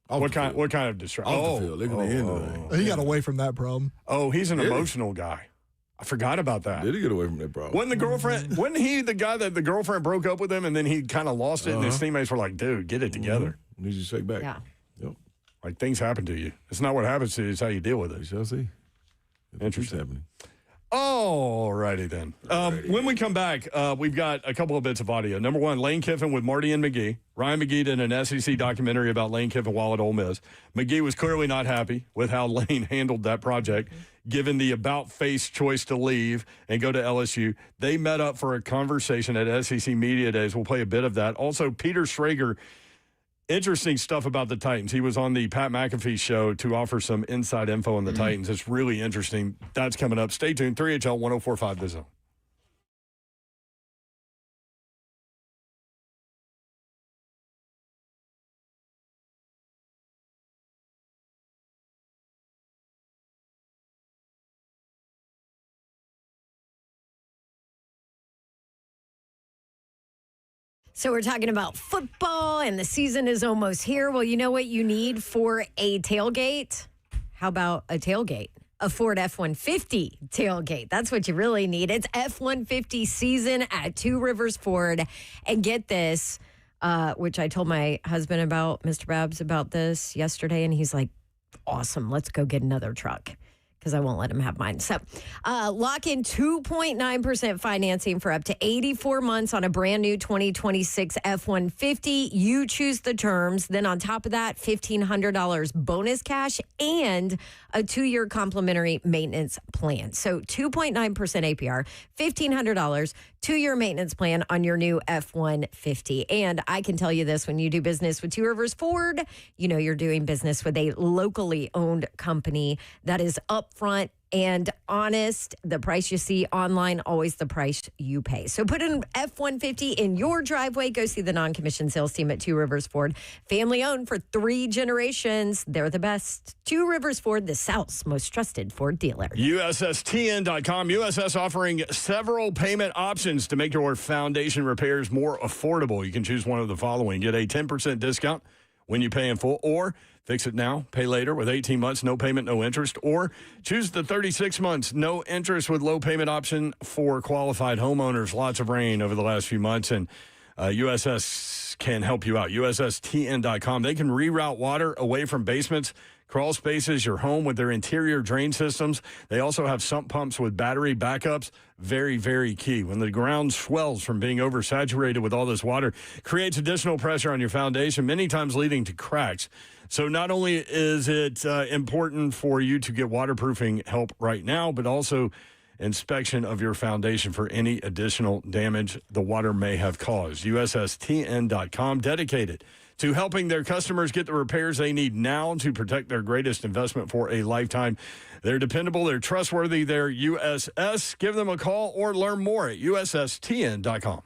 Off What the kind? field. What kind of distraction? Off the field. They're going to end the thing. He got away from that problem. Oh, he's an Did he? emotional guy. I forgot about that. Did he get away from that problem? Wasn't he the guy that the girlfriend broke up with him and then he kind of lost it and his teammates were like, dude, get it together. Need you to shake back. Yeah. Yep. Like, things happen to you. It's not what happens to you, it's how you deal with We it. shall see. Interesting. happening. All righty then. When we come back, we've got a couple of bits of audio. Number one, Lane Kiffin with Marty and McGee. Ryan McGee did an SEC documentary about Lane Kiffin while at Ole Miss. McGee was clearly not happy with how Lane handled that project, given the about-face choice to leave and go to LSU. They met up for a conversation at SEC Media Days. We'll play a bit of that. Also, Peter Schrager, interesting stuff about the Titans. He was on the Pat McAfee show to offer some inside info on the Titans. It's really interesting. That's coming up. Stay tuned. 3HL 104.5 The Zone. So we're talking about football, and the season is almost here. Well, you know what you need for a tailgate? How about a tailgate? A Ford F-150 tailgate. That's what you really need. It's F-150 season at Two Rivers Ford. And get this, which I told my husband about, Mr. Babs, about this yesterday, and he's like, awesome, let's go get another truck. Because I won't let him have mine. So lock in 2.9% financing for up to 84 months on a brand new 2026 F-150. You choose the terms. Then on top of that, $1,500 bonus cash and a 2-year complimentary maintenance plan. So 2.9% APR, $1,500, 2-year maintenance plan on your new F-150. And I can tell you this, when you do business with Two Rivers Ford, you know you're doing business with a locally owned company that is upfront and honest. The price you see online, always the price you pay. So put an F-150 in your driveway. Go see the non-commissioned sales team at Two Rivers Ford. Family owned for 3 generations. They're the best. Two Rivers Ford, the South's most trusted Ford dealer. USSTN.com. USS offering several payment options to make your foundation repairs more affordable. You can choose one of the following. Get a 10% discount when you pay in full, or fix it now, pay later with 18 months, no payment, no interest, or choose the 36 months, no interest with low payment option for qualified homeowners. Lots of rain over the last few months, and USS can help you out. USSTN.com. They can reroute water away from basements, crawl spaces, your home with their interior drain systems. They also have sump pumps with battery backups. Very, very key. When the ground swells from being oversaturated with all this water, creates additional pressure on your foundation, many times leading to cracks. So not only is it important for you to get waterproofing help right now, but also inspection of your foundation for any additional damage the water may have caused. USSTN.com, dedicated to helping their customers get the repairs they need now to protect their greatest investment for a lifetime. They're dependable, they're trustworthy, they're USS. Give them a call or learn more at USSTN.com.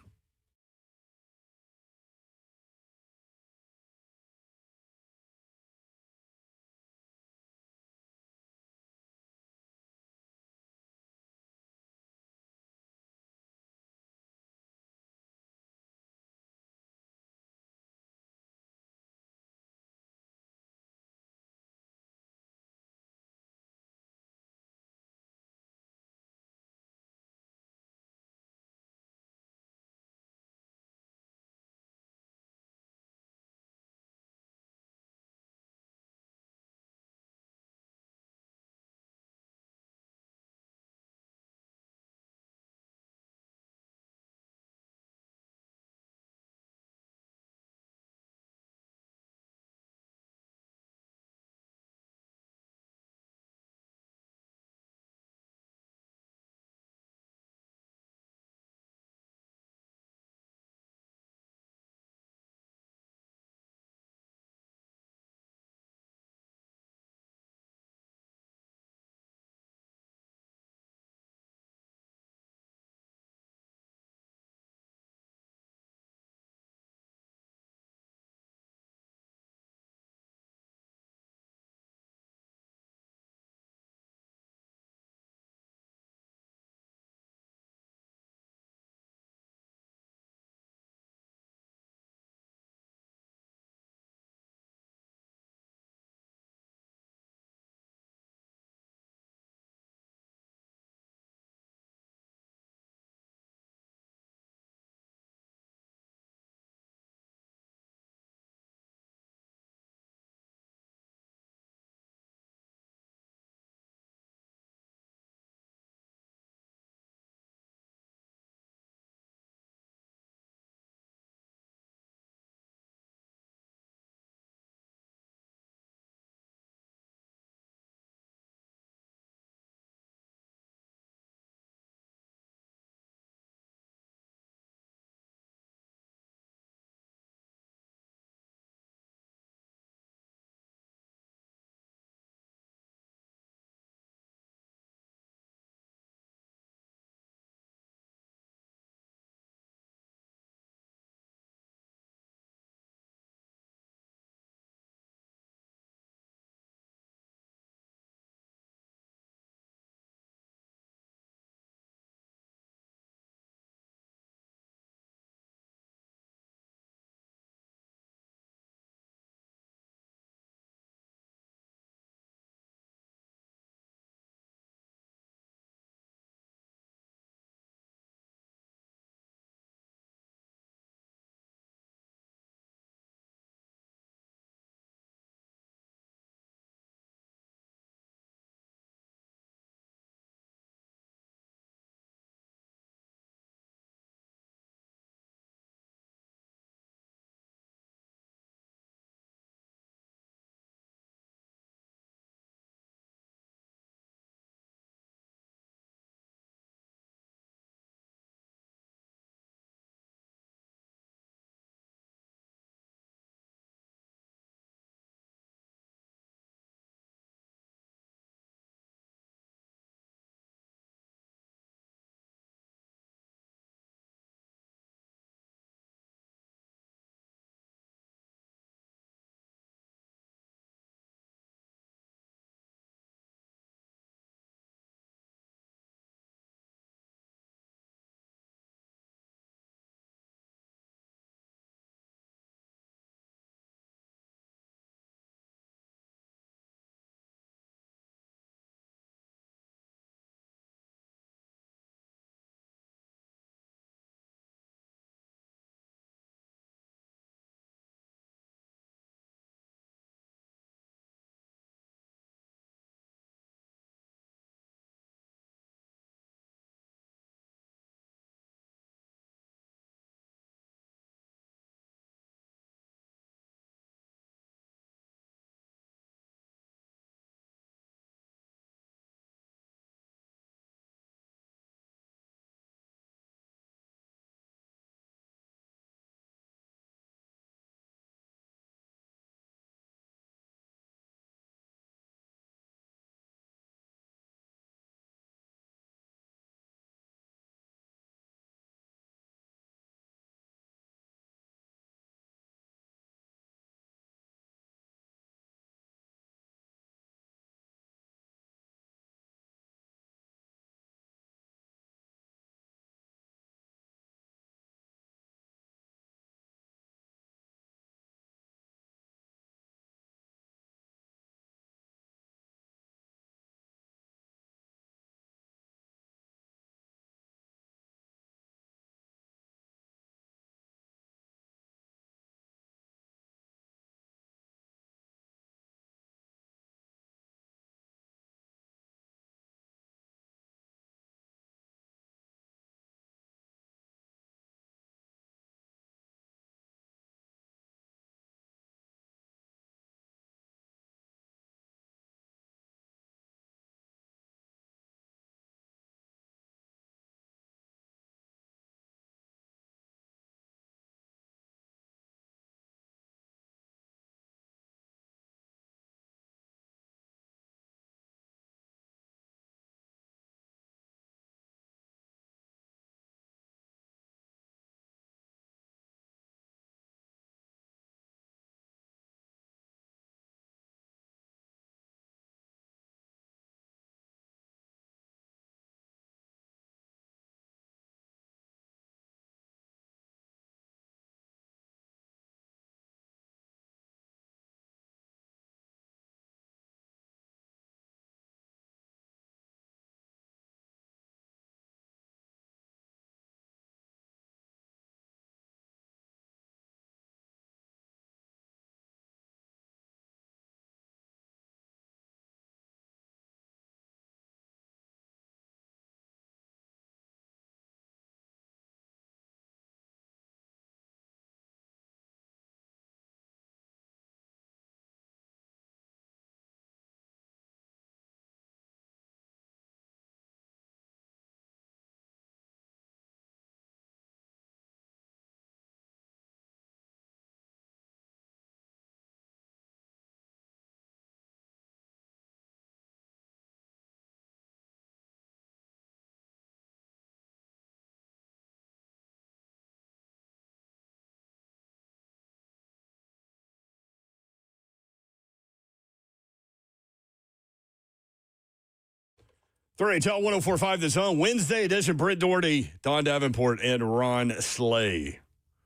3HL 104.5 The Zone, Wednesday edition. Britt Doherty, Don Davenport, and Ron Slay.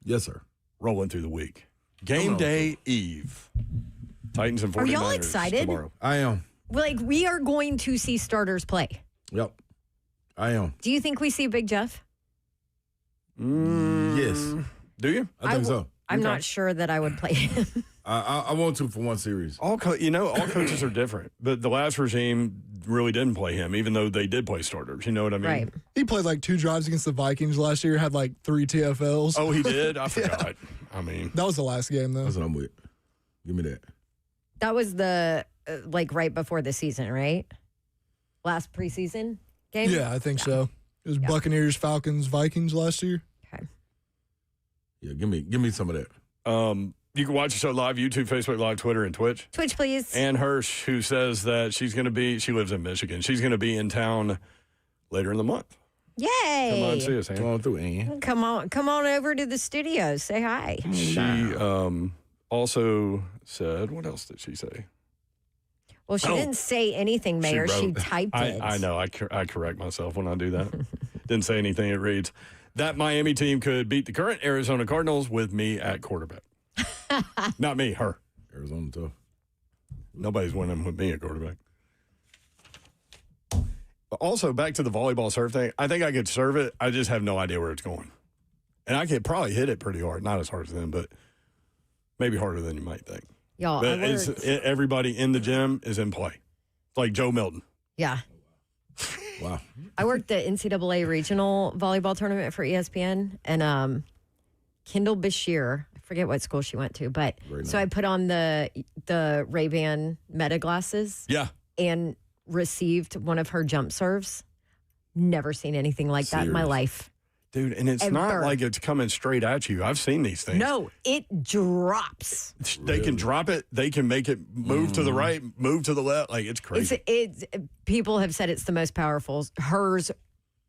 Yes, sir. Rolling through the week. Game day eve. Titans and 49ers. Are y'all excited? Tomorrow. I am. Like, we are going to see starters play. Yep. I am. Do you think we see Big Jeff? Yes. Do you? I think so. I'm not sure that I would play him. I want to for one series. All coaches are different. But the last regime really didn't play him, even though they did play starters. You know what I mean? Right. He played like 2 drives against the Vikings last year, had like 3 TFLs. Oh, he did? I forgot. I mean. That was the last game, though. That's what I'm with. Give me that. That was the, right before the season, right? Last preseason game? Yeah, I think so. It was Buccaneers, Falcons, Vikings last year. Okay. Yeah, give me some of that. You can watch the show live, YouTube, Facebook Live, Twitter, and Twitch. Twitch, please. Ann Hirsch, who says that she lives in Michigan. She's going to be in town later in the month. Yay. Come on, see us, Ann. Come on through, Ann. Come on over to the studio. Say hi. She also said, what else did she say? Well, she didn't say anything, Mayor. She typed it. I know. I correct myself when I do that. Didn't say anything. It reads, that Miami team could beat the current Arizona Cardinals with me at quarterback. Not me, her. Arizona tough. Nobody's winning with me at quarterback. But also, back to the volleyball serve thing. I think I could serve it. I just have no idea where it's going. And I could probably hit it pretty hard. Not as hard as them, but maybe harder than you might think. Y'all, But everybody in the gym is in play. It's like Joe Milton. Yeah. Wow. I worked the NCAA regional volleyball tournament for ESPN, and Kendall Bashir, I forget what school she went to, but so I put on the Ray-Ban Meta glasses. Yeah. And received one of her jump serves. Never seen anything like that in my life. Dude, and it's not like it's coming straight at you. I've seen these things. No, it drops. They can drop it. They can make it move to the right, move to the left. Like, it's crazy. It's people have said it's the most powerful. Hers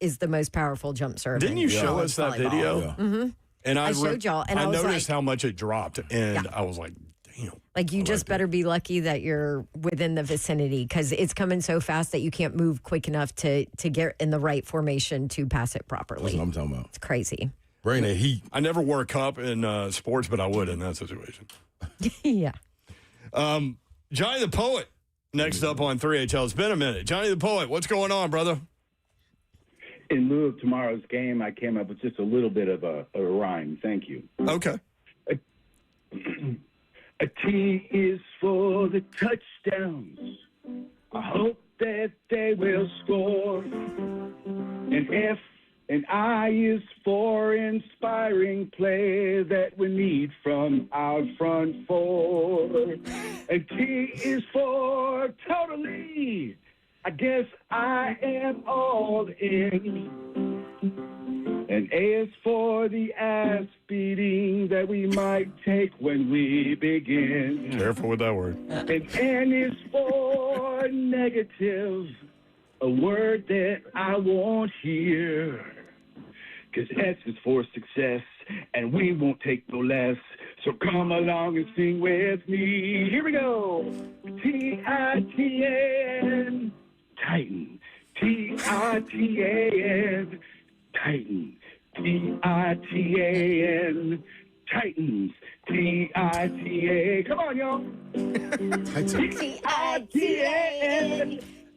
is the most powerful jump serve. Didn't you show us that video? Yeah. Mm-hmm. And I showed y'all, and I was noticed like, how much it dropped, and I was like, damn. Like, you just better be lucky that you're within the vicinity, because it's coming so fast that you can't move quick enough to get in the right formation to pass it properly. That's what I'm talking about. It's crazy. Bring that heat. I never wore a cup in sports, but I would in that situation. Yeah. Johnny the Poet, next up on 3HL. It's been a minute. Johnny the Poet, what's going on, brother? In lieu of tomorrow's game, I came up with just a little bit of a rhyme. Thank you. Okay. A T is for the touchdowns. I hope that they will score. An F and I is for inspiring play that we need from our front four. And T is for totally. I guess I am all in. And A is for the ass beating that we might take when we begin. Careful with that word. And N is for negative, a word that I won't hear. 'Cause S is for success, and we won't take no less. So come along and sing with me. Here we go. Titan. Titan. Titan. Titan. Titan. Titans. T-I-T-A. Come on, y'all. T-I-T-A-N.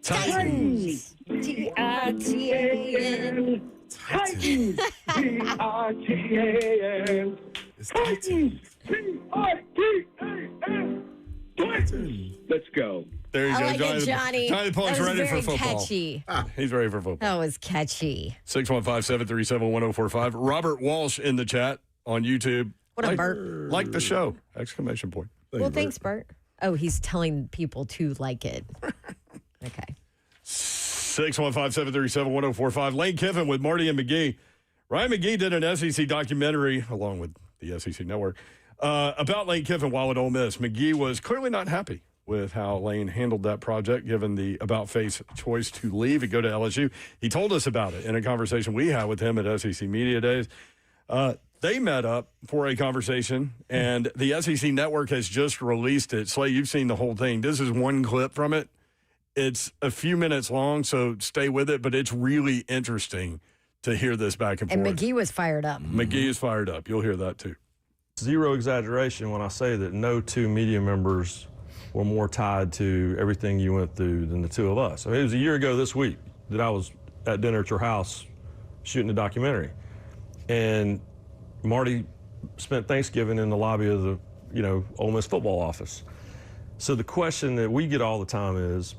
Titans. T-I-T-A-N. Titans. T-I-T-A-N. Titans. T-I-T-A-N. Titans. Let's go. There you I go, like Johnny. it, Johnny. Johnny the Poet's That was ready for very football. catchy. He's ready for football. That was catchy. 615-737-1045. Robert Walsh in the chat on YouTube. What a Bert. Like the show! Exclamation point. Well, thanks, Bert. Oh, he's telling people to like it. Okay. 615-737-1045. Lane Kiffin with Marty and McGee. Ryan McGee did an SEC documentary, along with the SEC Network, about Lane Kiffin while at Ole Miss. McGee was clearly not happy with how Lane handled that project, given the about-face choice to leave and go to LSU. He told us about it in a conversation we had with him at SEC Media Days. They met up for a conversation, and the SEC Network has just released it. Slay, you've seen the whole thing. This is one clip from it. It's a few minutes long, so stay with it, but it's really interesting to hear this back and forth. And McGee was fired up. McGee is fired up. You'll hear that too. Zero exaggeration when I say that no two media members were more tied to everything you went through than the two of us. I mean, it was a year ago this week that I was at dinner at your house shooting a documentary. And Marty spent Thanksgiving in the lobby of the, Ole Miss football office. So the question that we get all the time is,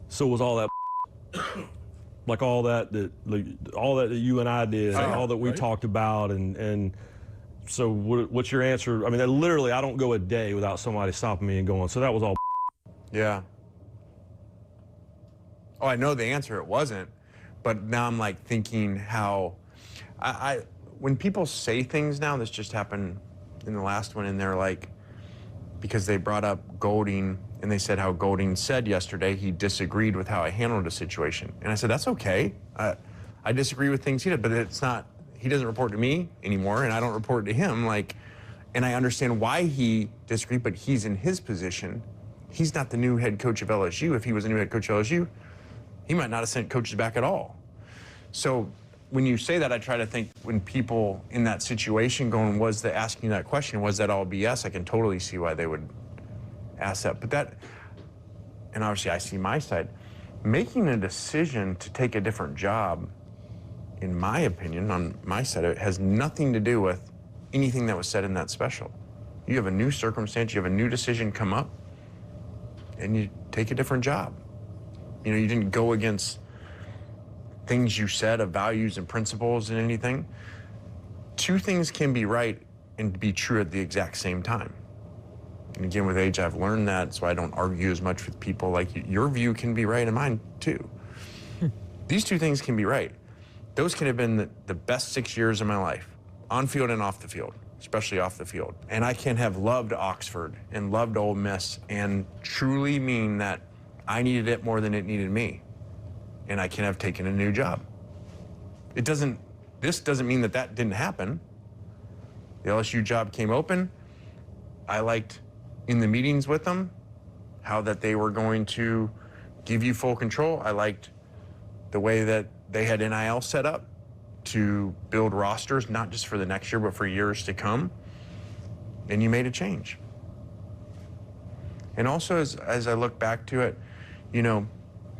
so was all that like all that you and I did, and all that we talked about, and so what's your answer? I mean, literally, I don't go a day without somebody stopping me and going, so that was all. Yeah. Oh, I know the answer. It wasn't, but now I'm like thinking how I when people say things now, this just happened in the last one, and they're like, because they brought up Golding, and they said how Golding said yesterday he disagreed with how I handled the situation. And I said, that's okay. I disagree with things he did, but it's not, he doesn't report to me anymore, and I don't report to him. And I understand why he disagreed, but he's in his position. He's not the new head coach of LSU. If he was a new head coach of LSU, he might not have sent coaches back at all. So when you say that, I try to think when people in that situation going, asking that question, was that all BS? I can totally see why they would ask that. But and obviously I see my side. Making a decision to take a different job, in my opinion, on my side, it has nothing to do with anything that was said in that special. You have a new circumstance, you have a new decision come up, and you take a different job. You didn't go against things you said of values and principles and anything. Two things can be right and be true at the exact same time. And again, with age, I've learned that, so I don't argue as much with people. Like, your view can be right and mine too. These two things can be right. Those can have been the best 6 years of my life, on field and off the field, especially off the field. And I can have loved Oxford and loved Ole Miss and truly mean that I needed it more than it needed me. And I can have taken a new job. This doesn't mean that didn't happen. The LSU job came open. I liked in the meetings with them how that they were going to give you full control. I liked the way that they had NIL set up to build rosters, not just for the next year, but for years to come. And you made a change. And also, as I look back to it,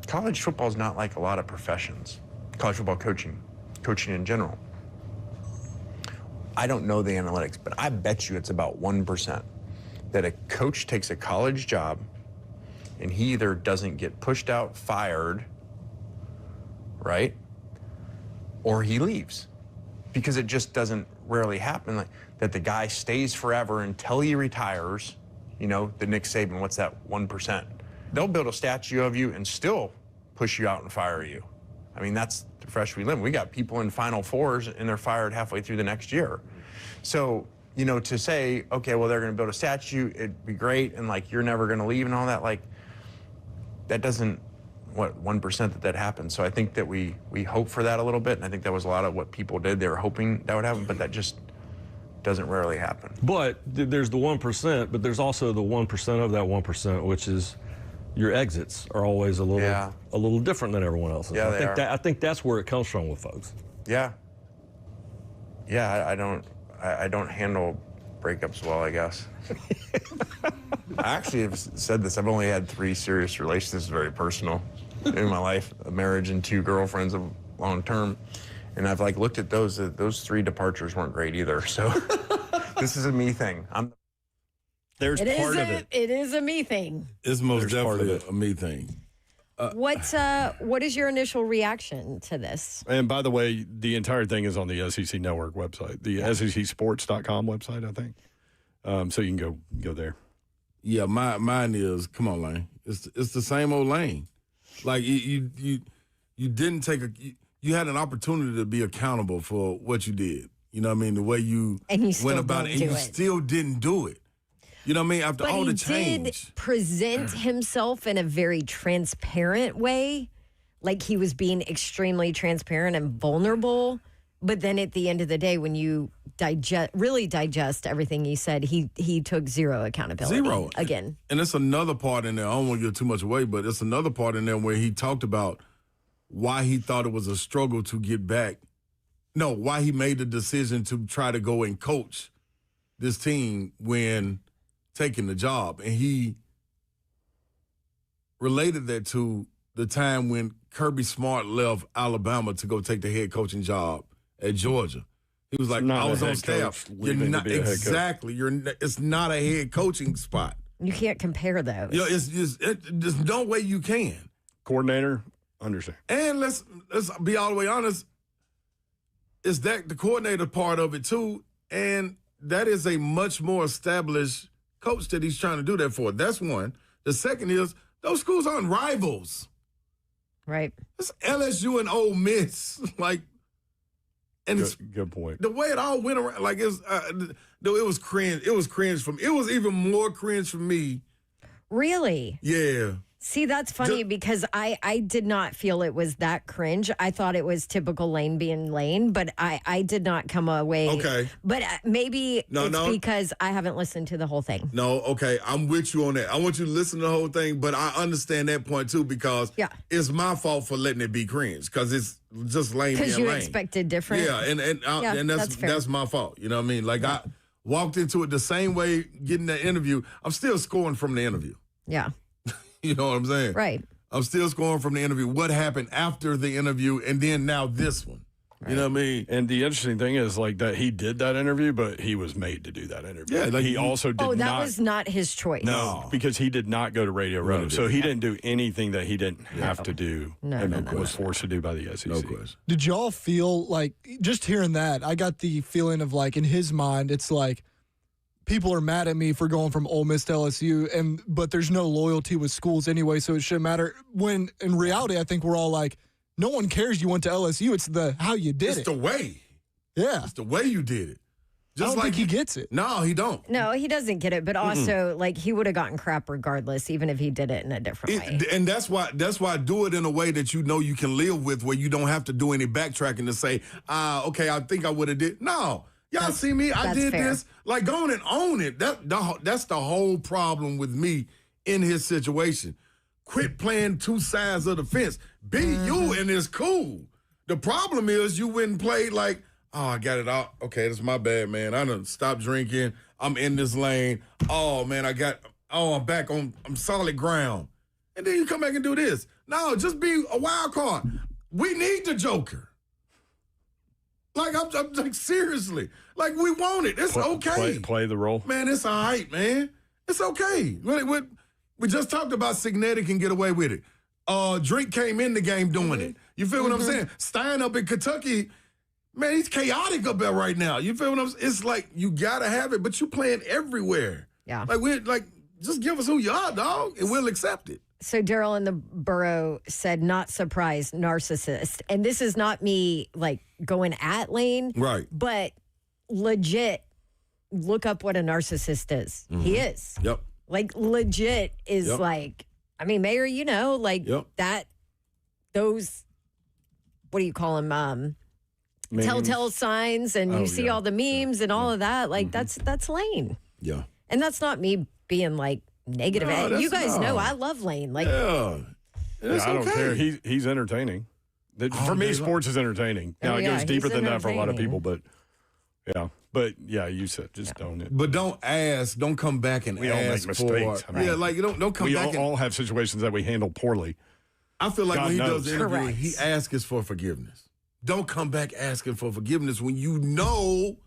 college football is not like a lot of professions. College football coaching in general. I don't know the analytics, but I bet you it's about 1% that a coach takes a college job and he either doesn't get pushed out, fired, right? Or he leaves. Because it just doesn't rarely happen that the guy stays forever until he retires. The Nick Saban, what's that 1%? They'll build a statue of you and still push you out and fire you. I mean, that's the profession we live in. We got people in Final Fours and they're fired halfway through the next year. So, to say, okay, well, they're going to build a statue, it'd be great, and you're never going to leave and all that, that doesn't, 1% that happens. So I think that we hope for that a little bit, and I think that was a lot of what people did. They were hoping that would happen, but that just doesn't rarely happen. But there's the 1%, but there's also the 1% of that 1%, which is your exits are always a little different than everyone else's. Yeah, I think that's where it comes from with folks. Yeah. Yeah, I don't handle breakups well, I guess. I actually have said this. I've only had 3 serious relationships. This is very personal in my life. A marriage and 2 girlfriends of long term. And I've looked at those 3 departures weren't great either. So this is a me thing. There's part of it. It is a me thing. It's most definitely a me thing. What is your initial reaction to this? And by the way, the entire thing is on the SEC Network website, the SECsports.com website, I think. So you can go there. Yeah, mine is, come on, Lane. It's the same old Lane. You didn't take you had an opportunity to be accountable for what you did. You know what I mean? The way you went about it, and you still didn't do it. You know what I mean? After all the change. But he did present himself in a very transparent way. Like he was being extremely transparent and vulnerable But then at the end of the day, when you really digest everything he said, he took zero accountability. Zero. Again. And it's another part in there. I don't want to give too much away, but it's another part in there where he talked about why he thought it was a struggle to get back. No, why he made the decision to try to go and coach this team when taking the job. And he related that to the time when Kirby Smart left Alabama to go take the head coaching job at Georgia. He was like, I was on staff. You're not exactly. It's not a head coaching spot. You can't compare those. Yeah, there's no way you can. Coordinator, understand. And let's be all the way honest. Is that the coordinator part of it too? And that is a much more established coach that he's trying to do that for. That's one. The second is those schools aren't rivals. Right. It's LSU and Ole Miss. Like, and it's good point. The way it all went around, like it was cringe. It was cringe for me. It was even more cringe for me. Really? Yeah. See, that's funny because I did not feel it was that cringe. I thought it was typical Lane being Lane, but I did not come away. Okay. But maybe it's because I haven't listened to the whole thing. No, okay. I'm with you on that. I want you to listen to the whole thing, but I understand that point too because it's my fault for letting it be cringe because it's just Lane being Lane. Because you expected different. Yeah, and that's my fault. You know what I mean? Like I walked into it the same way getting that interview. I'm still scoring from the interview. Yeah. You know what I'm saying? Right. I'm still scoring from the interview. What happened after the interview, and then now this one. Right. You know what I mean? And the interesting thing is like that he did that interview, but he was made to do that interview. Yeah, like he also did not. Oh, that was not his choice. No, because he did not go to Radio Row. So he didn't do anything that he didn't have to do and was forced to do by the SEC. No question. Did y'all feel like, just hearing that, I got the feeling of like in his mind, it's like, people are mad at me for going from Ole Miss to LSU, but there's no loyalty with schools anyway, so it shouldn't matter. When in reality, I think we're all like, no one cares you went to LSU. It's how you did it. It's the way. Yeah. It's the way you did it. Just I don't think he gets it. No, he don't. No, he doesn't get it. But also, like, he would have gotten crap regardless, even if he did it in a different way. And that's why do it in a way that you know you can live with, where you don't have to do any backtracking to say, okay, I think I would have did. No. Y'all see me? I did this. Like, go on and own it. That's the whole problem with me in his situation. Quit playing two sides of the fence. Be you, and it's cool. The problem is you went and played like, oh, I got it out. Okay, that's my bad, man. I done stopped drinking. I'm in this lane. Oh, man, I'm back on solid ground. And then you come back and do this. No, just be a wild card. We need the Joker. Like, I'm like, seriously. Like, we want it. It's okay. Play the role. Man, it's all right, man. It's okay. We just talked about Signetti can get away with it. Drake came in the game doing it. You feel what I'm saying? Stein up in Kentucky, man, he's chaotic up there right now. You feel what I'm saying? It's like, you got to have it, but you playing everywhere. Yeah. Like, just give us who you are, dog, and we'll accept it. So Daryl in the Borough said, not surprised, narcissist. And this is not me, like, going at Lane. Right. But legit, look up what a narcissist is. Mm-hmm. He is. Yep. Like, legit is like, I mean, Mayor, you know, like those, what do you call them? Telltale signs, and you see all the memes and all of that. Like, that's Lane. Yeah. And that's not me being like, negative. No, you guys know I love Lane. Like, I don't care. He's entertaining. For me, sports is entertaining. Now, it goes deeper than that for a lot of people, but you said just don't it. But don't come back and we ask all make mistakes. For. Yeah, like, you don't come back. We all have situations that we handle poorly. I feel like God when he knows. does the interview, he asks for forgiveness. Don't come back asking for forgiveness when you know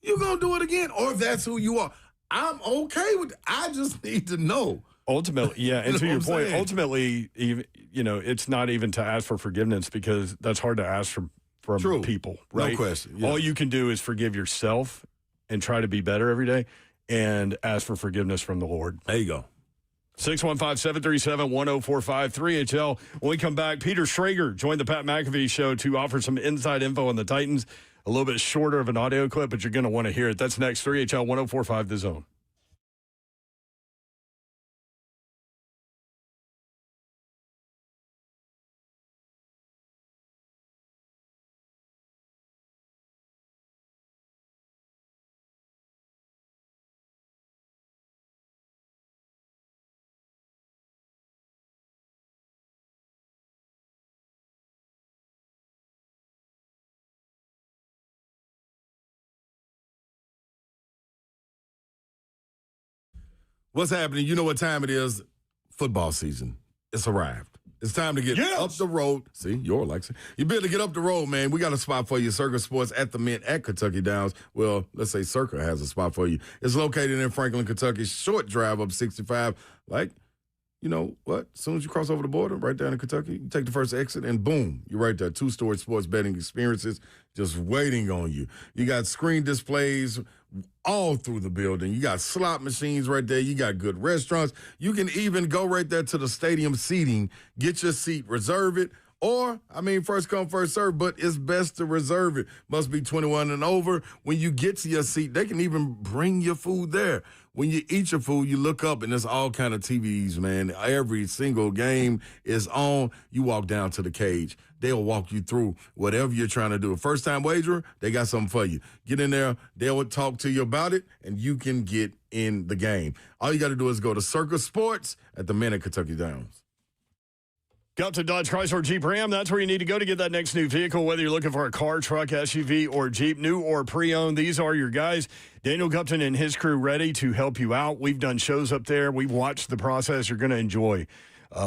you're going to do it again, or that's who you are. I'm okay with it. I just need to know. Ultimately, yeah, and to your point, ultimately, even, it's not even to ask for forgiveness because that's hard to ask from people, right? No question. Yeah. All you can do is forgive yourself and try to be better every day and ask for forgiveness from the Lord. There you go. 615-737-1045, 3HL. When we come back, Peter Schrager joined the Pat McAfee Show to offer some inside info on the Titans. A little bit shorter of an audio clip, but you're going to want to hear it. That's next, 3HL 1045 The Zone. What's happening? You know what time it is? Football season. It's arrived. It's time to get up the road. See, you're Alexa. You better get up the road, man. We got a spot for you. Circa Sports at the Mint at Kentucky Downs. Well, let's say Circa has a spot for you. It's located in Franklin, Kentucky. Short drive up 65. Like, you know what? As soon as you cross over the border, right down in Kentucky, you take the first exit and boom, you're right there. 2-story sports betting experiences just waiting on you. You got screen displays all through the building. You got slot machines right there. You got good restaurants. You can even go right there to the stadium seating, get your seat, reserve it. Or, first come, first serve, but it's best to reserve it. Must be 21 and over. When you get to your seat, they can even bring your food there. When you eat your food, you look up and there's all kind of TVs, man. Every single game is on. You walk down to the cage. They'll walk you through whatever you're trying to do. First-time wagerer, they got something for you. Get in there. They'll talk to you about it, and you can get in the game. All you got to do is go to Circa Sports at the Mint at Kentucky Downs. Got to Dodge Chrysler Jeep Ram. That's where you need to go to get that next new vehicle, whether you're looking for a car, truck, SUV, or Jeep, new or pre-owned. These are your guys. Daniel Gupton and his crew ready to help you out. We've done shows up there. We've watched the process. You're going to enjoy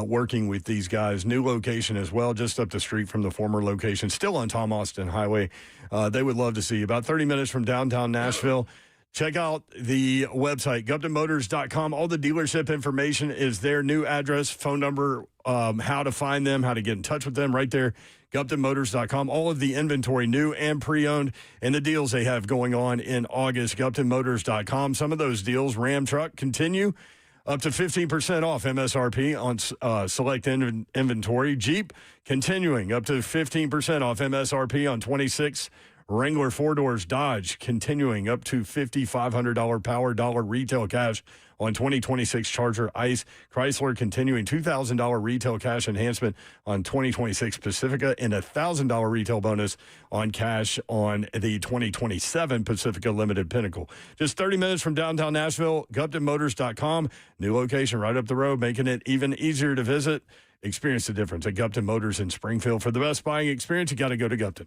working with these guys. New location as well, just up the street from the former location, still on Tom Austin Highway. They would love to see you. About 30 minutes from downtown Nashville. Check out the website, GuptonMotors.com. All the dealership information is there. New address, phone number, how to find them, how to get in touch with them right there, GuptonMotors.com. All of the inventory, new and pre-owned, and the deals they have going on in August, GuptonMotors.com. Some of those deals, Ram truck, continue up to 15% off MSRP on select inventory. Jeep, continuing up to 15% off MSRP on 26 Wrangler 4-doors. Dodge continuing up to $5,500 power dollar retail cash on 2026 Charger ICE. Chrysler continuing $2,000 retail cash enhancement on 2026 Pacifica and $1,000 retail bonus on cash on the 2027 Pacifica Limited Pinnacle. Just 30 minutes from downtown Nashville, GuptonMotors.com. New location right up the road, making it even easier to visit. Experience the difference at Gupton Motors in Springfield. For the best buying experience, you got to go to Gupton.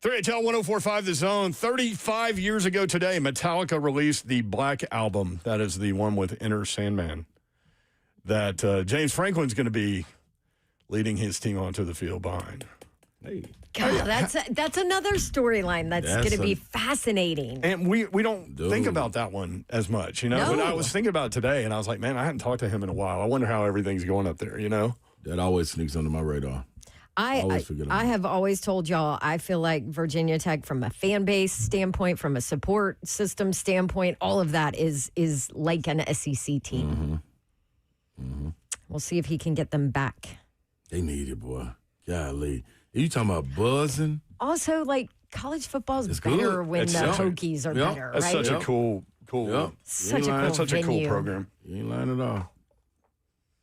3HL 1045 The Zone. 35 years ago today, Metallica released the Black Album. That is the one with Enter Sandman. That James Franklin's going to be leading his team onto the field behind. Hey. God, that's another storyline that's going to be fascinating. And we don't think about that one as much, No. But I was thinking about it today, and I was like, man, I hadn't talked to him in a while. I wonder how everything's going up there, That always sneaks under my radar. I have always told y'all, I feel like Virginia Tech, from a fan base standpoint, from a support system standpoint, all of that is like an SEC team. We'll see if he can get them back. They need it, boy. Golly. You talking about buzzing? Also, like, college football is It's better good. when It's the such- Hokies are Yep. better, That's right? such a cool. Yep. Such a cool That's such a cool venue. program. You ain't lying at all.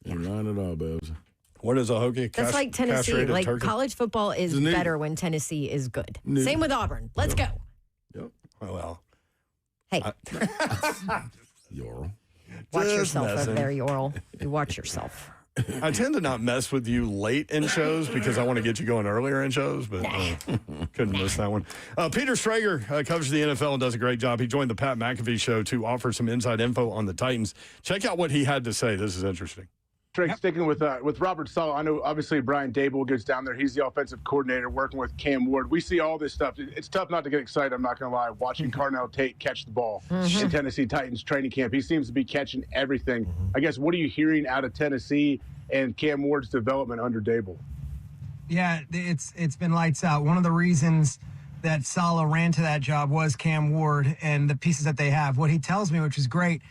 You ain't lying at all, Babs. What is a Hokie? That's like Tennessee. Castrated Like, turkey? college football is It's neat. better when Tennessee is good. Neat. Same with Auburn. Let's go. Yep. Oh, well. Hey, Yoral. watch Just yourself over messing. there, Yoral. You watch yourself. I tend to not mess with you late in shows because I want to get you going earlier in shows, but couldn't miss that one. Peter Strager covers the NFL and does a great job. He joined the Pat McAfee show to offer some inside info on the Titans. Check out what he had to say. This is interesting. Trey, sticking with Robert Saleh, I know obviously Brian Dable gets down there. He's the offensive coordinator working with Cam Ward. We see all this stuff. It's tough not to get excited, I'm not going to lie, watching Carnell Tate catch the ball in Tennessee Titans training camp. He seems to be catching everything. I guess, what are you hearing out of Tennessee and Cam Ward's development under Dable? Yeah, it's been lights out. One of the reasons that Saleh ran to that job was Cam Ward and the pieces that they have. What he tells me, which is great,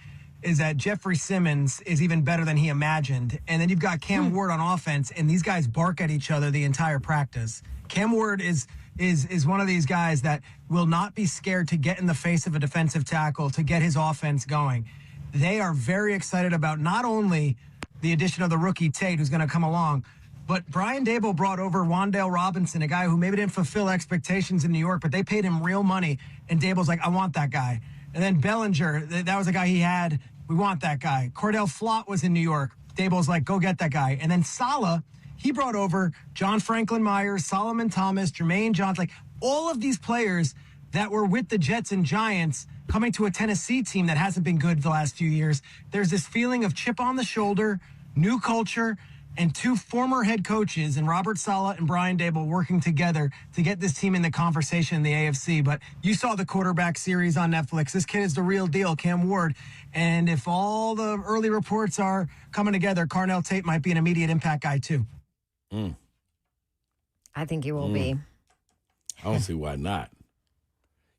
is that Jeffrey Simmons is even better than he imagined. And then you've got Cam Ward on offense, and these guys bark at each other the entire practice. Cam Ward is one of these guys that will not be scared to get in the face of a defensive tackle to get his offense going. They are very excited about not only the addition of the rookie Tate, who's going to come along, but Brian Dable brought over Wan'Dale Robinson, a guy who maybe didn't fulfill expectations in New York, but they paid him real money. And Dable's like, I want that guy. And then Bellinger, that was a guy he had. We want that guy. Cordell Flott was in New York. Dable's like, go get that guy. And then Saleh, he brought over John Franklin Myers, Solomon Thomas, Jermaine Johnson, like all of these players that were with the Jets and Giants coming to a Tennessee team that hasn't been good the last few years. There's this feeling of chip on the shoulder, new culture, and two former head coaches, and Robert Saleh and Brian Dable, working together to get this team in the conversation in the AFC. But you saw the quarterback series on Netflix. This kid is the real deal, Cam Ward. And if all the early reports are coming together, Carnell Tate might be an immediate impact guy too. I think he will be. I don't see why not.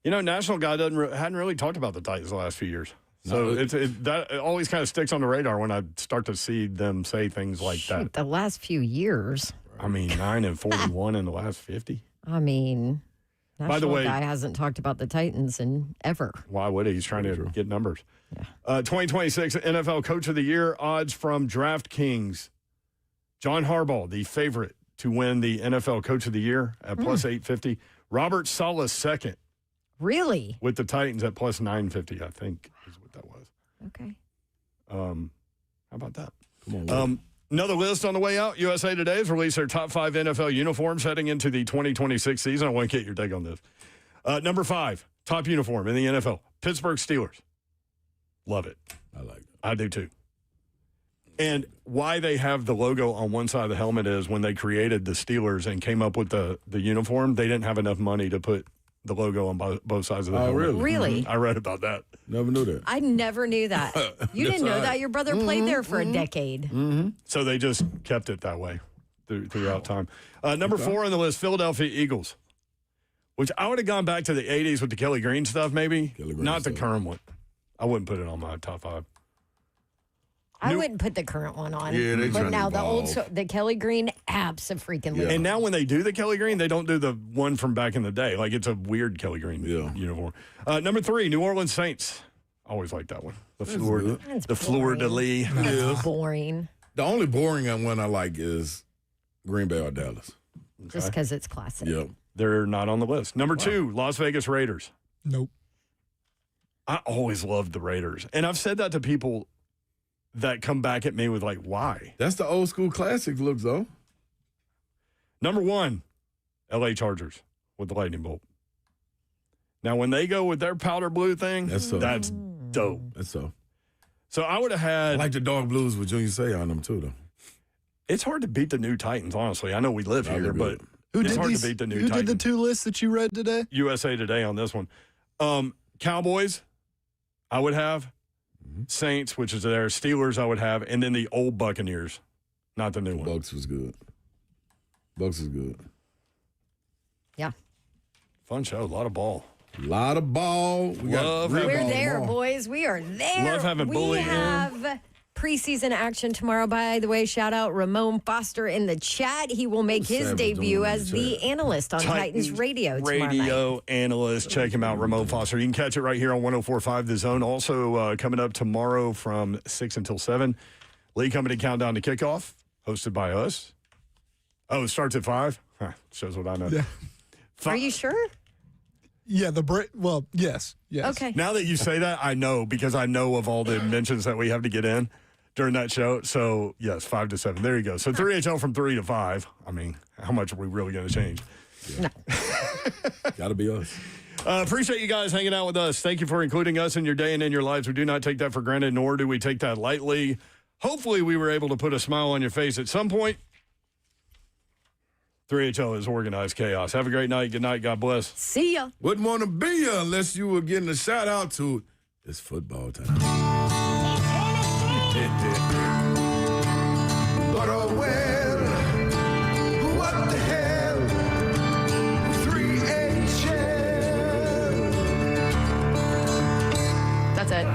National guy hadn't really talked about the Titans the last few years. So it always kind of sticks on the radar when I start to see them say things like that. The last few years. I mean, 9-41 in the last 50. I mean, By the way, guy hasn't talked about the Titans in ever. Why would he? He's trying to get numbers. 2026 NFL Coach of the Year odds from DraftKings. John Harbaugh, the favorite to win the NFL Coach of the Year at plus 850. Robert Saleh second. Really? With the Titans at plus 950, I think is what that was. Okay. How about that? Come on. Another list on the way out. USA Today has released their top 5 NFL uniforms heading into the 2026 season. I want to get your take on this. Number 5, top uniform in the NFL, Pittsburgh Steelers. Love it. I like it. I do too. And why they have the logo on one side of the helmet is when they created the Steelers and came up with the uniform, they didn't have enough money to put the logo on both sides of the helmet. Really? Really? I read about that. Never knew that. I never knew that. You didn't know that? Your brother played there for a decade. So they just kept it that way throughout time. Number 4 on the list, Philadelphia Eagles, which I would have gone back to the 80s with the Kelly Green stuff maybe, not the current one. I wouldn't put it on my top 5. I wouldn't put the current one on. Yeah, they but trying now to the old, evolve. the Kelly Green, abso-freaking-lutely. And now when they do the Kelly Green, they don't do the one from back in the day. Like it's a weird Kelly Green uniform. Number 3, New Orleans Saints. Always like that one. The fleur-de-lis. That's boring. The only boring one I like is Green Bay or Dallas. Just because it's classic. Yep. They're not on the list. Number 2, Las Vegas Raiders. Nope. I always loved the Raiders. And I've said that to people that come back at me with like, why? That's the old school classic look, though. Number 1, L.A. Chargers. with the lightning bolt. Now, when they go with their powder blue thing, that's dope. That's so. So I would have had. I like the dark blues with Junior Say on them too, though. It's hard to beat the new Titans, honestly. I know we live here, but it's hard to beat the new Titans. Who did the two lists that you read today? USA Today on this one. Cowboys, I would have. Saints, which is their Steelers, I would have. And then the old Buccaneers, not the new one. Bucks was good. Bucks is good. Yeah. Fun show. A lot of ball. We're there, boys. We are there. Love having Bully in. We have preseason action tomorrow. By the way, shout out Ramon Foster in the chat. He will make his debut as the analyst on Titans Radio tomorrow night. Radio analyst. Check him out, Ramon Foster. You can catch it right here on 104.5 The Zone. Also coming up tomorrow from 6 until 7. Lee Company Countdown to Kickoff, hosted by us. Oh, it starts at 5? Huh, shows what I know. Yeah. Are you sure? Yeah, yes. Okay. Now that you say that, I know, because I know of all the mentions that we have to get in during that show. So, yes, 5 to 7. There you go. So, 3HL from 3 to 5. I mean, how much are we really going to change? No. Got to be us. Appreciate you guys hanging out with us. Thank you for including us in your day and in your lives. We do not take that for granted, nor do we take that lightly. Hopefully, we were able to put a smile on your face at some point. 3HL is organized chaos. Have a great night. Good night. God bless. See ya. Wouldn't want to be you unless you were getting a shout out to it's football time. But oh well, what the hell? 3HL. That's it.